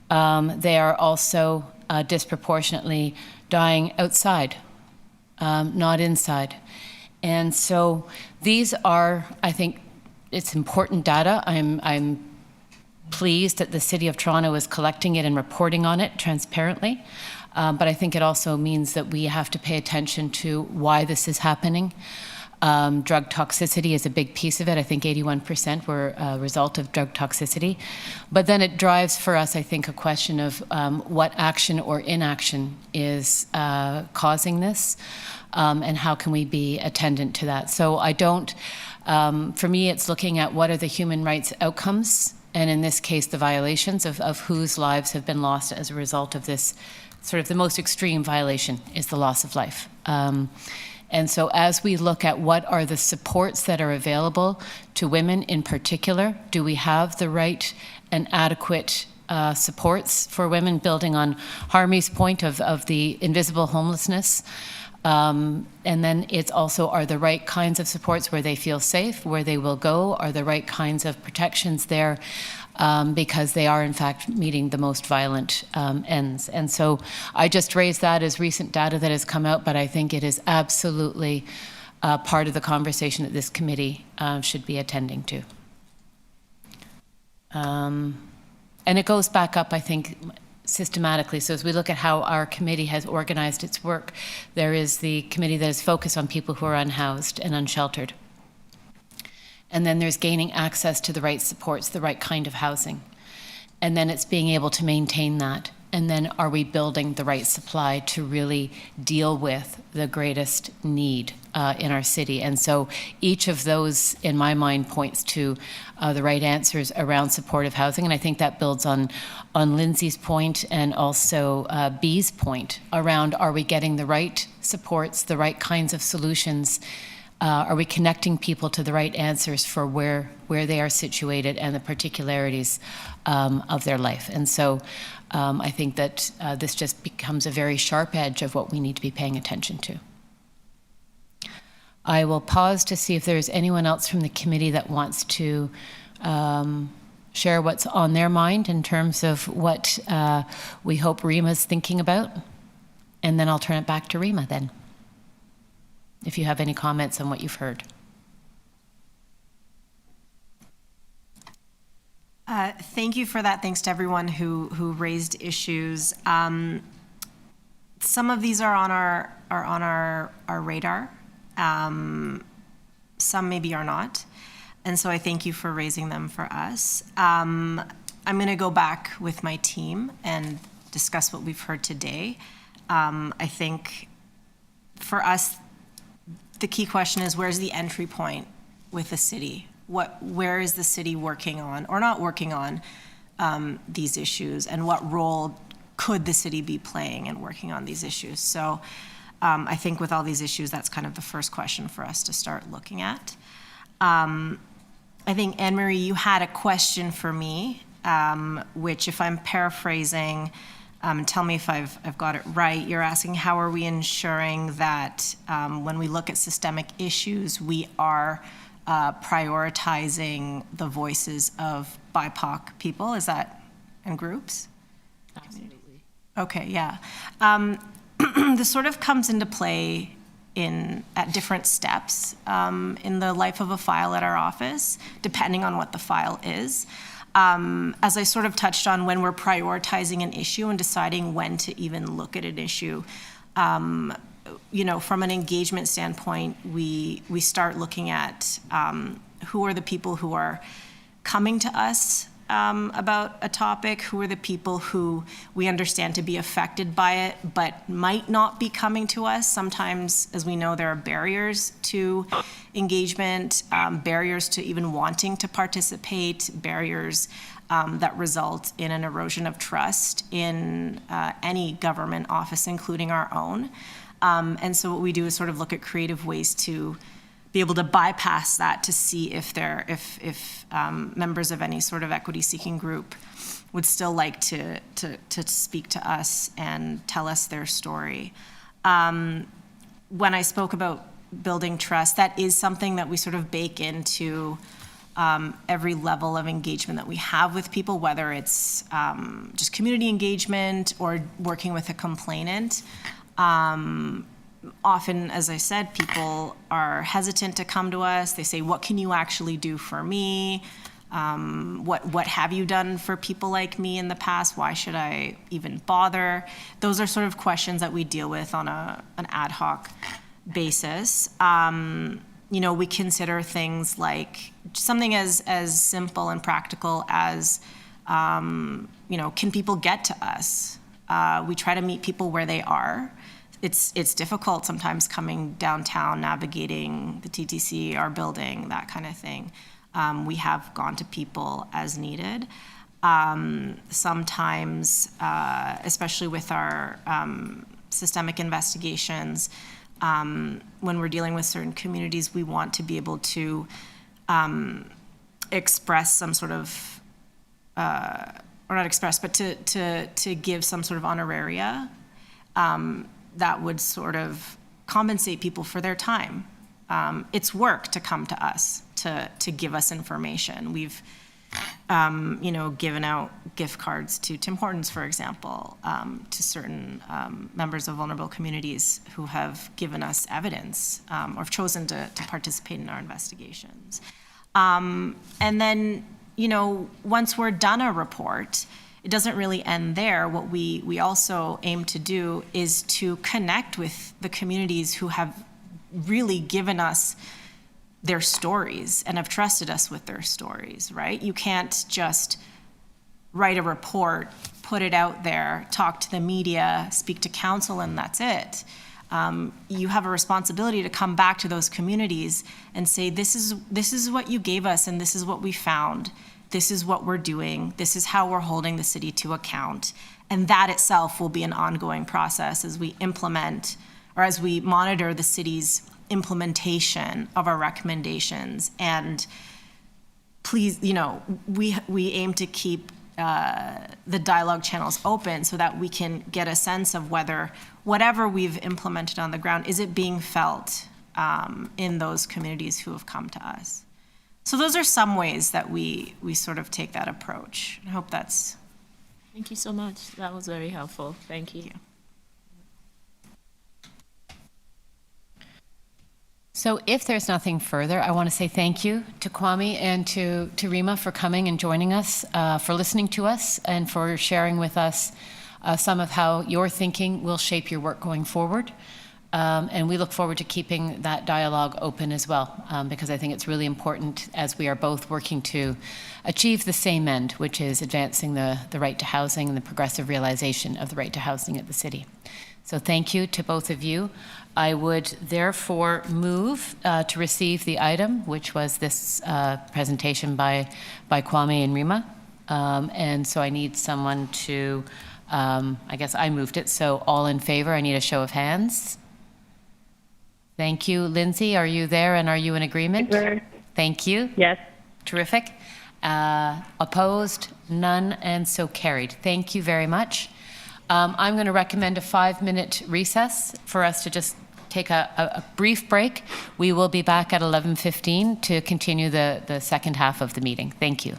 They are also disproportionately dying outside, not inside. And so these are, I think, it's important data. I'm pleased that the City of Toronto is collecting it and reporting on it transparently. But I think it also means that we have to pay attention to why this is happening. Drug toxicity is a big piece of it. I think 81% were a result of drug toxicity. But then it drives for us, I think, a question of what action or inaction is causing this, and how can we be attendant to that. So I don't, for me, it's looking at what are the human rights outcomes, and in this case, the violations of whose lives have been lost as a result of this. Sort of the most extreme violation is the loss of life. And so as we look at what are the supports that are available to women in particular, do we have the right and adequate supports for women, building on Harmy's point of the invisible homelessness? And then it's also, are the right kinds of supports where they feel safe, where they will go, are the right kinds of protections there, because they are in fact meeting the most violent ends. And so I just raised that as recent data that has come out, but I think it is absolutely part of the conversation that this committee should be attending to. And it goes back up, I think, systematically. So as we look at how our committee has organized its work, there is the committee that is focused on people who are unhoused and unsheltered. And then there's gaining access to the right supports, the right kind of housing. And then it's being able to maintain that. And then are we building the right supply to really deal with the greatest need in our city? And so each of those, in my mind, points to the right answers around supportive housing. And I think that builds on Lindsay's point and also B's point around, are we getting the right supports, the right kinds of solutions? Are we connecting people to the right answers for where they are situated and the particularities of their life? And so I think that this just becomes a very sharp edge of what we need to be paying attention to. I will pause to see if there's anyone else from the committee that wants to share what's on their mind in terms of what we hope Rima's thinking about. And then I'll turn it back to Rima then, if you have any comments on what you've heard. Thank you for that. Thanks to everyone who raised issues. Some of these are on our radar. Some maybe are not. And so I thank you for raising them for us. I'm going to go back with my team and discuss what we've heard today. I think for us, the key question is, where's the entry point with the city? Where is the city working on or not working on these issues, and what role could the city be playing in working on these issues? So I think with all these issues, that's kind of the first question for us to start looking at. I think, Anne-Marie, you had a question for me, which, if I'm paraphrasing, tell me if I've got it right. You're asking, how are we ensuring that when we look at systemic issues, we are prioritizing the voices of BIPOC people? Is that, and groups? Absolutely. Okay, yeah. This sort of comes into play at different steps in the life of a file at our office, depending on what the file is. As I sort of touched on, when we're prioritizing an issue and deciding when to even look at an issue, you know, from an engagement standpoint, we start looking at who are the people who are coming to us about a topic, who are the people who we understand to be affected by it, but might not be coming to us. Sometimes, as we know, there are barriers to engagement, barriers to even wanting to participate, barriers that result in an erosion of trust in any government office, including our own. And so what we do is sort of look at creative ways to be able to bypass that, to see if members of any sort of equity-seeking group would still like to speak to us and tell us their story. When I spoke about building trust, that is something that we sort of bake into every level of engagement that we have with people, whether it's just community engagement or working with a complainant. Often, as I said, people are hesitant to come to us. They say, what can you actually do for me? What have you done for people like me in the past? Why should I even bother? Those are sort of questions that we deal with on an ad hoc basis. You know, we consider things like something as simple and practical as, you know, can people get to us? We try to meet people where they are. It's difficult sometimes coming downtown, navigating the TTC, our building, that kind of thing. We have gone to people as needed. Sometimes, especially with our systemic investigations, when we're dealing with certain communities, we want to be able to express some sort of, or not express, but to give some sort of honoraria that would sort of compensate people for their time. It's work to come to us, to give us information. We've, you know, given out gift cards to Tim Hortons, for example, to certain members of vulnerable communities who have given us evidence or have chosen to participate in our investigations. And then, you know, once we're done a report, it doesn't really end there. What we also aim to do is to connect with the communities who have really given us their stories and have trusted us with their stories, right? You can't just write a report, put it out there, talk to the media, speak to council, and that's it. You have a responsibility to come back to those communities and say, this is what you gave us, and this is what we found. This is what we're doing. This is how we're holding the city to account. And that itself will be an ongoing process as we implement, or as we monitor the city's implementation of our recommendations. And please, you know, we aim to keep the dialogue channels open so that we can get a sense of whether whatever we've implemented on the ground, is it being felt in those communities who have come to us. So those are some ways that we sort of take that approach. I hope that's... Thank you so much. That was very helpful. Thank you. So if there's nothing further, I want to say thank you to Kwame and to Rima for coming and joining us, for listening to us, and for sharing with us some of how your thinking will shape your work going forward. And we look forward to keeping that dialogue open as well, because I think it's really important as we are both working to achieve the same end, which is advancing the right to housing and the progressive realization of the right to housing at the city. So thank you to both of you. I would therefore move to receive the item, which was this presentation by Kwame and Rima. And so I need someone to, I guess I moved it, so all in favor, I need a show of hands. Thank you. Lindsay, are you there and are you in agreement? Favor. Thank you. Yes. Terrific. Opposed? None, and so carried. Thank you very much. I'm going to recommend a 5-minute recess for us to just take a brief break. We will be back at 11:15 to continue the second half of the meeting. Thank you.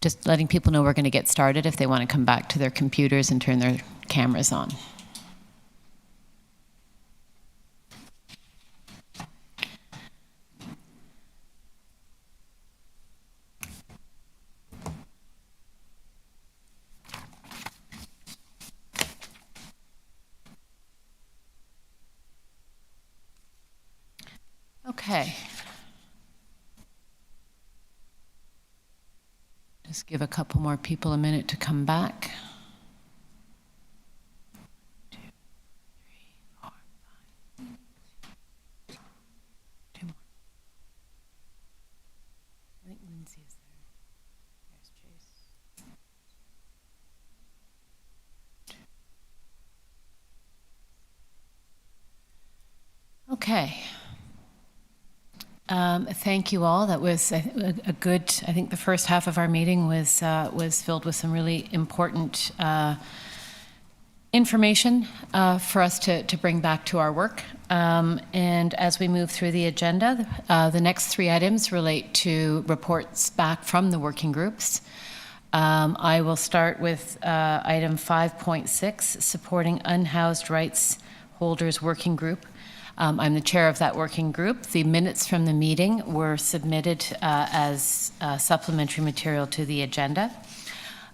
Just letting people know we're going to get started if they want to come back to their computers and turn their cameras on. Okay. Just give a couple more people a minute to come back. 2, 3, 4, 5. 2 more. I think Lindsay is there. There's Chase. Okay. Thank you all. That was a good, I think the first half of our meeting was filled with some really important information for us to bring back to our work. And as we move through the agenda, the next 3 items relate to reports back from the working groups. I will start with item 5.6, supporting unhoused rights holders working group. I'm the chair of that working group. The minutes from the meeting were submitted as supplementary material to the agenda.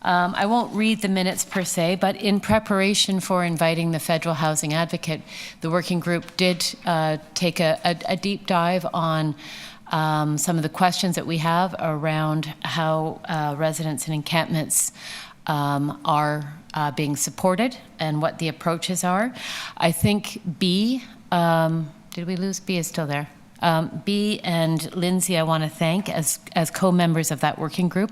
I won't read the minutes per se, but in preparation for inviting the federal housing advocate, the working group did take a deep dive on some of the questions that we have around how residents in encampments are being supported and what the approaches are. I think B, did we lose? B is still there. B and Lindsay, I want to thank as co-members of that working group.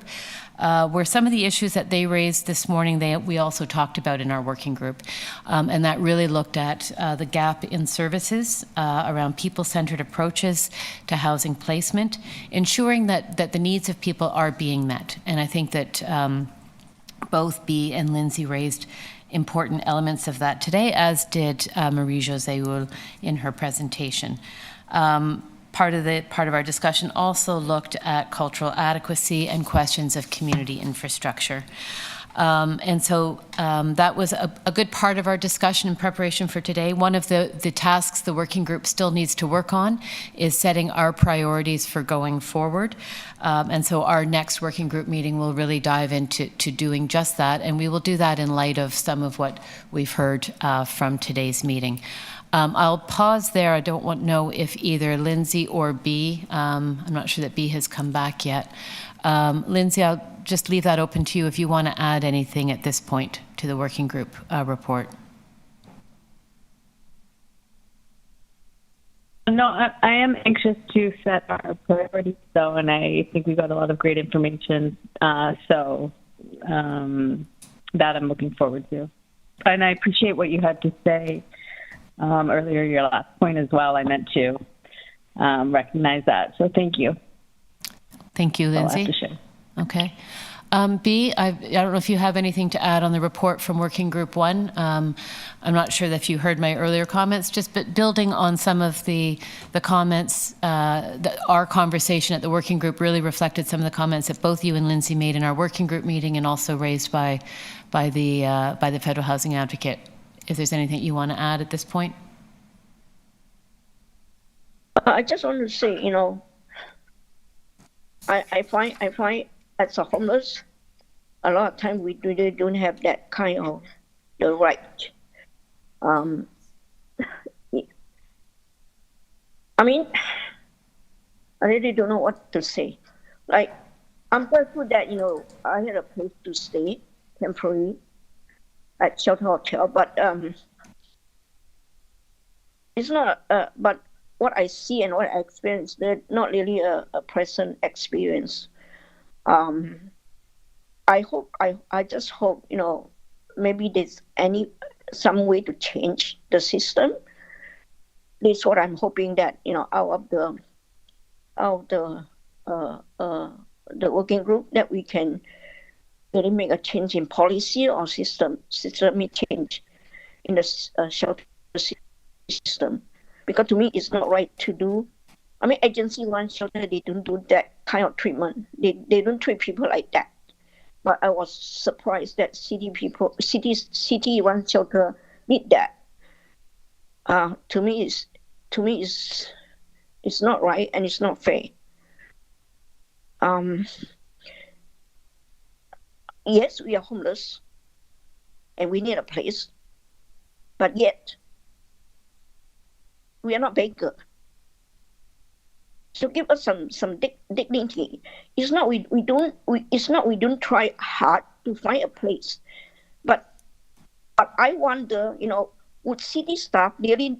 Where some of the issues that they raised this morning, we also talked about in our working group. And that really looked at the gap in services around people-centered approaches to housing placement, ensuring that the needs of people are being met. And I think that both B and Lindsay raised important elements of that today, as did Marie-Josée in her presentation. Part of our discussion also looked at cultural adequacy and questions of community infrastructure. And so that was a good part of our discussion in preparation for today. One of the tasks the working group still needs to work on is setting our priorities for going forward. And so our next working group meeting will really dive into doing just that, and we will do that in light of some of what we've heard from today's meeting. I'll pause there. I don't know if either Lindsay or B, I'm not sure that B has come back yet. Lindsay, I'll just leave that open to you if you want to add anything at this point to the working group report. No, I am anxious to set our priorities, though, and I think we got a lot of great information. So that I'm looking forward to. And I appreciate what you had to say earlier, your last point as well. I meant to recognize that. So thank you. Thank you, Lindsay. I'll have to share. Okay. B, I don't know if you have anything to add on the report from Working Group 1. I'm not sure if you heard my earlier comments, but building on some of the comments, our conversation at the Working Group really reflected some of the comments that both you and Lindsay made in our Working Group meeting and also raised by the Federal Housing Advocate. If there's anything you want to add at this point? I just want to say, I find as a homeless, a lot of times we really don't have that kind of the right. I mean, I really don't know what to say. Like, I'm grateful that I had a place to stay temporarily at Shelter Hotel, but it's not. But what I see and what I experience, they're not really a present experience. I just hope, maybe there's some way to change the system. This is what I'm hoping that, out of the working group, that we can really make a change in policy or systemic change in the shelter system. Because to me, it's not right to do. Agency one shelter, they don't do that kind of treatment. They don't treat people like that. But I was surprised that city run shelter did that. To me, it's not right and it's not fair. Yes, we are homeless and we need a place, but yet we are not beggar. So give us some dignity. It's not we don't try hard to find a place, but I wonder, would city staff really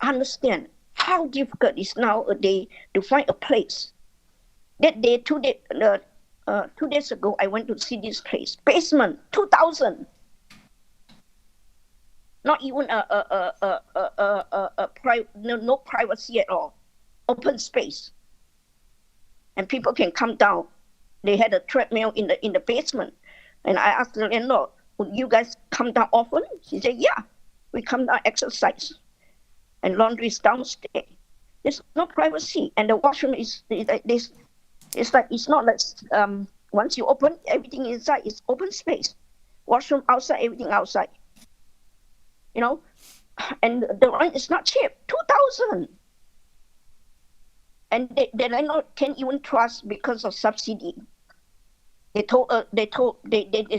understand how difficult it is nowadays to find a place? That day, 2 days ago, I went to see this place. Basement, 2,000. Not even no privacy at all. Open space, and people can come down. They had a treadmill in the basement, and I asked the landlord, "Would you guys come down often?" She said, "Yeah, we come down exercise, and laundry is downstairs. There's no privacy, and the washroom is this. It's like it's not like once you open everything inside is open space. Washroom outside, everything outside. And the rent is not cheap, 2,000." And the landlord can't even trust because of subsidy. They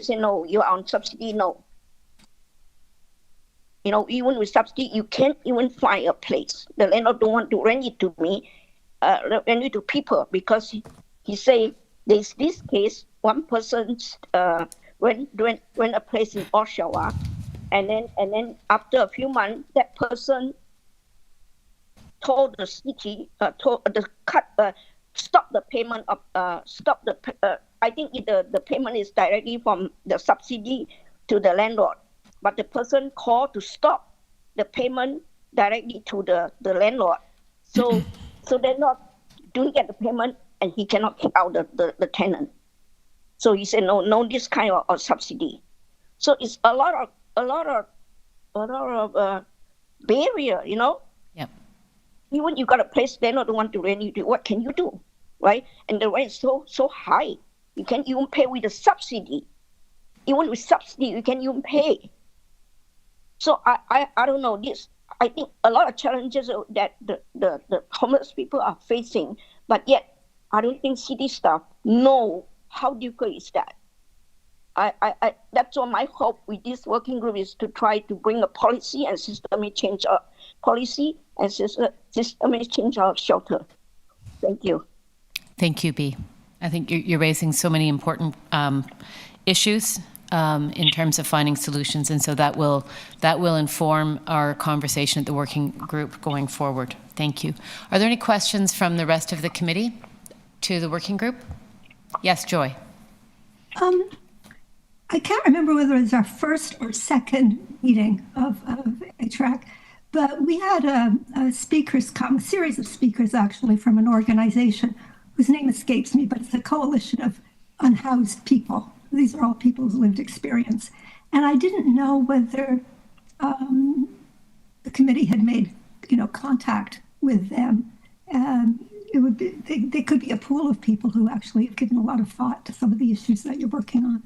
say, "No, you're on subsidy." No. Even with subsidy, you can't even find a place. The landlord don't want to rent it to me, rent it to people, because he say there's this case, one person rent a place in Oshawa, and then after a few months, that person told the city, stop the payment of, I think the payment is directly from the subsidy to the landlord, but the person called to stop the payment directly to the landlord. So landlord don't get the payment, and he cannot kick out the tenant. So he said, no, this kind of subsidy. So it's a lot of barrier, Yep. Even you got a place, they don't want to rent you. What can you do, right? And the rent is so high, you can't even pay with the subsidy. Even with subsidy, you can't even pay. So I don't know this. I think a lot of challenges that the homeless people are facing, but yet I don't think city staff know how difficult is that. I that's what my hope with this working group is, to try to bring a policy and systemic change, systemic change our shelter. Thank you. Thank you, B. I think you're raising so many important issues in terms of finding solutions, and so that will inform our conversation at the working group going forward. Thank you. Are there any questions from the rest of the committee to the working group? Yes, Joy. I can't remember whether it was our first or second meeting of HRAC, but we had a series of speakers actually from an organization whose name escapes me, but it's a coalition of unhoused people. These are all people with lived experience. And I didn't know whether the committee had made, contact with them. They could be a pool of people who actually have given a lot of thought to some of the issues that you're working on.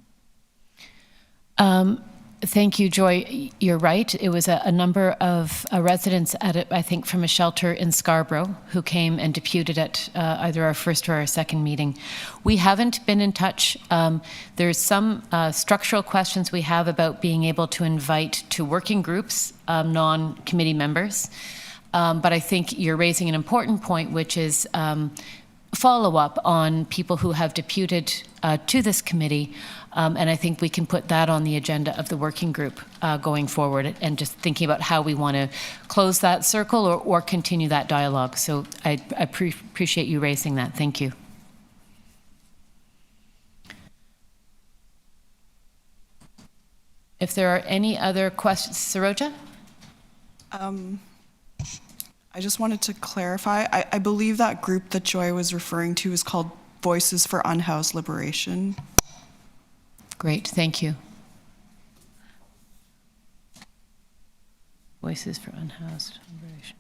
Thank you, Joy. You're right. It was a number of residents I think from a shelter in Scarborough who came and deputed at either our first or our second meeting. We haven't been in touch. There's some structural questions we have about being able to invite to working groups non-committee members. But I think you're raising an important point, which is follow-up on people who have deputed to this committee. And I think we can put that on the agenda of the working group going forward, and just thinking about how we want to close that circle or continue that dialogue. So I appreciate you raising that. Thank you. If there are any other questions, Saroja? I just wanted to clarify. I believe that group that Joy was referring to is called Voices for Unhoused Liberation. Great, thank you. Voices for Unhoused Liberation.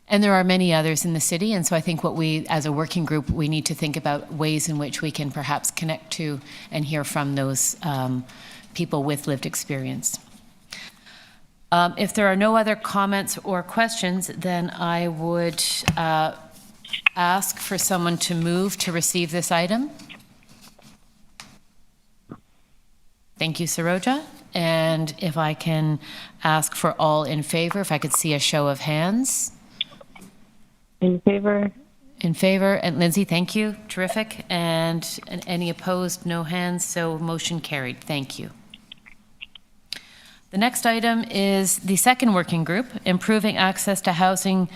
And there are many others in the city, and so I think what we, as a working group, we need to think about ways in which we can perhaps connect to and hear from those people with lived experience. If there are no other comments or questions, then I would ask for someone to move to receive this item. Thank you, Saroja. And if I can ask for all in favor, if I could see a show of hands. In favor. In favor. And Lindsay, thank you. Terrific. And any opposed? No hands. So motion carried. Thank you. The next item is the second working group, Improving Access to Housing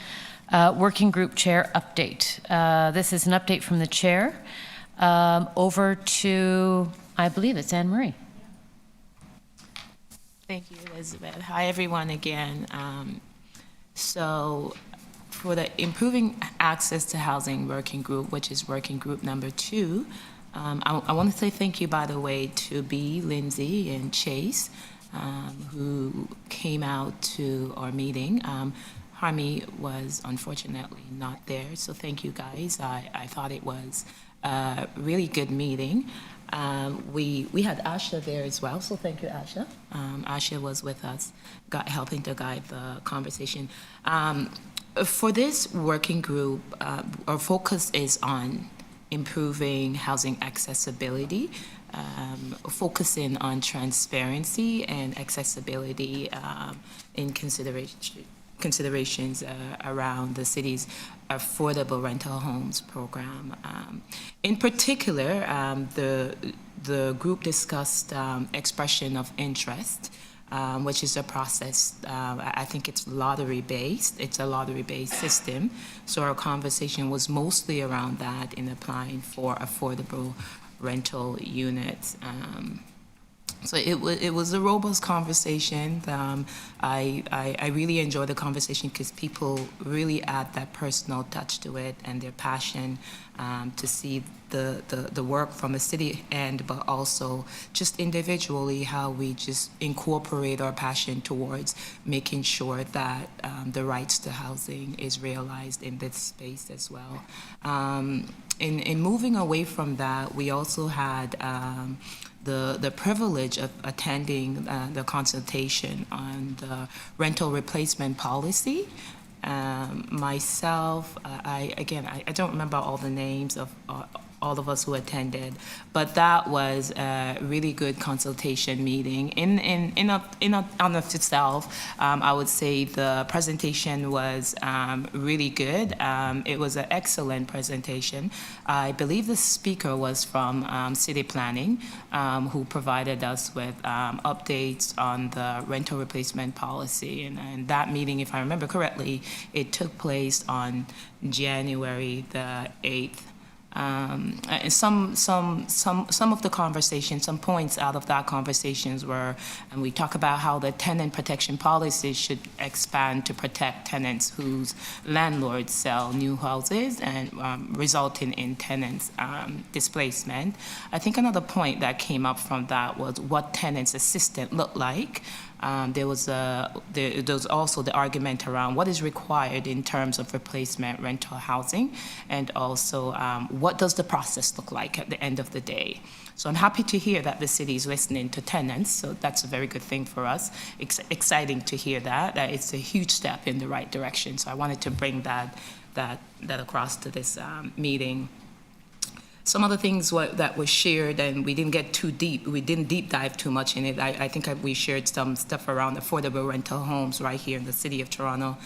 Working Group Chair Update. This is an update from the chair. Over to, I believe it's Anne Marie. Thank you, Elizabeth. Hi, everyone, again. So for the Improving Access to Housing Working Group, which is working group number 2, I want to say thank you, by the way, to B, Lindsay, and Chase, who came out to our meeting. Harmy was unfortunately not there, so thank you, guys. I thought it was a really good meeting. We had Asha there as well, so thank you, Asha. Asha was with us, helping to guide the conversation. For this working group, our focus is on improving housing accessibility, focusing on transparency and accessibility in considerations around the city's affordable rental homes program. In particular, the group discussed expression of interest, which is a process, I think it's lottery-based. It's a lottery-based system. So our conversation was mostly around that in applying for affordable rental units. So it was a robust conversation. I really enjoyed the conversation because people really add that personal touch to it and their passion to see the work from the city end, but also just individually how we just incorporate our passion towards making sure that the rights to housing is realized in this space as well. In moving away from that, we also had the privilege of attending the consultation on the rental replacement policy. Myself, I don't remember all the names of all of us who attended, but that was a really good consultation meeting. On itself, I would say the presentation was really good. It was an excellent presentation. I believe the speaker was from City Planning, who provided us with updates on the rental replacement policy. And that meeting, if I remember correctly, it took place on January the 8th. And some of the conversations, some points out of that conversations were, and we talk about how the tenant protection policy should expand to protect tenants whose landlords sell new houses and resulting in tenants displacement. I think another point that came up from that was what tenants assistant looked like. There was also the argument around what is required in terms of replacement rental housing, and also what does the process look like at the end of the day. So I'm happy to hear that the city is listening to tenants, so that's a very good thing for us. Exciting to hear that it's a huge step in the right direction. So I wanted to bring that across to this meeting. Some other things that were shared, and we didn't get too deep. We didn't deep dive too much in it. I think we shared some stuff around affordable rental homes right here in the city of Toronto.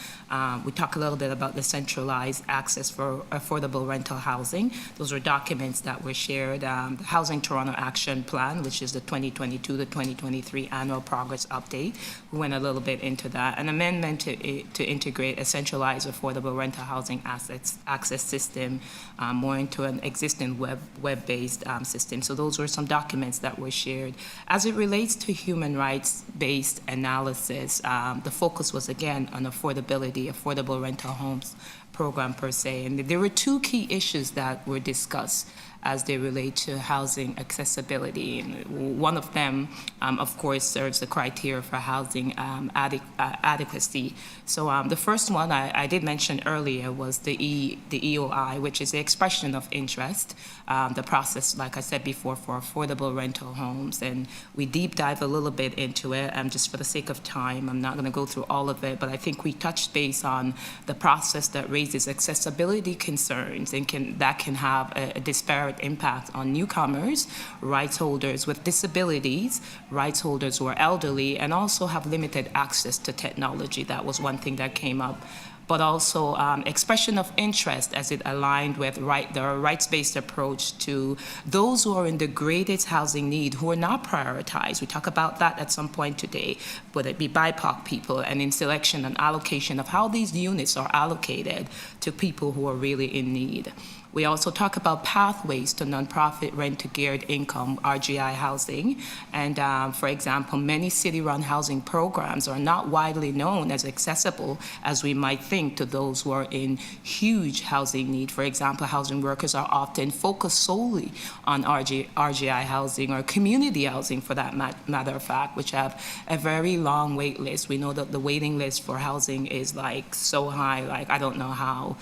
We talked a little bit about the centralized access for affordable rental housing. Those were documents that were shared. The Housing Toronto Action Plan, which is the 2022 to 2023 annual progress update. We went a little bit into that. An amendment to integrate a centralized affordable rental housing access system more into an existing web-based system. So those were some documents that were shared. As it relates to human rights-based analysis, the focus was again on affordable rental homes program per se. And there were two key issues that were discussed as they relate to housing accessibility. And one of them, of course, serves the criteria for housing adequacy. So the first one I did mention earlier was the EOI, which is the expression of interest, the process, like I said before, for affordable rental homes. And we deep dive a little bit into it, just for the sake of time. I'm not going to go through all of it, but I think we touched base on the process that raises accessibility concerns and that can have a disparate impact on newcomers, rights holders with disabilities, rights holders who are elderly, and also have limited access to technology. That was one thing that came up. But also expression of interest as it aligned with the rights-based approach to those who are in the greatest housing need, who are not prioritized. We talk about that at some point today, whether it be BIPOC people, and in selection and allocation of how these units are allocated to people who are really in need. We also talk about pathways to nonprofit rent-to-geared income, RGI housing. And for example, many city-run housing programs are not widely known as accessible as we might think to those who are in huge housing need. For example, housing workers are often focused solely on RGI housing or community housing, for that matter of fact, which have a very long wait list. We know that the waiting list for housing is like so high, like I don't know how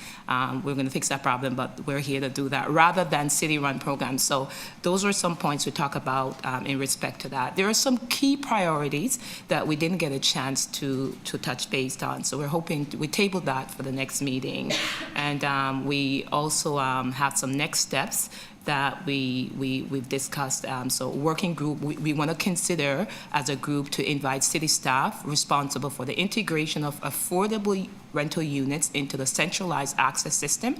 we're going to fix that problem, but we're here to do that, rather than city-run programs. So those are some points we talk about in respect to that. There are some key priorities that we didn't get a chance to touch base on. So we're hoping we tabled that for the next meeting. And we also have some next steps that we've discussed. So working group, we want to consider as a group to invite city staff responsible for the integration of affordable rental units into the centralized access system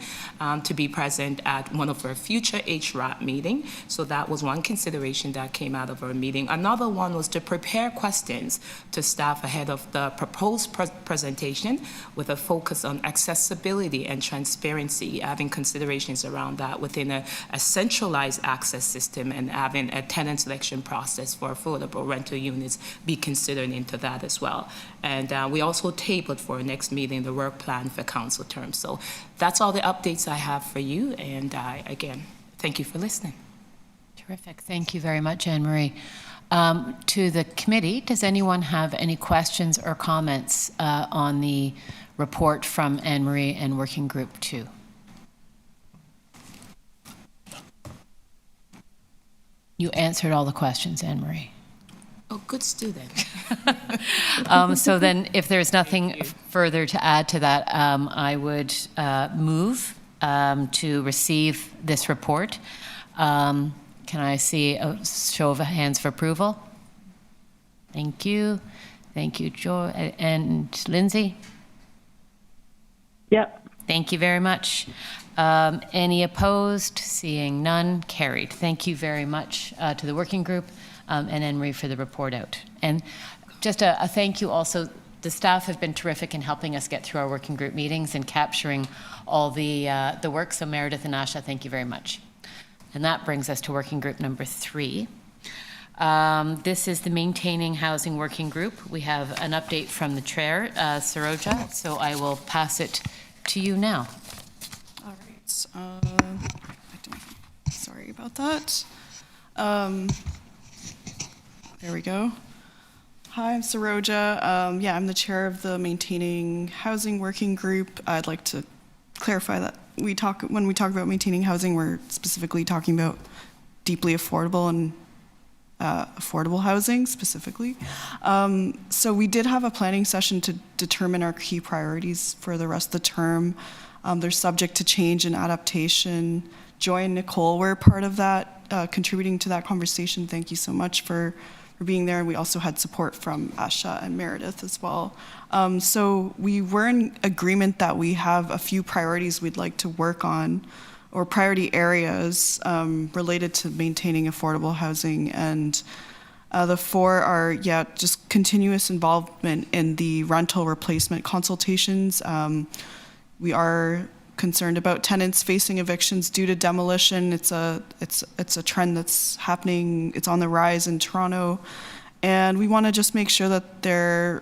to be present at one of our future HRAP meeting. So that was one consideration that came out of our meeting. Another one was to prepare questions to staff ahead of the proposed presentation with a focus on accessibility and transparency, having considerations around that within a centralized access system, and having a tenant selection process for affordable rental units be considered into that as well. And we also tabled for our next meeting the work plan for council terms. So that's all the updates I have for you. And again, thank you for listening. Terrific. Thank you very much, Anne-Marie. To the committee, does anyone have any questions or comments on the report from Anne-Marie and Working Group 2? You answered all the questions, Anne-Marie. Oh, good student. So then, if there's nothing further to add to that, I would move to receive this report. Can I see a show of hands for approval? Thank you. Thank you, Joy. And Lindsay? Yep. Thank you very much. Any opposed? Seeing none, carried. Thank you very much to the working group and Anne-Marie for the report out. And just a thank you also. The staff have been terrific in helping us get through our working group meetings and capturing all the work. So Meredith and Asha, thank you very much. And that brings us to working group number 3. This is the Maintaining Housing Working Group. We have an update from the chair, Saroja, so I will pass it to you now. All right. Sorry about that. There we go. Hi, I'm Saroja. I'm the chair of the Maintaining Housing Working Group. I'd like to clarify that when we talk about maintaining housing, we're specifically talking about deeply affordable and affordable housing specifically. So we did have a planning session to determine our key priorities for the rest of the term. They're subject to change and adaptation. Joy and Nicole were part of that, contributing to that conversation. Thank you so much for being there. We also had support from Asha and Meredith as well. So we were in agreement that we have a few priorities we'd like to work on, or priority areas related to maintaining affordable housing. And the 4 are, just continuous involvement in the rental replacement consultations. We are concerned about tenants facing evictions due to demolition. It's a trend that's happening. It's on the rise in Toronto, and we want to just make sure that they're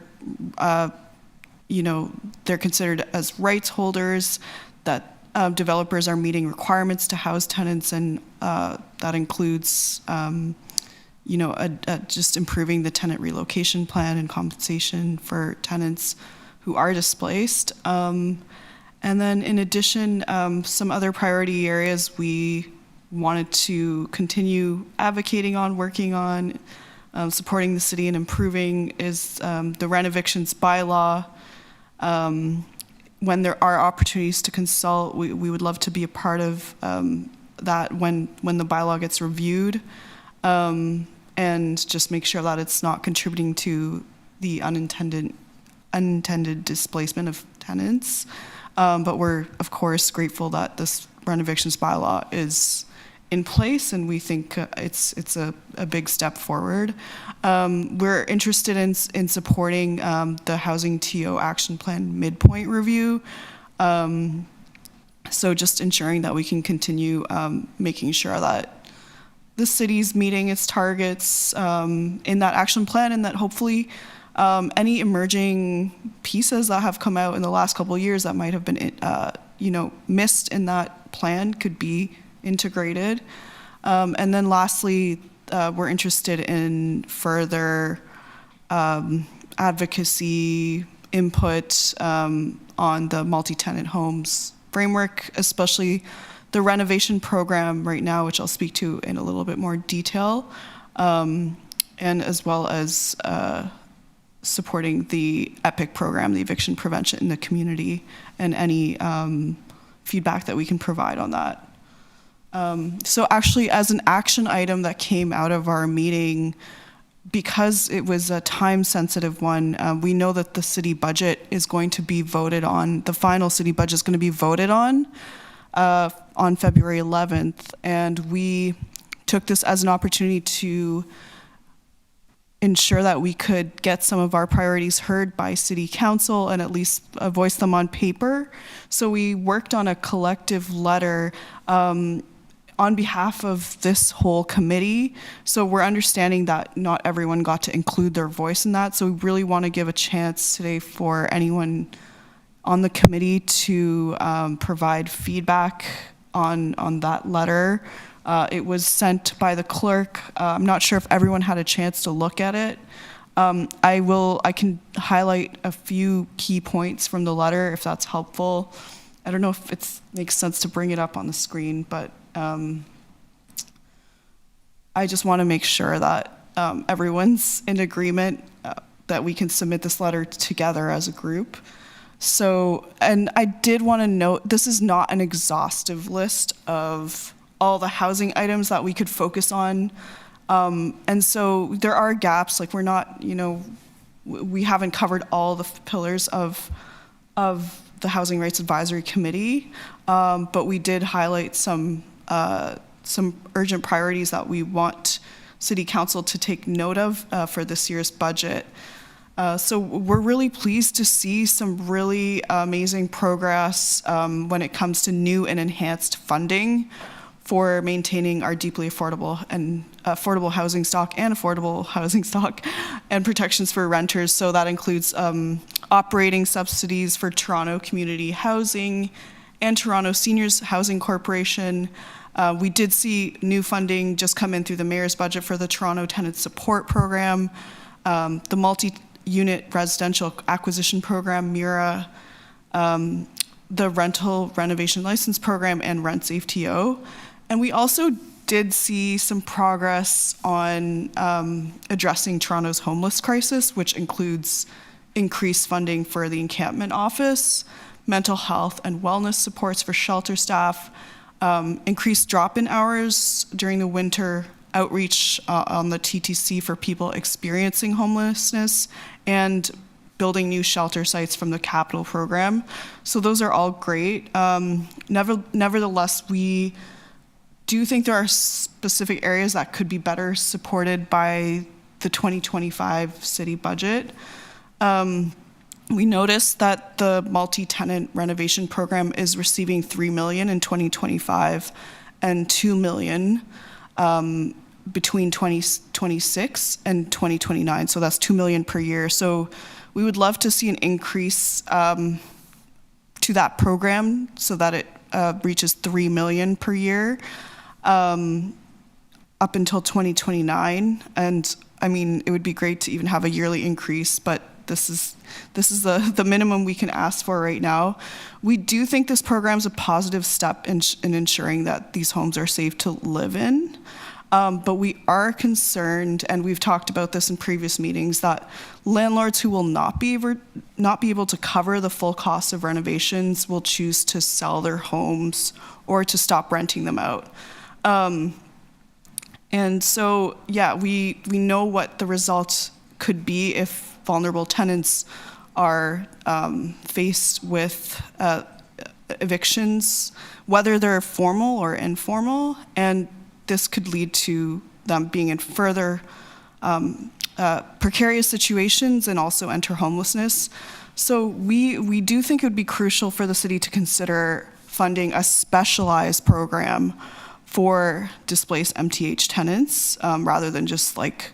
they're considered as rights holders, that developers are meeting requirements to house tenants, and that includes just improving the tenant relocation plan and compensation for tenants who are displaced. And then in addition, some other priority areas we wanted to continue advocating on, working on, supporting the city and improving is the rent evictions bylaw. When there are opportunities to consult, we would love to be a part of that when the bylaw gets reviewed, and just make sure that it's not contributing to the unintended displacement of tenants. But we're, of course, grateful that this rent evictions bylaw is in place, and we think it's a big step forward. We're interested in supporting the Housing TO Action Plan midpoint review. So just ensuring that we can continue making sure that the city's meeting its targets in that action plan, and that hopefully any emerging pieces that have come out in the last couple of years that might have been missed in that plan could be integrated. And then lastly, we're interested in further advocacy input on the multi-tenant homes framework, especially the renovation program right now, which I'll speak to in a little bit more detail, and as well as supporting the EPIC program, the eviction prevention in the community, and any feedback that we can provide on that. So actually, as an action item that came out of our meeting, because it was a time-sensitive one, we know that the city budget is going to be voted on, the final city budget is going to be voted on February 11th, and we took this as an opportunity to ensure that we could get some of our priorities heard by City Council and at least voice them on paper. So we worked on a collective letter on behalf of this whole committee. So we're understanding that not everyone got to include their voice in that. So we really want to give a chance today for anyone on the committee to provide feedback on that letter. It was sent by the clerk. I'm not sure if everyone had a chance to look at it. I can highlight a few key points from the letter if that's helpful. I don't know if it makes sense to bring it up on the screen, but I just want to make sure that everyone's in agreement that we can submit this letter together as a group. So, and I did want to note, this is not an exhaustive list of all the housing items that we could focus on. And so there are gaps, like we're not, we haven't covered all the pillars of the Housing Rights Advisory Committee, but we did highlight some urgent priorities that we want City Council to take note of for this year's budget. So we're really pleased to see some really amazing progress when it comes to new and enhanced funding for maintaining our deeply affordable and affordable housing stock and protections for renters. So that includes operating subsidies for Toronto Community Housing and Toronto Seniors Housing Corporation. We did see new funding just come in through the mayor's budget for the Toronto Tenant Support Program, the multi-unit residential acquisition program, MIRA, the rental renovation license program, and Rent Safe TO. And we also did see some progress on addressing Toronto's homeless crisis, which includes increased funding for the encampment office, mental health and wellness supports for shelter staff, increased drop-in hours during the winter outreach on the TTC for people experiencing homelessness, and building new shelter sites from the capital program. So those are all great. Nevertheless, we do think there are specific areas that could be better supported by the 2025 city budget. We noticed that the multi-tenant renovation program is receiving $3 million in 2025 and $2 million between 2026 and 2029. So that's $2 million per year. So We would love to see an increase to that program so that it reaches $3 million per year up until 2029. And I mean, it would be great to even have a yearly increase, but this is the minimum we can ask for right now. We do think this program is a positive step in ensuring that these homes are safe to live in. But we are concerned, and we've talked about this in previous meetings, that landlords who will not be able to cover the full cost of renovations will choose to sell their homes or to stop renting them out. And so, yeah, we know what the results could be if vulnerable tenants are faced with evictions, whether they're formal or informal, and this could lead to them being in further precarious situations and also enter homelessness. So we do think it would be crucial for the city to consider funding a specialized program for displaced MTH tenants rather than just like,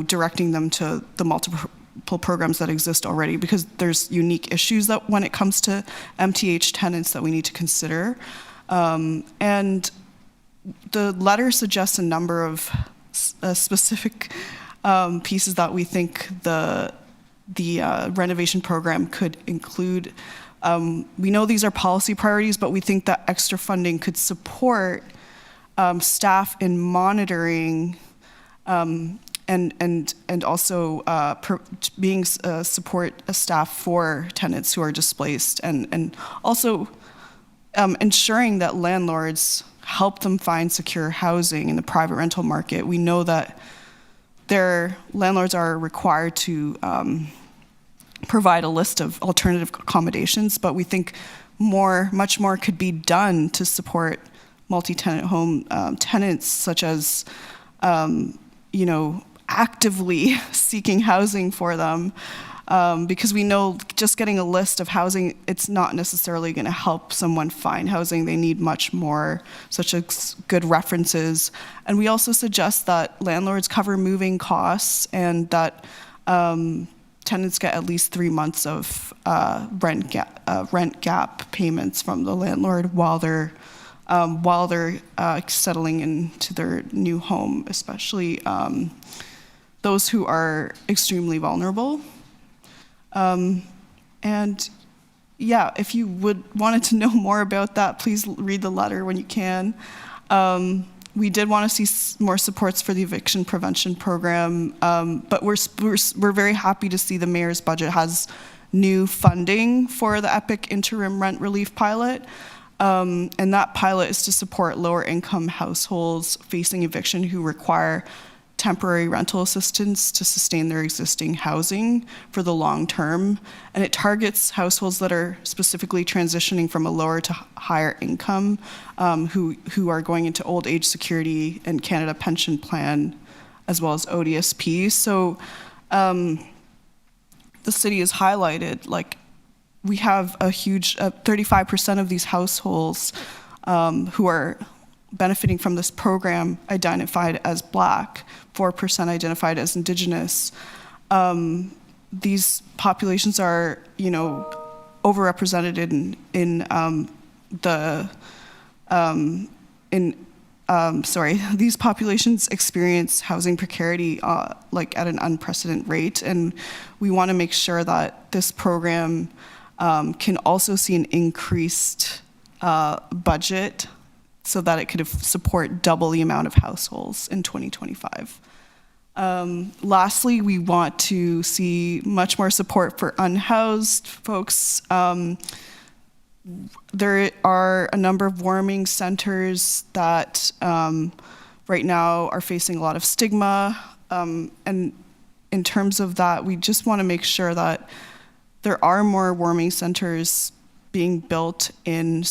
directing them to the multiple programs that exist already, because there's unique issues that when it comes to MTH tenants that we need to consider. And the letter suggests a number of specific pieces that we think the renovation program could include. We know these are policy priorities, but we think that extra funding could support staff in monitoring and also being support staff for tenants who are displaced, and also ensuring that landlords help them find secure housing in the private rental market. We know that their landlords are required to provide a list of alternative accommodations, but we think much more could be done to support multi-tenant home tenants, such as actively seeking housing for them. Because we know just getting a list of housing, it's not necessarily going to help someone find housing. They need much more, such as good references. And we also suggest that landlords cover moving costs and that tenants get at least 3 months of rent gap payments from the landlord while they're settling into their new home, especially those who are extremely vulnerable. And yeah, if you wanted to know more about that, please read the letter when you can. We did want to see more supports for the eviction prevention program, but we're very happy to see the mayor's budget has new funding for the EPIC interim rent relief pilot. And that pilot is to support lower income households facing eviction who require temporary rental assistance to sustain their existing housing for the long term. And it targets households that are specifically transitioning from a lower to higher income, who are going into old age security and Canada Pension Plan, as well as ODSP. So the city has highlighted, like, we have a huge 35% of these households who are benefiting from this program identified as Black, 4% identified as Indigenous. These populations are, overrepresented these populations experience housing precarity at an unprecedented rate, and we want to make sure that this program can also see an increased budget so that it could support double the amount of households in 2025. Lastly, we want to see much more support for unhoused folks. There are a number of warming centers that right now are facing a lot of stigma. And in terms of that, we just want to make sure that there are more warming centers being built in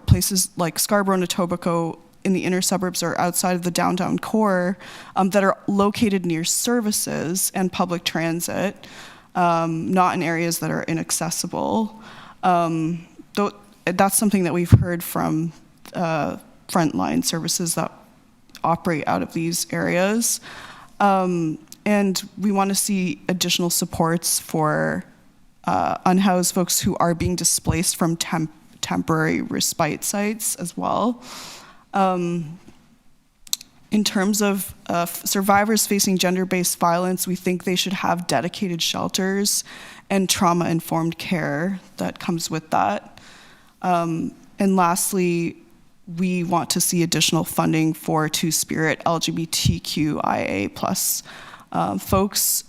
places like Scarborough and Etobicoke in the inner suburbs or outside of the downtown core that are located near services and public transit, not in areas that are inaccessible. That's something that we've heard from frontline services that operate out of these areas. And And we want to see additional supports for unhoused folks who are being displaced from temporary respite sites as well. In terms of survivors facing gender-based violence, we think they should have dedicated shelters and trauma-informed care that comes with that. And lastly, we want to see additional funding for Two-Spirit LGBTQIA+ folks,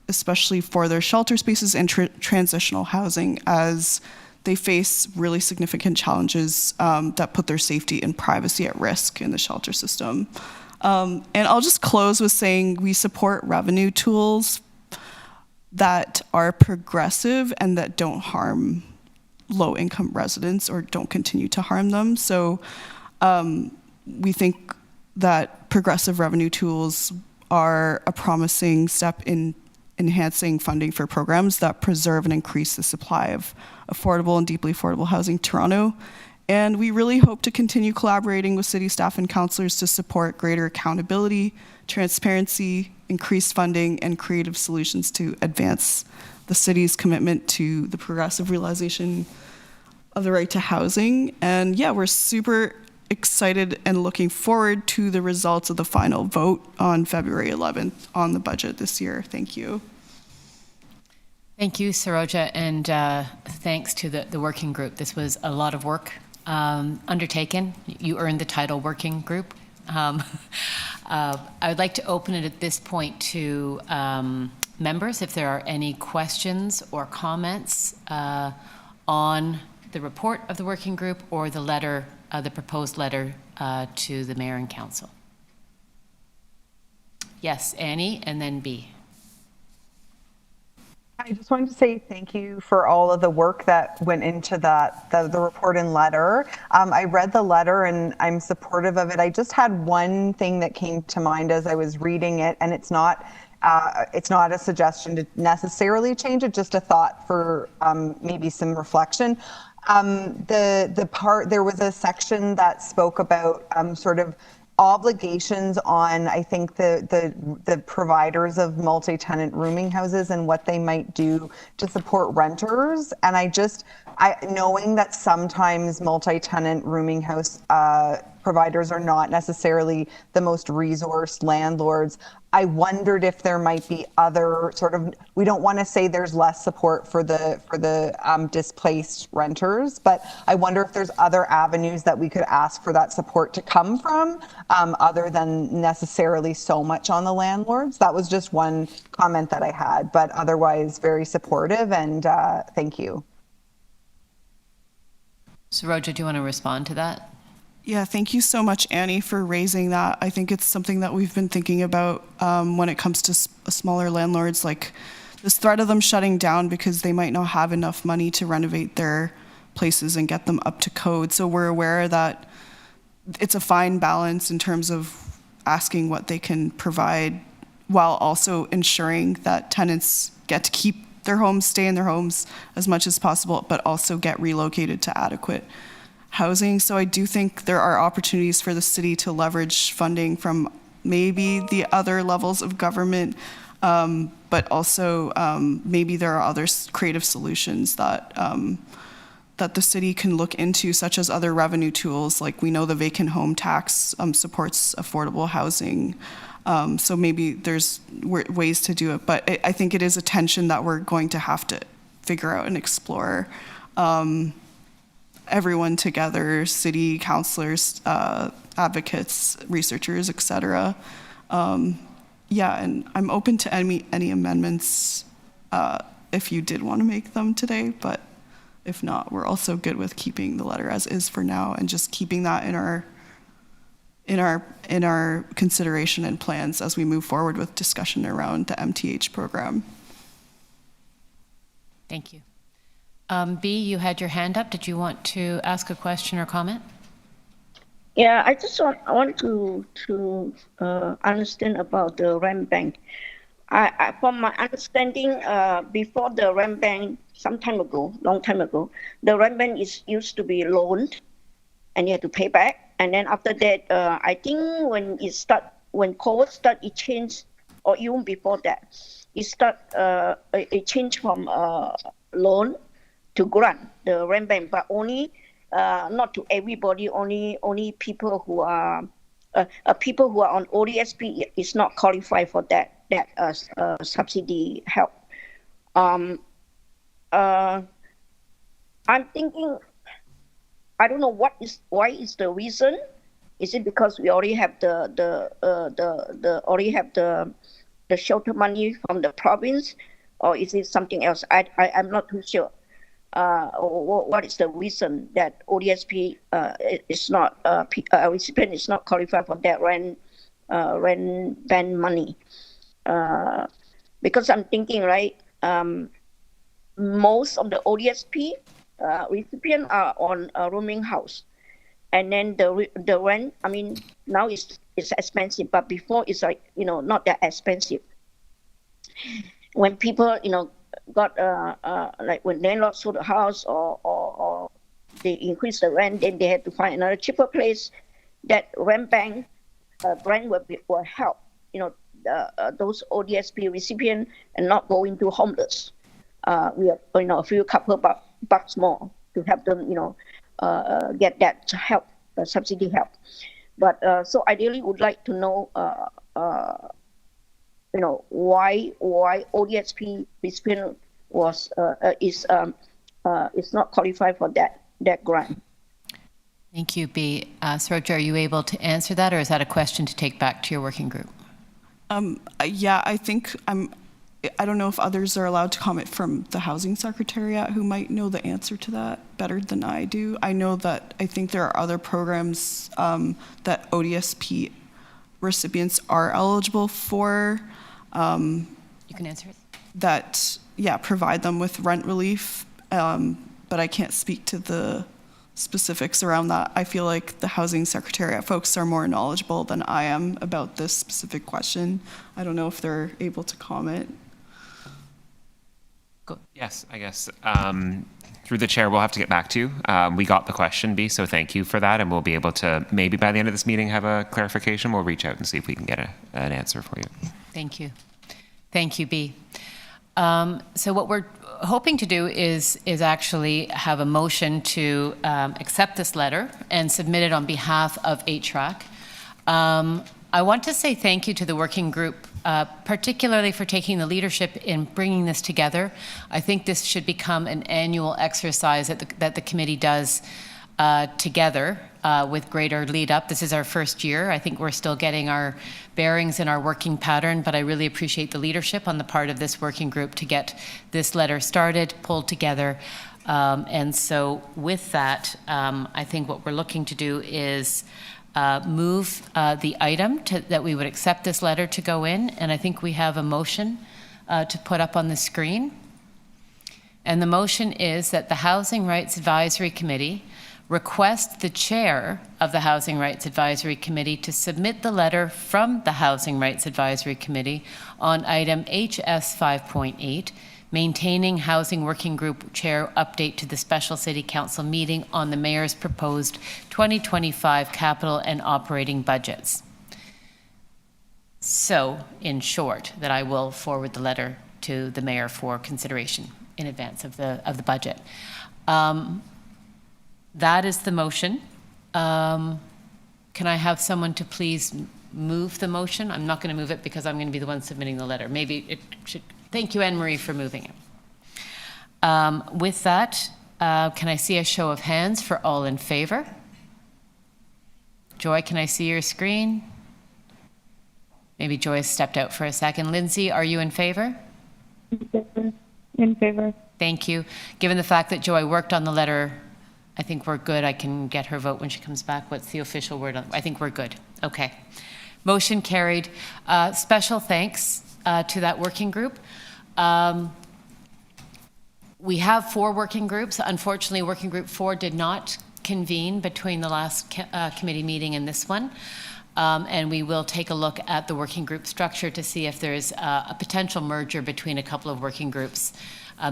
especially for their shelter spaces and transitional housing, as they face really significant challenges that put their safety and privacy at risk in the shelter system. And I'll just close with saying we support revenue tools that are progressive and that don't harm low-income residents or don't continue to harm them. So we think that progressive revenue tools are a promising step in enhancing funding for programs that preserve and increase the supply of affordable and deeply affordable housing in Toronto. And we really hope to continue collaborating with city staff and councillors to support greater accountability, transparency, increased funding, and creative solutions to advance the city's commitment to the progressive realization of the right to housing. And yeah, we're super excited and looking forward to the results of the final vote on February 11th on the budget this year. Thank you. Thank you, Saroja, and thanks to the working group. This was a lot of work undertaken. You earned the title working group. I would like to open it at this point to members, if there are any questions or comments on the report of the working group or the letter, the proposed letter to the mayor and council. Yes, Annie, and then B. I just wanted to say thank you for all of the work that went into that, the report and letter. I read the letter and I'm supportive of it. I just had one thing that came to mind as I was reading it, and it's not a suggestion to necessarily change it, just a thought for maybe some reflection. There was a section that spoke about sort of obligations on, I think, the providers of multi-tenant rooming houses and what they might do to support renters. And knowing that sometimes multi-tenant rooming house providers are not necessarily the most resourced landlords, I wondered if there might be other sort of, we don't want to say there's less support for the displaced renters, but I wonder if there's other avenues that we could ask for that support to come from, other than necessarily so much on the landlords. That was just one comment that I had, but otherwise very supportive, and thank you. Saroja, do you want to respond to that? Yeah, thank you so much, Annie, for raising that. I think it's something that we've been thinking about when it comes to smaller landlords, like this threat of them shutting down because they might not have enough money to renovate their places and get them up to code. So we're aware that it's a fine balance in terms of asking what they can provide while also ensuring that tenants get to keep their homes, stay in their homes as much as possible, but also get relocated to adequate housing. So I do think there are opportunities for the city to leverage funding from maybe the other levels of government, but also maybe there are other creative solutions that that the city can look into, such as other revenue tools. Like we know the vacant home tax supports affordable housing. So maybe there's ways to do it, but I think it is a tension that we're going to have to figure out and explore. Everyone together, city councilors, advocates, researchers, etc. Yeah, and I'm open to any amendments if you did want to make them today, but if not, we're also good with keeping the letter as is for now and just keeping that in our consideration and plans as we move forward with discussion around the MTH program. Thank you. B, you had your hand up. Did you want to ask a question or comment? Yeah, I want to understand about the rent bank. From my understanding, before the rent bank, long time ago, the rent bank used to be loaned, and you had to pay back. And then after that, I think when COVID started, it changed or even before that, it changed from loan to grant, the rent bank, but only not to everybody. Only people who are on ODSP is not qualified for that subsidy help. I'm thinking, I don't know why is the reason. Is it because we already have the shelter money from the province, or is it something else? I'm not too sure. What is the reason that ODSP is not recipient is not qualified for that rent ban money? Because I'm thinking, right, most of the ODSP recipients are on a rooming house, and then the rent, I mean, now it's expensive, but before it's like, not that expensive. When people, got like when landlord sold the house or they increase the rent, then they had to find another cheaper place. That rent bank grant will help, those ODSP recipients and not go into homeless. We have, a few couple bucks more to help them, get that help, subsidy help. But so I really would like to know, why ODSP recipient is not qualified for that grant. Thank you, B. Saroja, are you able to answer that, or is that a question to take back to your working group? Yeah, I think I don't know if others are allowed to comment from the Housing Secretariat, who might know the answer to that better than I do. I know that I think there are other programs that ODSP recipients are eligible for. You can answer it. That, provide them with rent relief, but I can't speak to the specifics around that. I feel like the Housing Secretariat folks are more knowledgeable than I am about this specific question. I don't know if they're able to comment. Yes, I guess through the chair, we'll have to get back to you. We got the question, B, so thank you for that, and we'll be able to, maybe by the end of this meeting, have a clarification. We'll reach out and see if we can get an answer for you. Thank you. Thank you, B. So what we're hoping to do is actually have a motion to accept this letter and submit it on behalf of HRAC. I want to say thank you to the working group, particularly for taking the leadership in bringing this together. I think this should become an annual exercise that the committee does together with greater lead up. This is our first year. I think we're still getting our bearings in our working pattern, but I really appreciate the leadership on the part of this working group to get this letter started, pulled together. And so with that, I think what we're looking to do is move the item that we would accept this letter to go in. And I think we have a motion to put up on the screen. And the motion is that the Housing Rights Advisory Committee request the chair of the Housing Rights Advisory Committee to submit the letter from the Housing Rights Advisory Committee on item HS 5.8, maintaining Housing Working Group Chair update to the Special City Council meeting on the Mayor's proposed 2025 capital and operating budgets. So, in short, that I will forward the letter to the Mayor for consideration in advance of the budget. That is the motion. Can I have someone to please move the motion? I'm not going to move it because I'm going to be the one submitting the letter. Maybe it should. Thank you, Anne-Marie, for moving it. With that, can I see a show of hands for all in favor? Joy, can I see your screen? Maybe Joy has stepped out for a second. Lindsay, are you in favor? In favor. Thank you. Given the fact that Joy worked on the letter, I think we're good. I can get her vote when she comes back. What's the official word? I think we're good. Okay. Motion carried. Special thanks to that working group. We have 4 working groups. Unfortunately, working group 4 did not convene between the last committee meeting and this one. And we will take a look at the working group structure to see if there's a potential merger between a couple of working groups,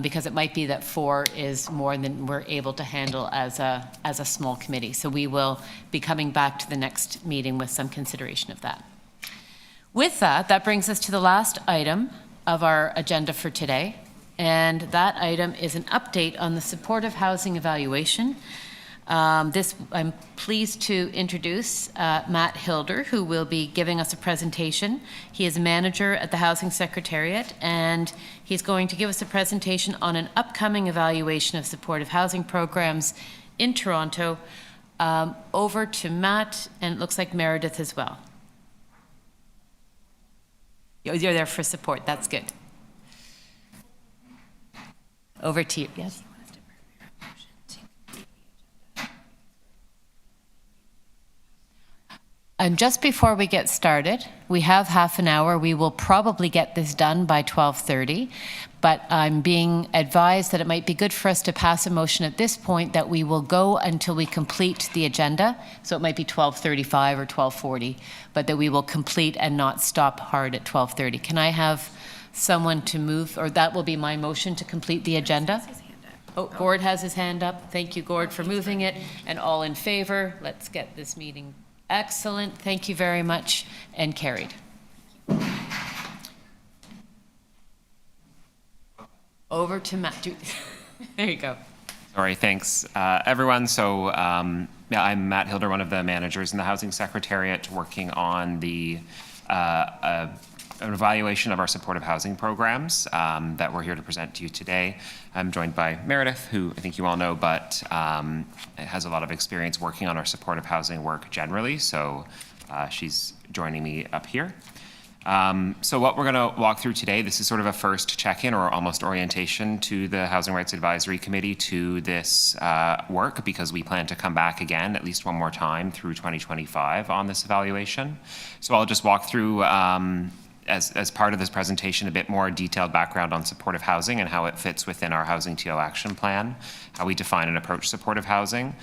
because it might be that 4 is more than we're able to handle as a small committee. So we will be coming back to the next meeting with some consideration of that. With that, that brings us to the last item of our agenda for today. And that item is an update on the supportive housing evaluation. I'm pleased to introduce Matt Hilder, who will be giving us a presentation. He is a manager at the Housing Secretariat, and he's going to give us a presentation on an upcoming evaluation of supportive housing programs in Toronto. Over to Matt, and it looks like Meredith as well. You're there for support, that's good. Over to you, yes? And just before we get started, we have half an hour. We will probably get this done by 12:30, but I'm being advised that it might be good for us to pass a motion at this point that we will go until we complete the agenda. So it might be 12:35 or 12:40, but that we will complete and not stop hard at 12:30. Can I have someone to move, or that will be my motion to complete the agenda? Oh, Gord has his hand up. Thank you, Gord, for moving it. And all in favor, let's get this meeting. Excellent. Thank you very much. And carried. Over to Matt. There you go. Sorry, thanks, everyone. So, yeah, I'm Matt Hilder, one of the managers in the Housing Secretariat, working on the an evaluation of our supportive housing programs that we're here to present to you today. I'm joined by Meredith, who I think you all know, but has a lot of experience working on our supportive housing work generally, so she's joining me up here. So what we're going to walk through today, this is sort of a first check-in or almost orientation to the Housing Rights Advisory Committee to this work, because we plan to come back again at least one more time through 2025 on this evaluation. So I'll just walk through as part of this presentation, a bit more detailed background on supportive housing and how it fits within our Housing TO action plan, how we define and approach supportive housing,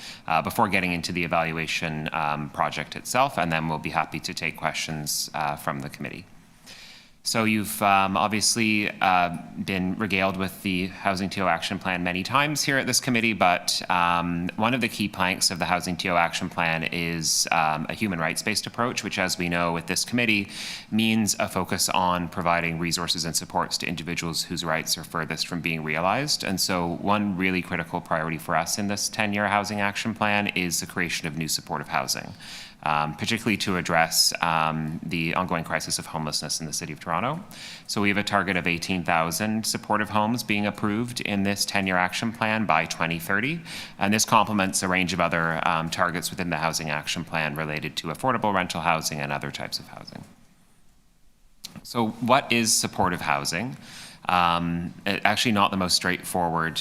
before getting into the evaluation project itself, and then we'll be happy to take questions from the committee. So you've obviously been regaled with the Housing TO Action Plan many times here at this committee, but one of the key planks of the Housing TO Action Plan is a human rights-based approach, which, as we know with this committee, means a focus on providing resources and supports to individuals whose rights are furthest from being realized. And so one really critical priority for us in this 10-year Housing Action Plan is the creation of new supportive housing. Particularly to address the ongoing crisis of homelessness in the City of Toronto. So we have a target of 18,000 supportive homes being approved in this 10-year action plan by 2030. And this complements a range of other targets within the Housing Action Plan related to affordable rental housing and other types of housing. So what is supportive housing? Actually not the most straightforward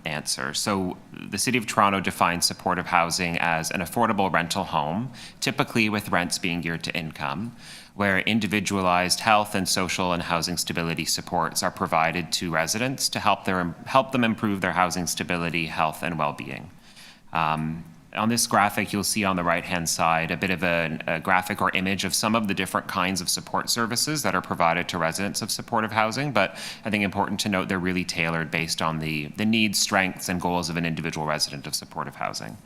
answer. So the City of Toronto defines supportive housing as an affordable rental home, typically with rents being geared to income, where individualized health and social and housing stability supports are provided to residents to help them improve their housing stability, health, and well-being. On this graphic, you'll see on the right-hand side a bit of a graphic or image of some of the different kinds of support services that are provided to residents of supportive housing, but I think important to note they're really tailored based on the needs, strengths, and goals of an individual resident of supportive housing.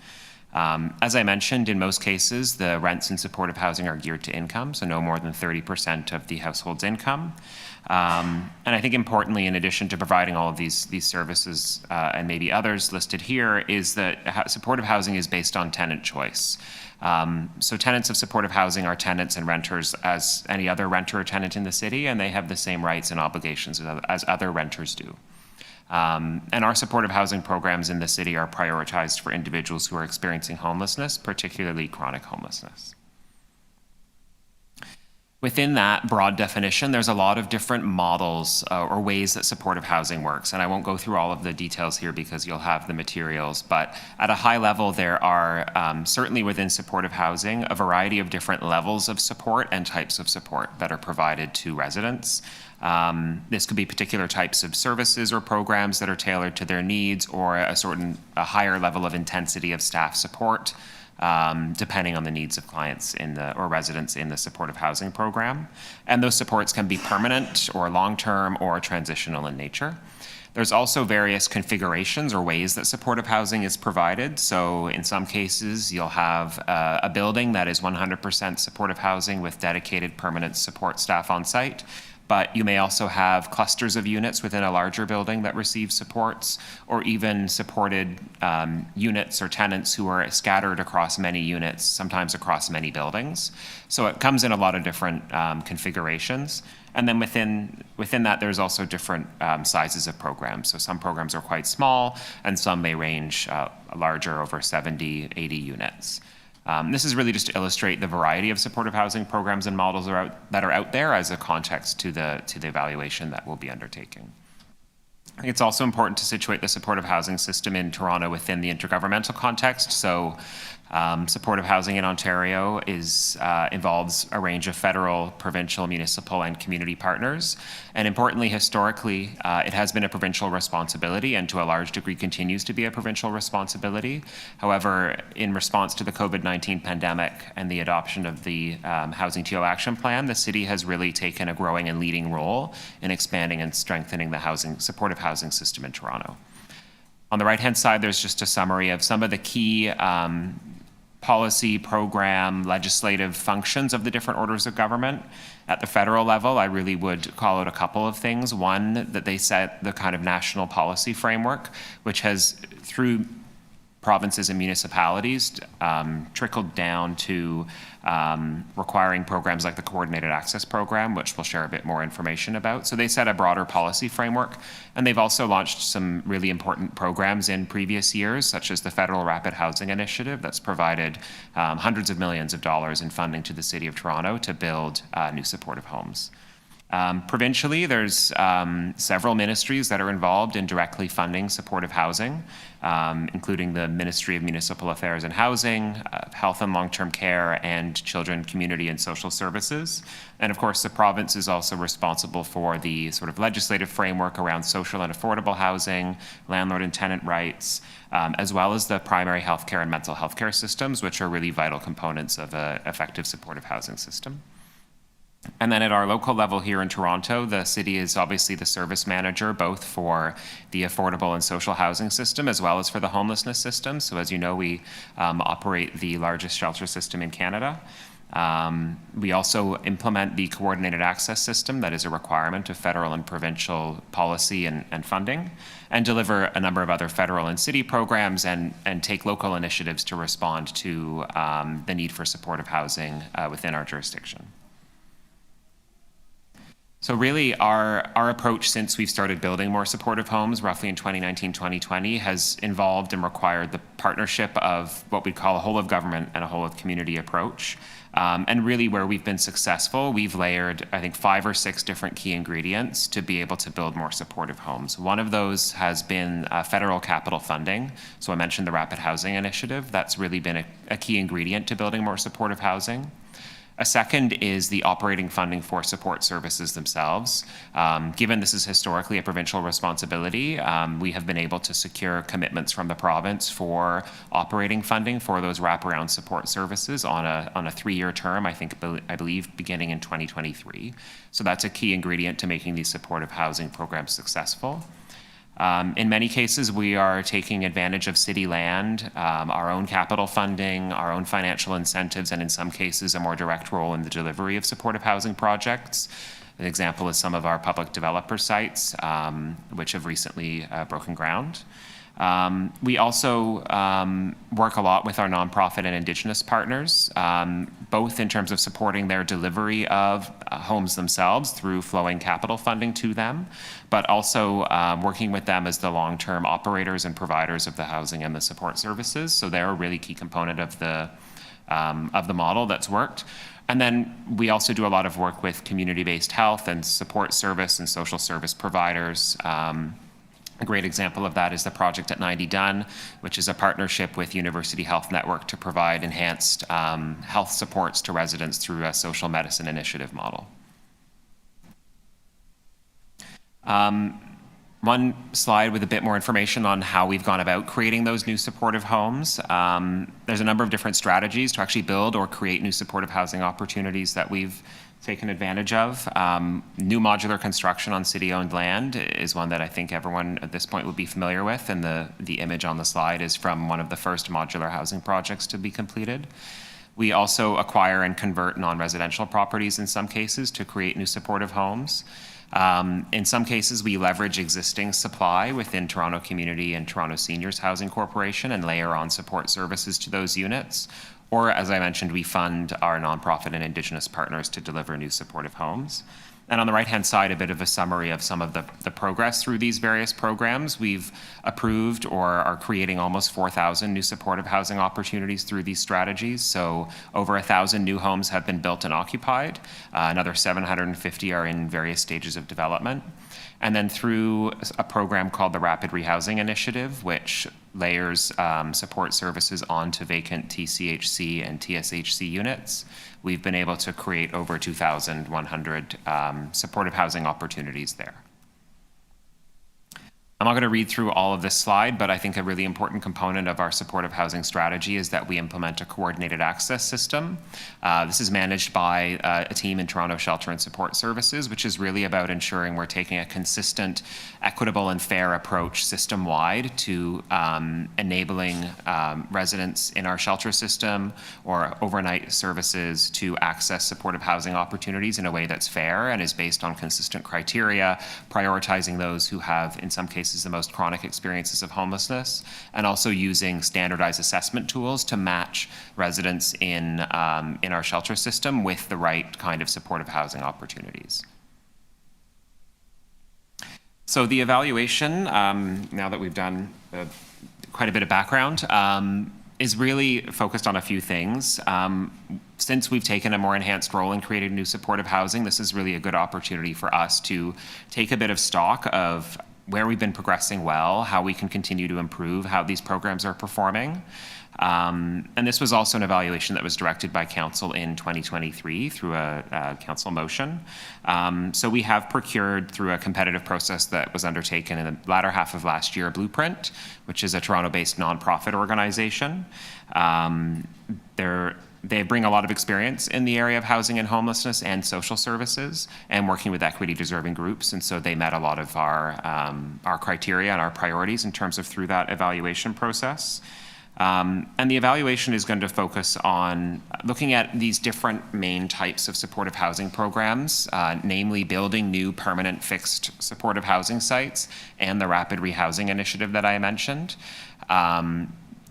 As I mentioned, in most cases, the rents in supportive housing are geared to income, so no more than 30% of the household's income. And I think importantly, in addition to providing all of these services and maybe others listed here, is that supportive housing is based on tenant choice. So tenants of supportive housing are tenants and renters as any other renter or tenant in the city, and they have the same rights and obligations as other renters do. And our supportive housing programs in the city are prioritized for individuals who are experiencing homelessness, particularly chronic homelessness. Within that broad definition, there's a lot of different models or ways that supportive housing works. And I won't go through all of the details here because you'll have the materials. But at a high level, there are certainly within supportive housing, a variety of different levels of support and types of support that are provided to residents. This could be particular types of services or programs that are tailored to their needs, or a higher level of intensity of staff support, depending on the needs of clients or residents in the supportive housing program. And those supports can be permanent or long-term or transitional in nature. There's also various configurations or ways that supportive housing is provided. So in some cases, you'll have a building that is 100% supportive housing with dedicated permanent support staff on site. But you may also have clusters of units within a larger building that receive supports, or even supported units or tenants who are scattered across many units, sometimes across many buildings. So it comes in a lot of different configurations. And then within that, there's also different sizes of programs. So some programs are quite small, and some may range larger, over 70, 80 units. This is really just to illustrate the variety of supportive housing programs and models that are out there as a context to the evaluation that we'll be undertaking. I think it's also important to situate the supportive housing system in Toronto within the intergovernmental context. So supportive housing in Ontario involves a range of federal, provincial, municipal, and community partners. And importantly, historically, it has been a provincial responsibility, and to a large degree continues to be a provincial responsibility. However, in response to the COVID-19 pandemic and the adoption of the Housing TO Action Plan, the city has really taken a growing and leading role in expanding and strengthening the supportive housing system in Toronto. On the right-hand side, there's just a summary of some of the key policy, program, legislative functions of the different orders of government. At the federal level, I really would call out a couple of things. One, that they set the kind of national policy framework, which has, through provinces and municipalities, trickled down to requiring programs like the Coordinated Access Program, which we'll share a bit more information about. So they set a broader policy framework, and they've also launched some really important programs in previous years, such as the Federal Rapid Housing Initiative that's provided hundreds of millions of dollars in funding to the City of Toronto to build new supportive homes. Provincially, there's several ministries that are involved in directly funding supportive housing, including the Ministry of Municipal Affairs and Housing, Health and Long-Term Care, and Children, Community and Social Services. And of course, the province is also responsible for the sort of legislative framework around social and affordable housing, landlord and tenant rights, as well as the primary healthcare and mental health care systems, which are really vital components of an effective supportive housing system. And then at our local level here in Toronto, the city is obviously the service manager, both for the affordable and social housing system, as well as for the homelessness system. So as you know, we operate the largest shelter system in Canada. We also implement the coordinated access system that is a requirement of federal and provincial policy and funding, and deliver a number of other federal and city programs and take local initiatives to respond to the need for supportive housing within our jurisdiction. So really our approach since we've started building more supportive homes, roughly in 2019, 2020, has involved and required the partnership of what we call a whole of government and a whole of community approach. And really where we've been successful, we've layered, I think, 5 or 6 different key ingredients to be able to build more supportive homes. One of those has been federal capital funding. So I mentioned the Rapid Housing Initiative. That's really been a key ingredient to building more supportive housing. A second is the operating funding for support services themselves. Given this is historically a provincial responsibility, we have been able to secure commitments from the province for operating funding for those wraparound support services on a 3-year term, I believe beginning in 2023. So that's a key ingredient to making these supportive housing programs successful. In many cases, we are taking advantage of city land, our own capital funding, our own financial incentives, and in some cases, a more direct role in the delivery of supportive housing projects. An example is some of our public developer sites, which have recently broken ground. We also work a lot with our nonprofit and Indigenous partners, both in terms of supporting their delivery of homes themselves through flowing capital funding to them, but also working with them as the long-term operators and providers of the housing and the support services. So they're a really key component of the model that's worked. And then we also do a lot of work with community-based health and support service and social service providers. A great example of that is the project at 90 Dunn, which is a partnership with University Health Network to provide enhanced health supports to residents through a social medicine initiative model. One slide with a bit more information on how we've gone about creating those new supportive homes. There's a number of different strategies to actually build or create new supportive housing opportunities that we've taken advantage of. New modular construction on city-owned land is one that I think everyone at this point would be familiar with, and the image on the slide is from one of the first modular housing projects to be completed. We also acquire and convert non-residential properties in some cases to create new supportive homes. In some cases, we leverage existing supply within Toronto Community and Toronto Seniors Housing Corporation and layer on support services to those units. Or, as I mentioned, we fund our nonprofit and Indigenous partners to deliver new supportive homes. And on the right-hand side, a bit of a summary of some of the progress through these various programs. We've approved or are creating almost 4,000 new supportive housing opportunities through these strategies. So over 1,000 new homes have been built and occupied. Another 750 are in various stages of development. And then through a program called the Rapid Rehousing Initiative, which layers support services onto vacant TCHC and TSHC units, we've been able to create over 2,100 supportive housing opportunities there. I'm not going to read through all of this slide, but I think a really important component of our supportive housing strategy is that we implement a coordinated access system. This is managed by a team in Toronto Shelter and Support Services, which is really about ensuring we're taking a consistent, equitable, and fair approach system-wide to enabling residents in our shelter system or overnight services to access supportive housing opportunities in a way that's fair and is based on consistent criteria, prioritizing those who have, in some cases, the most chronic experiences of homelessness, and also using standardized assessment tools to match residents in our shelter system with the right kind of supportive housing opportunities. So the evaluation, now that we've done quite a bit of background, is really focused on a few things. Since we've taken a more enhanced role in creating new supportive housing, this is really a good opportunity for us to take a bit of stock of where we've been progressing well, how we can continue to improve, how these programs are performing. And this was also an evaluation that was directed by Council in 2023 through a Council motion. So we have procured through a competitive process that was undertaken in the latter half of last year, Blueprint, which is a Toronto-based nonprofit organization. They bring a lot of experience in the area of housing and homelessness and social services and working with equity deserving groups. And so they met a lot of our criteria and our priorities in terms of through that evaluation process. And the evaluation is going to focus on looking at these different main types of supportive housing programs, namely building new permanent fixed supportive housing sites and the Rapid Rehousing Initiative that I mentioned.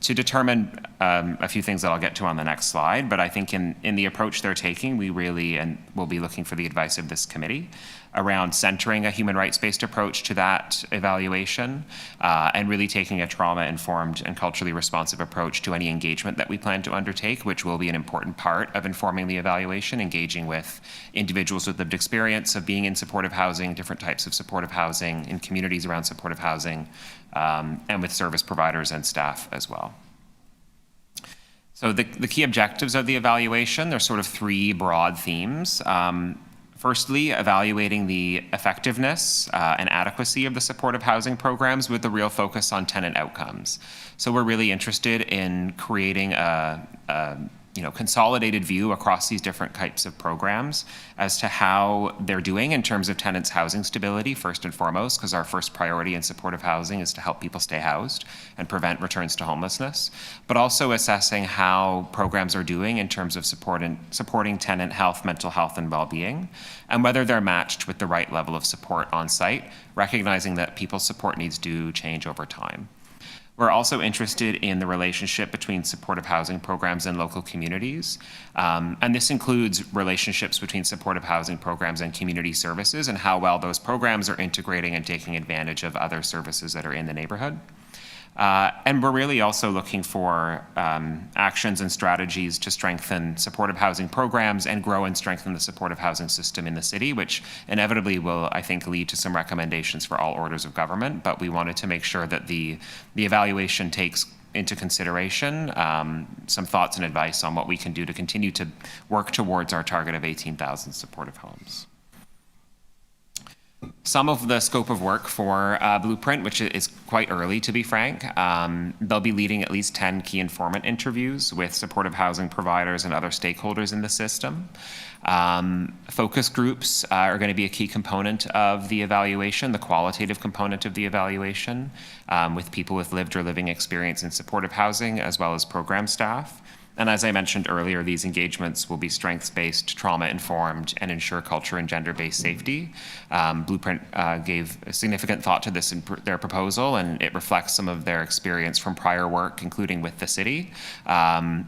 To determine a few things that I'll get to on the next slide, but I think in the approach they're taking, we really, and we'll be looking for the advice of this committee, around centering a human rights-based approach to that evaluation and really taking a trauma-informed and culturally responsive approach to any engagement that we plan to undertake, which will be an important part of informing the evaluation, engaging with individuals with lived experience of being in supportive housing, different types of supportive housing, in communities around supportive housing, and with service providers and staff as well. So the key objectives of the evaluation, there's sort of three broad themes. Firstly, evaluating the effectiveness and adequacy of the supportive housing programs with a real focus on tenant outcomes. So we're really interested in creating a consolidated view across these different types of programs as to how they're doing in terms of tenants' housing stability, first and foremost, because our first priority in supportive housing is to help people stay housed and prevent returns to homelessness, but also assessing how programs are doing in terms of supporting tenant health, mental health, and well-being, and whether they're matched with the right level of support on site, recognizing that people's support needs do change over time. We're also interested in the relationship between supportive housing programs and local communities. And this includes relationships between supportive housing programs and community services and how well those programs are integrating and taking advantage of other services that are in the neighborhood. And we're really also looking for actions and strategies to strengthen supportive housing programs and grow and strengthen the supportive housing system in the city, which inevitably will, I think, lead to some recommendations for all orders of government. But we wanted to make sure that the evaluation takes into consideration some thoughts and advice on what we can do to continue to work towards our target of 18,000 supportive homes. Some of the scope of work for Blueprint, which is quite early, to be frank. They'll be leading at least 10 key informant interviews with supportive housing providers and other stakeholders in the system. Focus groups are going to be a key component of the evaluation, the qualitative component of the evaluation, with people with lived or living experience in supportive housing, as well as program staff. And as I mentioned earlier, these engagements will be strengths-based, trauma-informed, and ensure culture and gender-based safety. Blueprint gave significant thought to this in their proposal, and it reflects some of their experience from prior work, including with the city,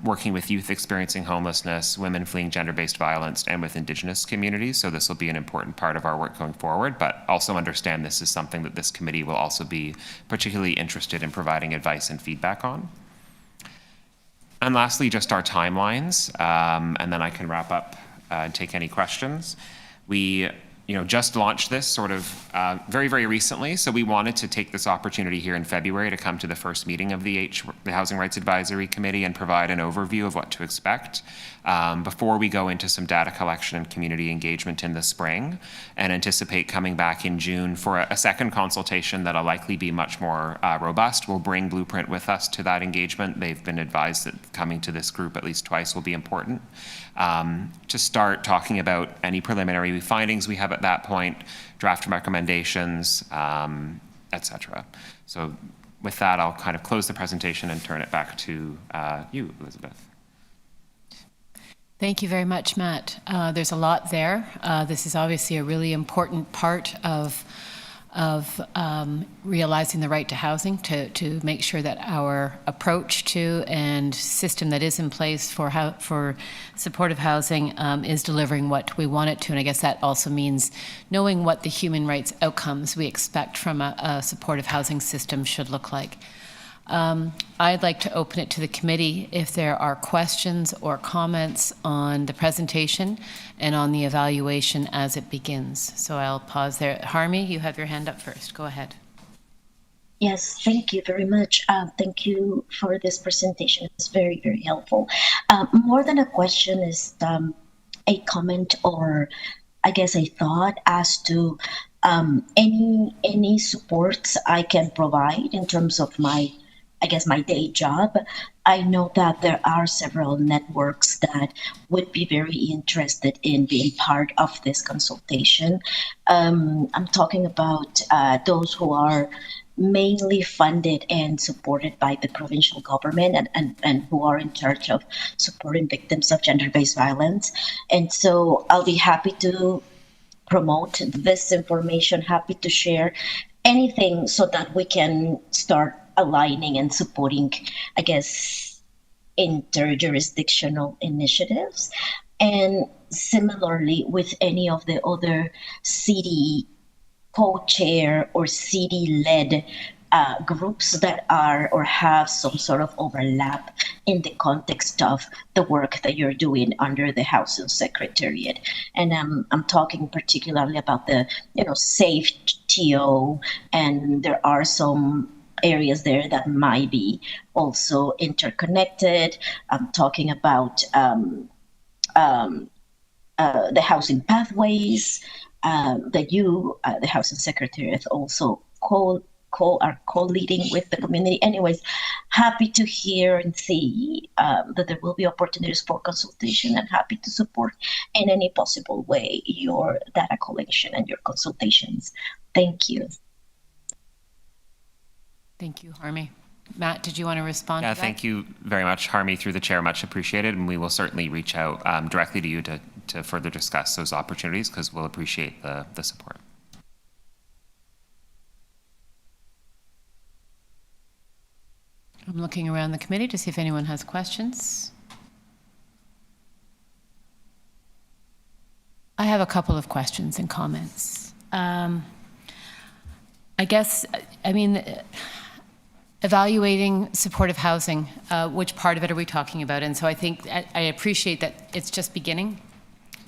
working with youth experiencing homelessness, women fleeing gender-based violence, and with Indigenous communities. So this will be an important part of our work going forward, but also understand this is something that this committee will also be particularly interested in providing advice and feedback on. And lastly, just our timelines, and then I can wrap up and take any questions. We just launched this sort of very, very recently, so we wanted to take this opportunity here in February to come to the first meeting of the Housing Rights Advisory Committee and provide an overview of what to expect before we go into some data collection and community engagement in the spring, and anticipate coming back in June for a second consultation that'll likely be much more robust. We'll bring Blueprint with us to that engagement. They've been advised that coming to this group at least twice will be important. To start talking about any preliminary findings we have at that point, draft recommendations, etc. So with that, I'll kind of close the presentation and turn it back to you, Elizabeth. Thank you very much, Matt. There's a lot there. This is obviously a really important part of realizing the right to housing, to make sure that our approach to and system that is in place for supportive housing is delivering what we want it to. And I guess that also means knowing what the human rights outcomes we expect from a supportive housing system should look like. I'd like to open it to the committee if there are questions or comments on the presentation and on the evaluation as it begins. So I'll pause there. Harmy, you have your hand up first. Go ahead. Yes, thank you very much. Thank you for this presentation. It's very, very helpful. More than a question is a comment, or I guess a thought as to any supports I can provide in terms of my day job. I know that there are several networks that would be very interested in being part of this consultation. I'm talking about those who are mainly funded and supported by the provincial government and who are in charge of supporting victims of gender-based violence. And so I'll be happy to promote this information, happy to share anything so that we can start aligning and supporting, I guess, interjurisdictional initiatives. And similarly, with any of the other city co-chair or city-led groups that are or have some sort of overlap in the context of the work that you're doing under the Housing Secretariat. And I'm talking particularly about the safe TO, and there are some areas there that might be also interconnected. I'm talking about the housing pathways that the Housing Secretariat, also are co-leading with the community. Anyways, happy to hear and see that there will be opportunities for consultation, and happy to support in any possible way your data collection and your consultations. Thank you. Thank you, Harmy. Matt, did you want to respond to that? Thank you very much, Harmy, through the chair. Much appreciated. And we will certainly reach out directly to you to further discuss those opportunities, because we'll appreciate the support. I'm looking around the committee to see if anyone has questions. I have a couple of questions and comments. Evaluating supportive housing, which part of it are we talking about? And so I think I appreciate that it's just beginning,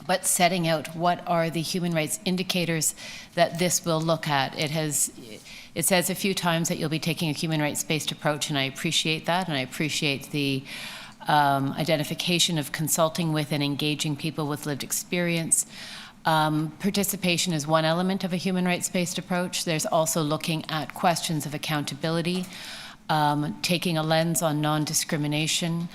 but setting out what are the human rights indicators that this will look at. It says a few times that you'll be taking a human rights-based approach, and I appreciate that, and I appreciate the identification of consulting with and engaging people with lived experience. Participation is one element of a human rights-based approach. There's also looking at questions of accountability, taking a lens on non-discrimination,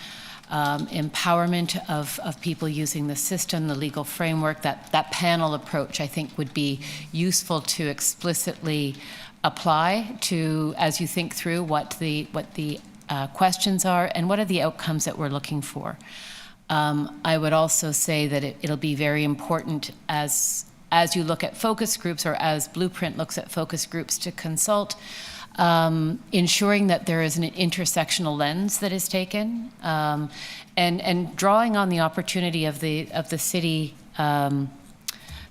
empowerment of people using the system, the legal framework. That panel approach, I think, would be useful to explicitly apply to as you think through what the questions are and what are the outcomes that we're looking for. I would also say that it'll be very important as you look at focus groups or as Blueprint looks at focus groups to consult, ensuring that there is an intersectional lens that is taken, and drawing on the opportunity of the city,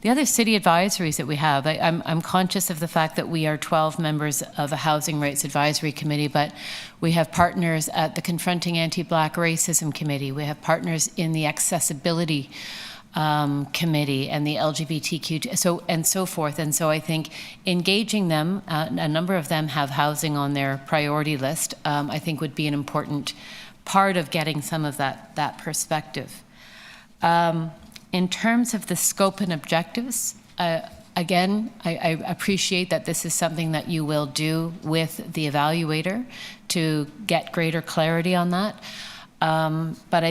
the other city advisories that we have. I'm conscious of the fact that we are 12 members of a Housing Rights Advisory Committee, but we have partners at the Confronting Anti-Black Racism Committee. We have partners in the Accessibility Committee and the LGBTQ, and so forth. And so I think engaging them, a number of them have housing on their priority list, I think would be an important part of getting some of that perspective. In terms of the scope and objectives, again, I appreciate that this is something that you will do with the evaluator to get greater clarity on that. But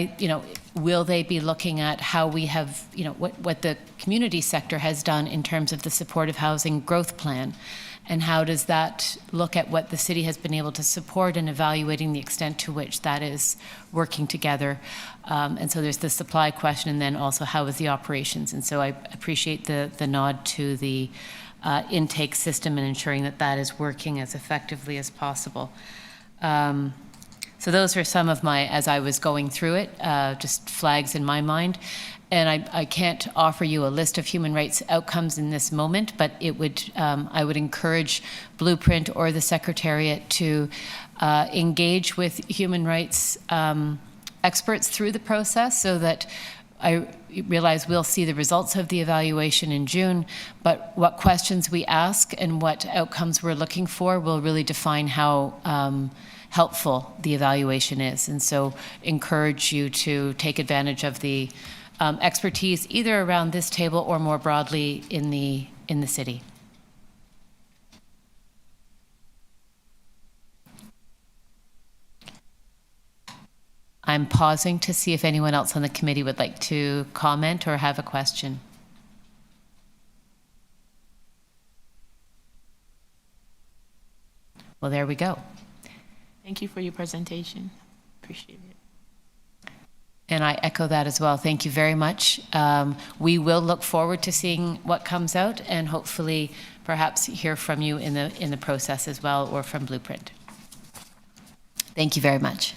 will they be looking at how we have, what the community sector has done in terms of the supportive housing growth plan? And how does that look at what the city has been able to support and evaluating the extent to which that is working together? And so there's the supply question, and then also how is the operations? And so I appreciate the nod to the intake system and ensuring that that is working as effectively as possible. So those are some of my, as I was going through it, just flags in my mind. And I can't offer you a list of human rights outcomes in this moment, but it would, I would encourage Blueprint or the Secretariat to engage with human rights experts through the process, so that I realize we'll see the results of the evaluation in June, but what questions we ask and what outcomes we're looking for will really define how helpful the evaluation is. And so encourage you to take advantage of the expertise either around this table or more broadly in the city. I'm pausing to see if anyone else on the committee would like to comment or have a question. Well, there we go. Thank you for your presentation. Appreciate it. And I echo that as well. Thank you very much. We will look forward to seeing what comes out, and hopefully perhaps hear from you in the process as well, or from Blueprint. Thank you very much.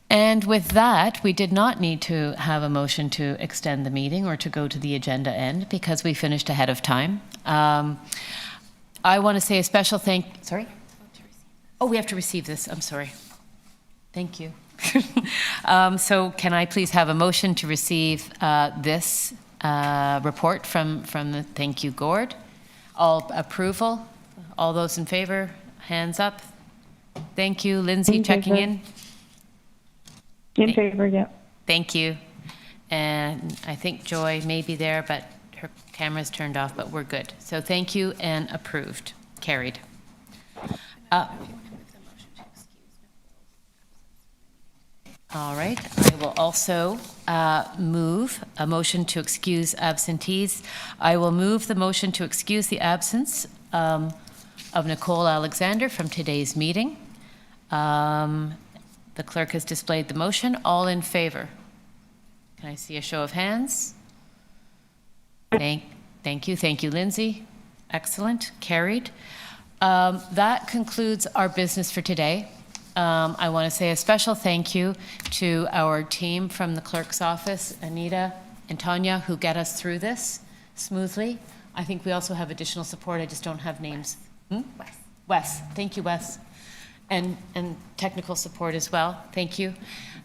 And with that, we did not need to have a motion to extend the meeting or to go to the agenda end, because we finished ahead of time. I want to say a special sorry? Oh, we have to receive this. I'm sorry. Thank you. So can I please have a motion to receive this report from the, thank you, Gord. All approval? All those in favor? Hands up. Thank you. Lindsay, checking in? In favor, yeah. Thank you. And I think Joy may be there, but her camera's turned off, but we're good. So thank you, and approved. Carried. All right, I will also move a motion to excuse absentees. I will move the motion to excuse the absence of Nicole Alexander from today's meeting. The clerk has displayed the motion. All in favor? Can I see a show of hands? Thank you. Thank you, Lindsay. Excellent. Carried. That concludes our business for today. I want to say a special thank you to our team from the clerk's office, Anita and Tanya, who get us through this smoothly. I think we also have additional support. I just don't have names. Wes. Thank you, Wes. And technical support as well. Thank you.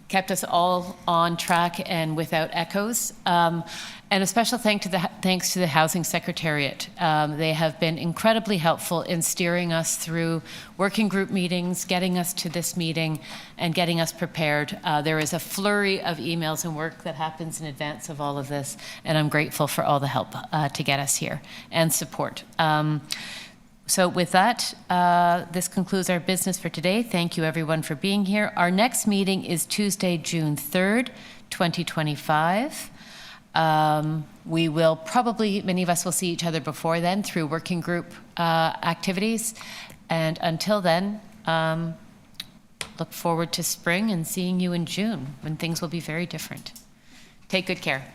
Kept us all on track and without echoes. And a special thanks to the Housing Secretariat. They have been incredibly helpful in steering us through working group meetings, getting us to this meeting, and getting us prepared. There is a flurry of emails and work that happens in advance of all of this, and I'm grateful for all the help to get us here and support. So with that, this concludes our business for today. Thank you everyone for being here. Our next meeting is Tuesday, June 3rd, 2025. We will probably, many of us will see each other before then through working group activities. And until then, look forward to spring and seeing you in June when things will be very different. Take good care.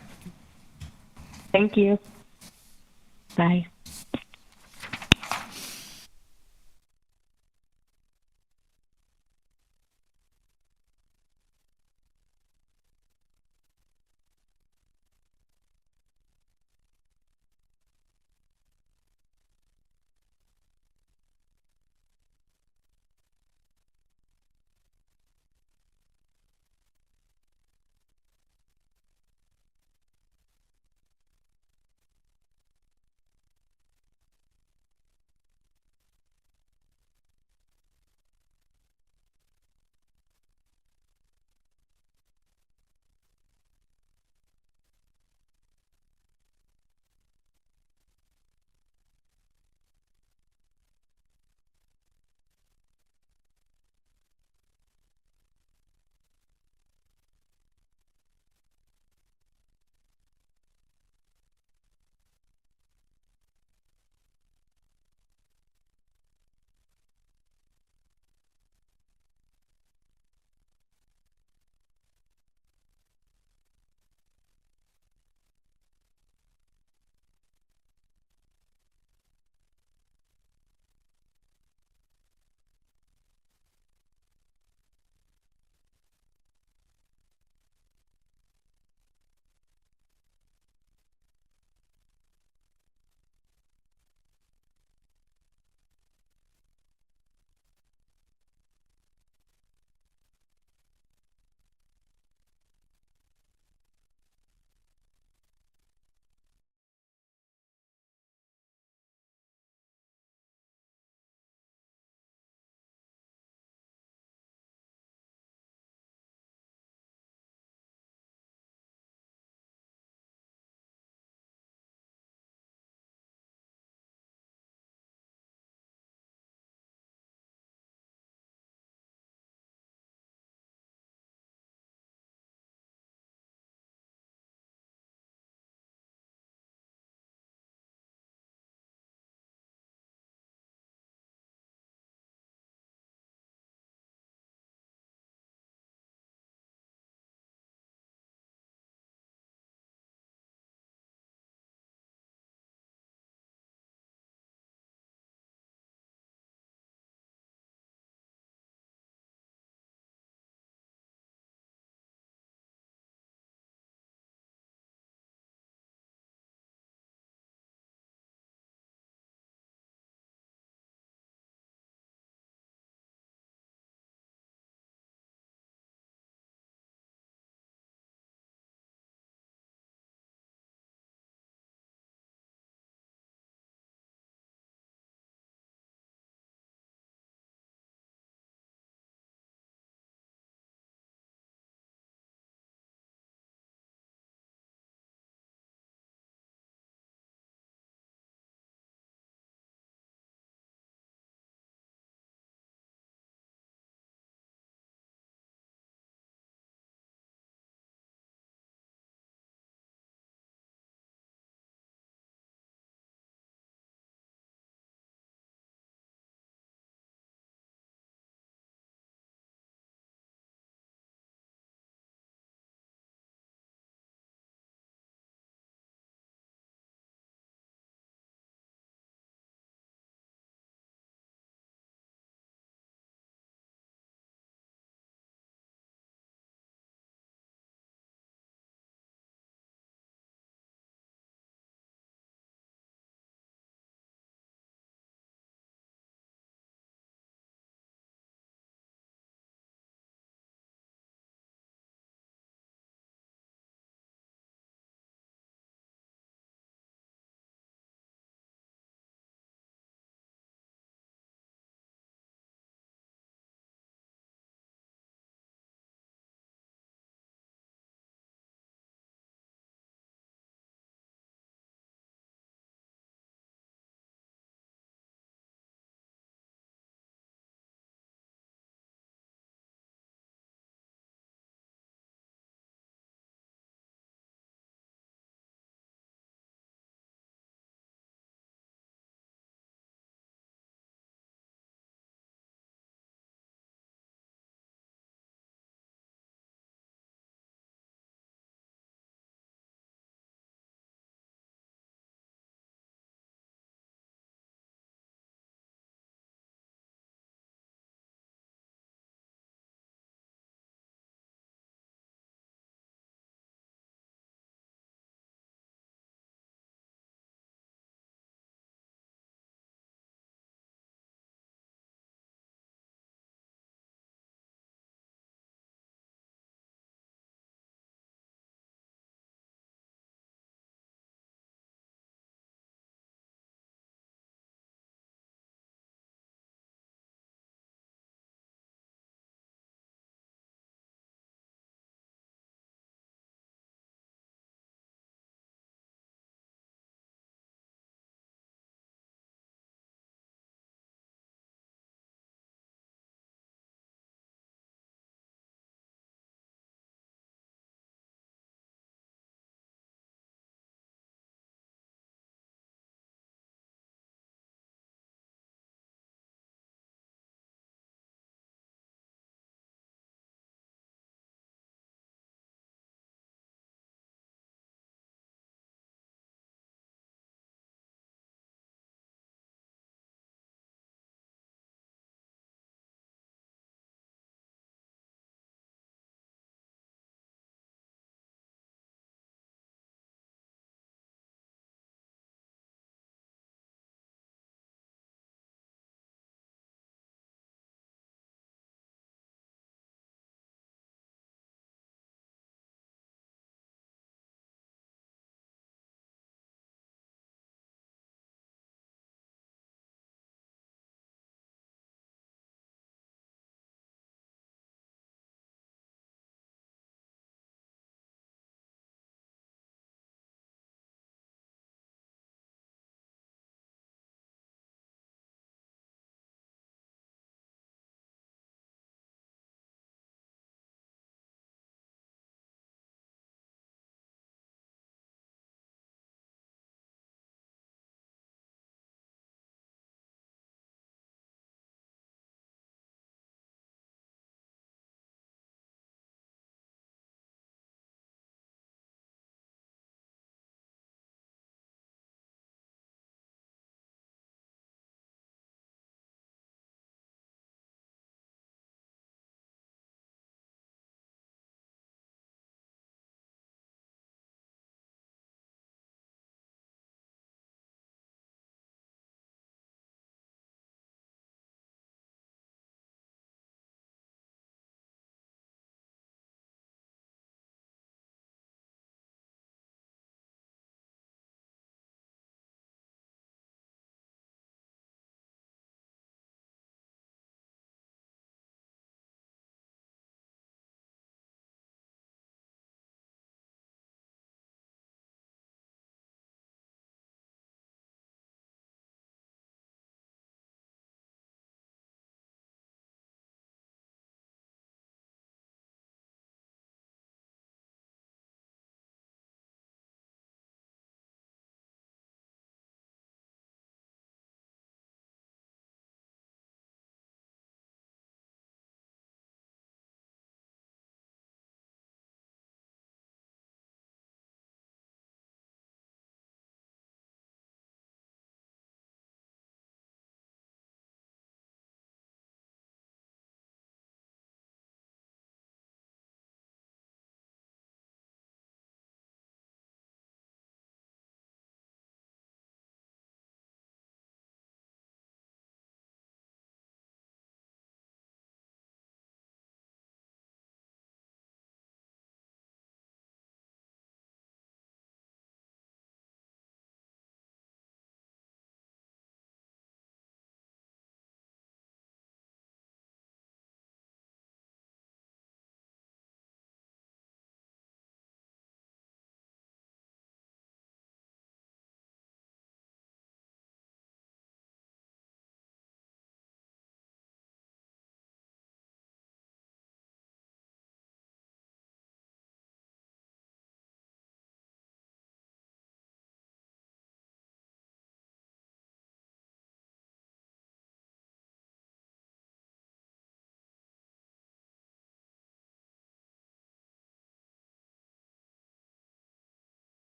Thank you. Bye.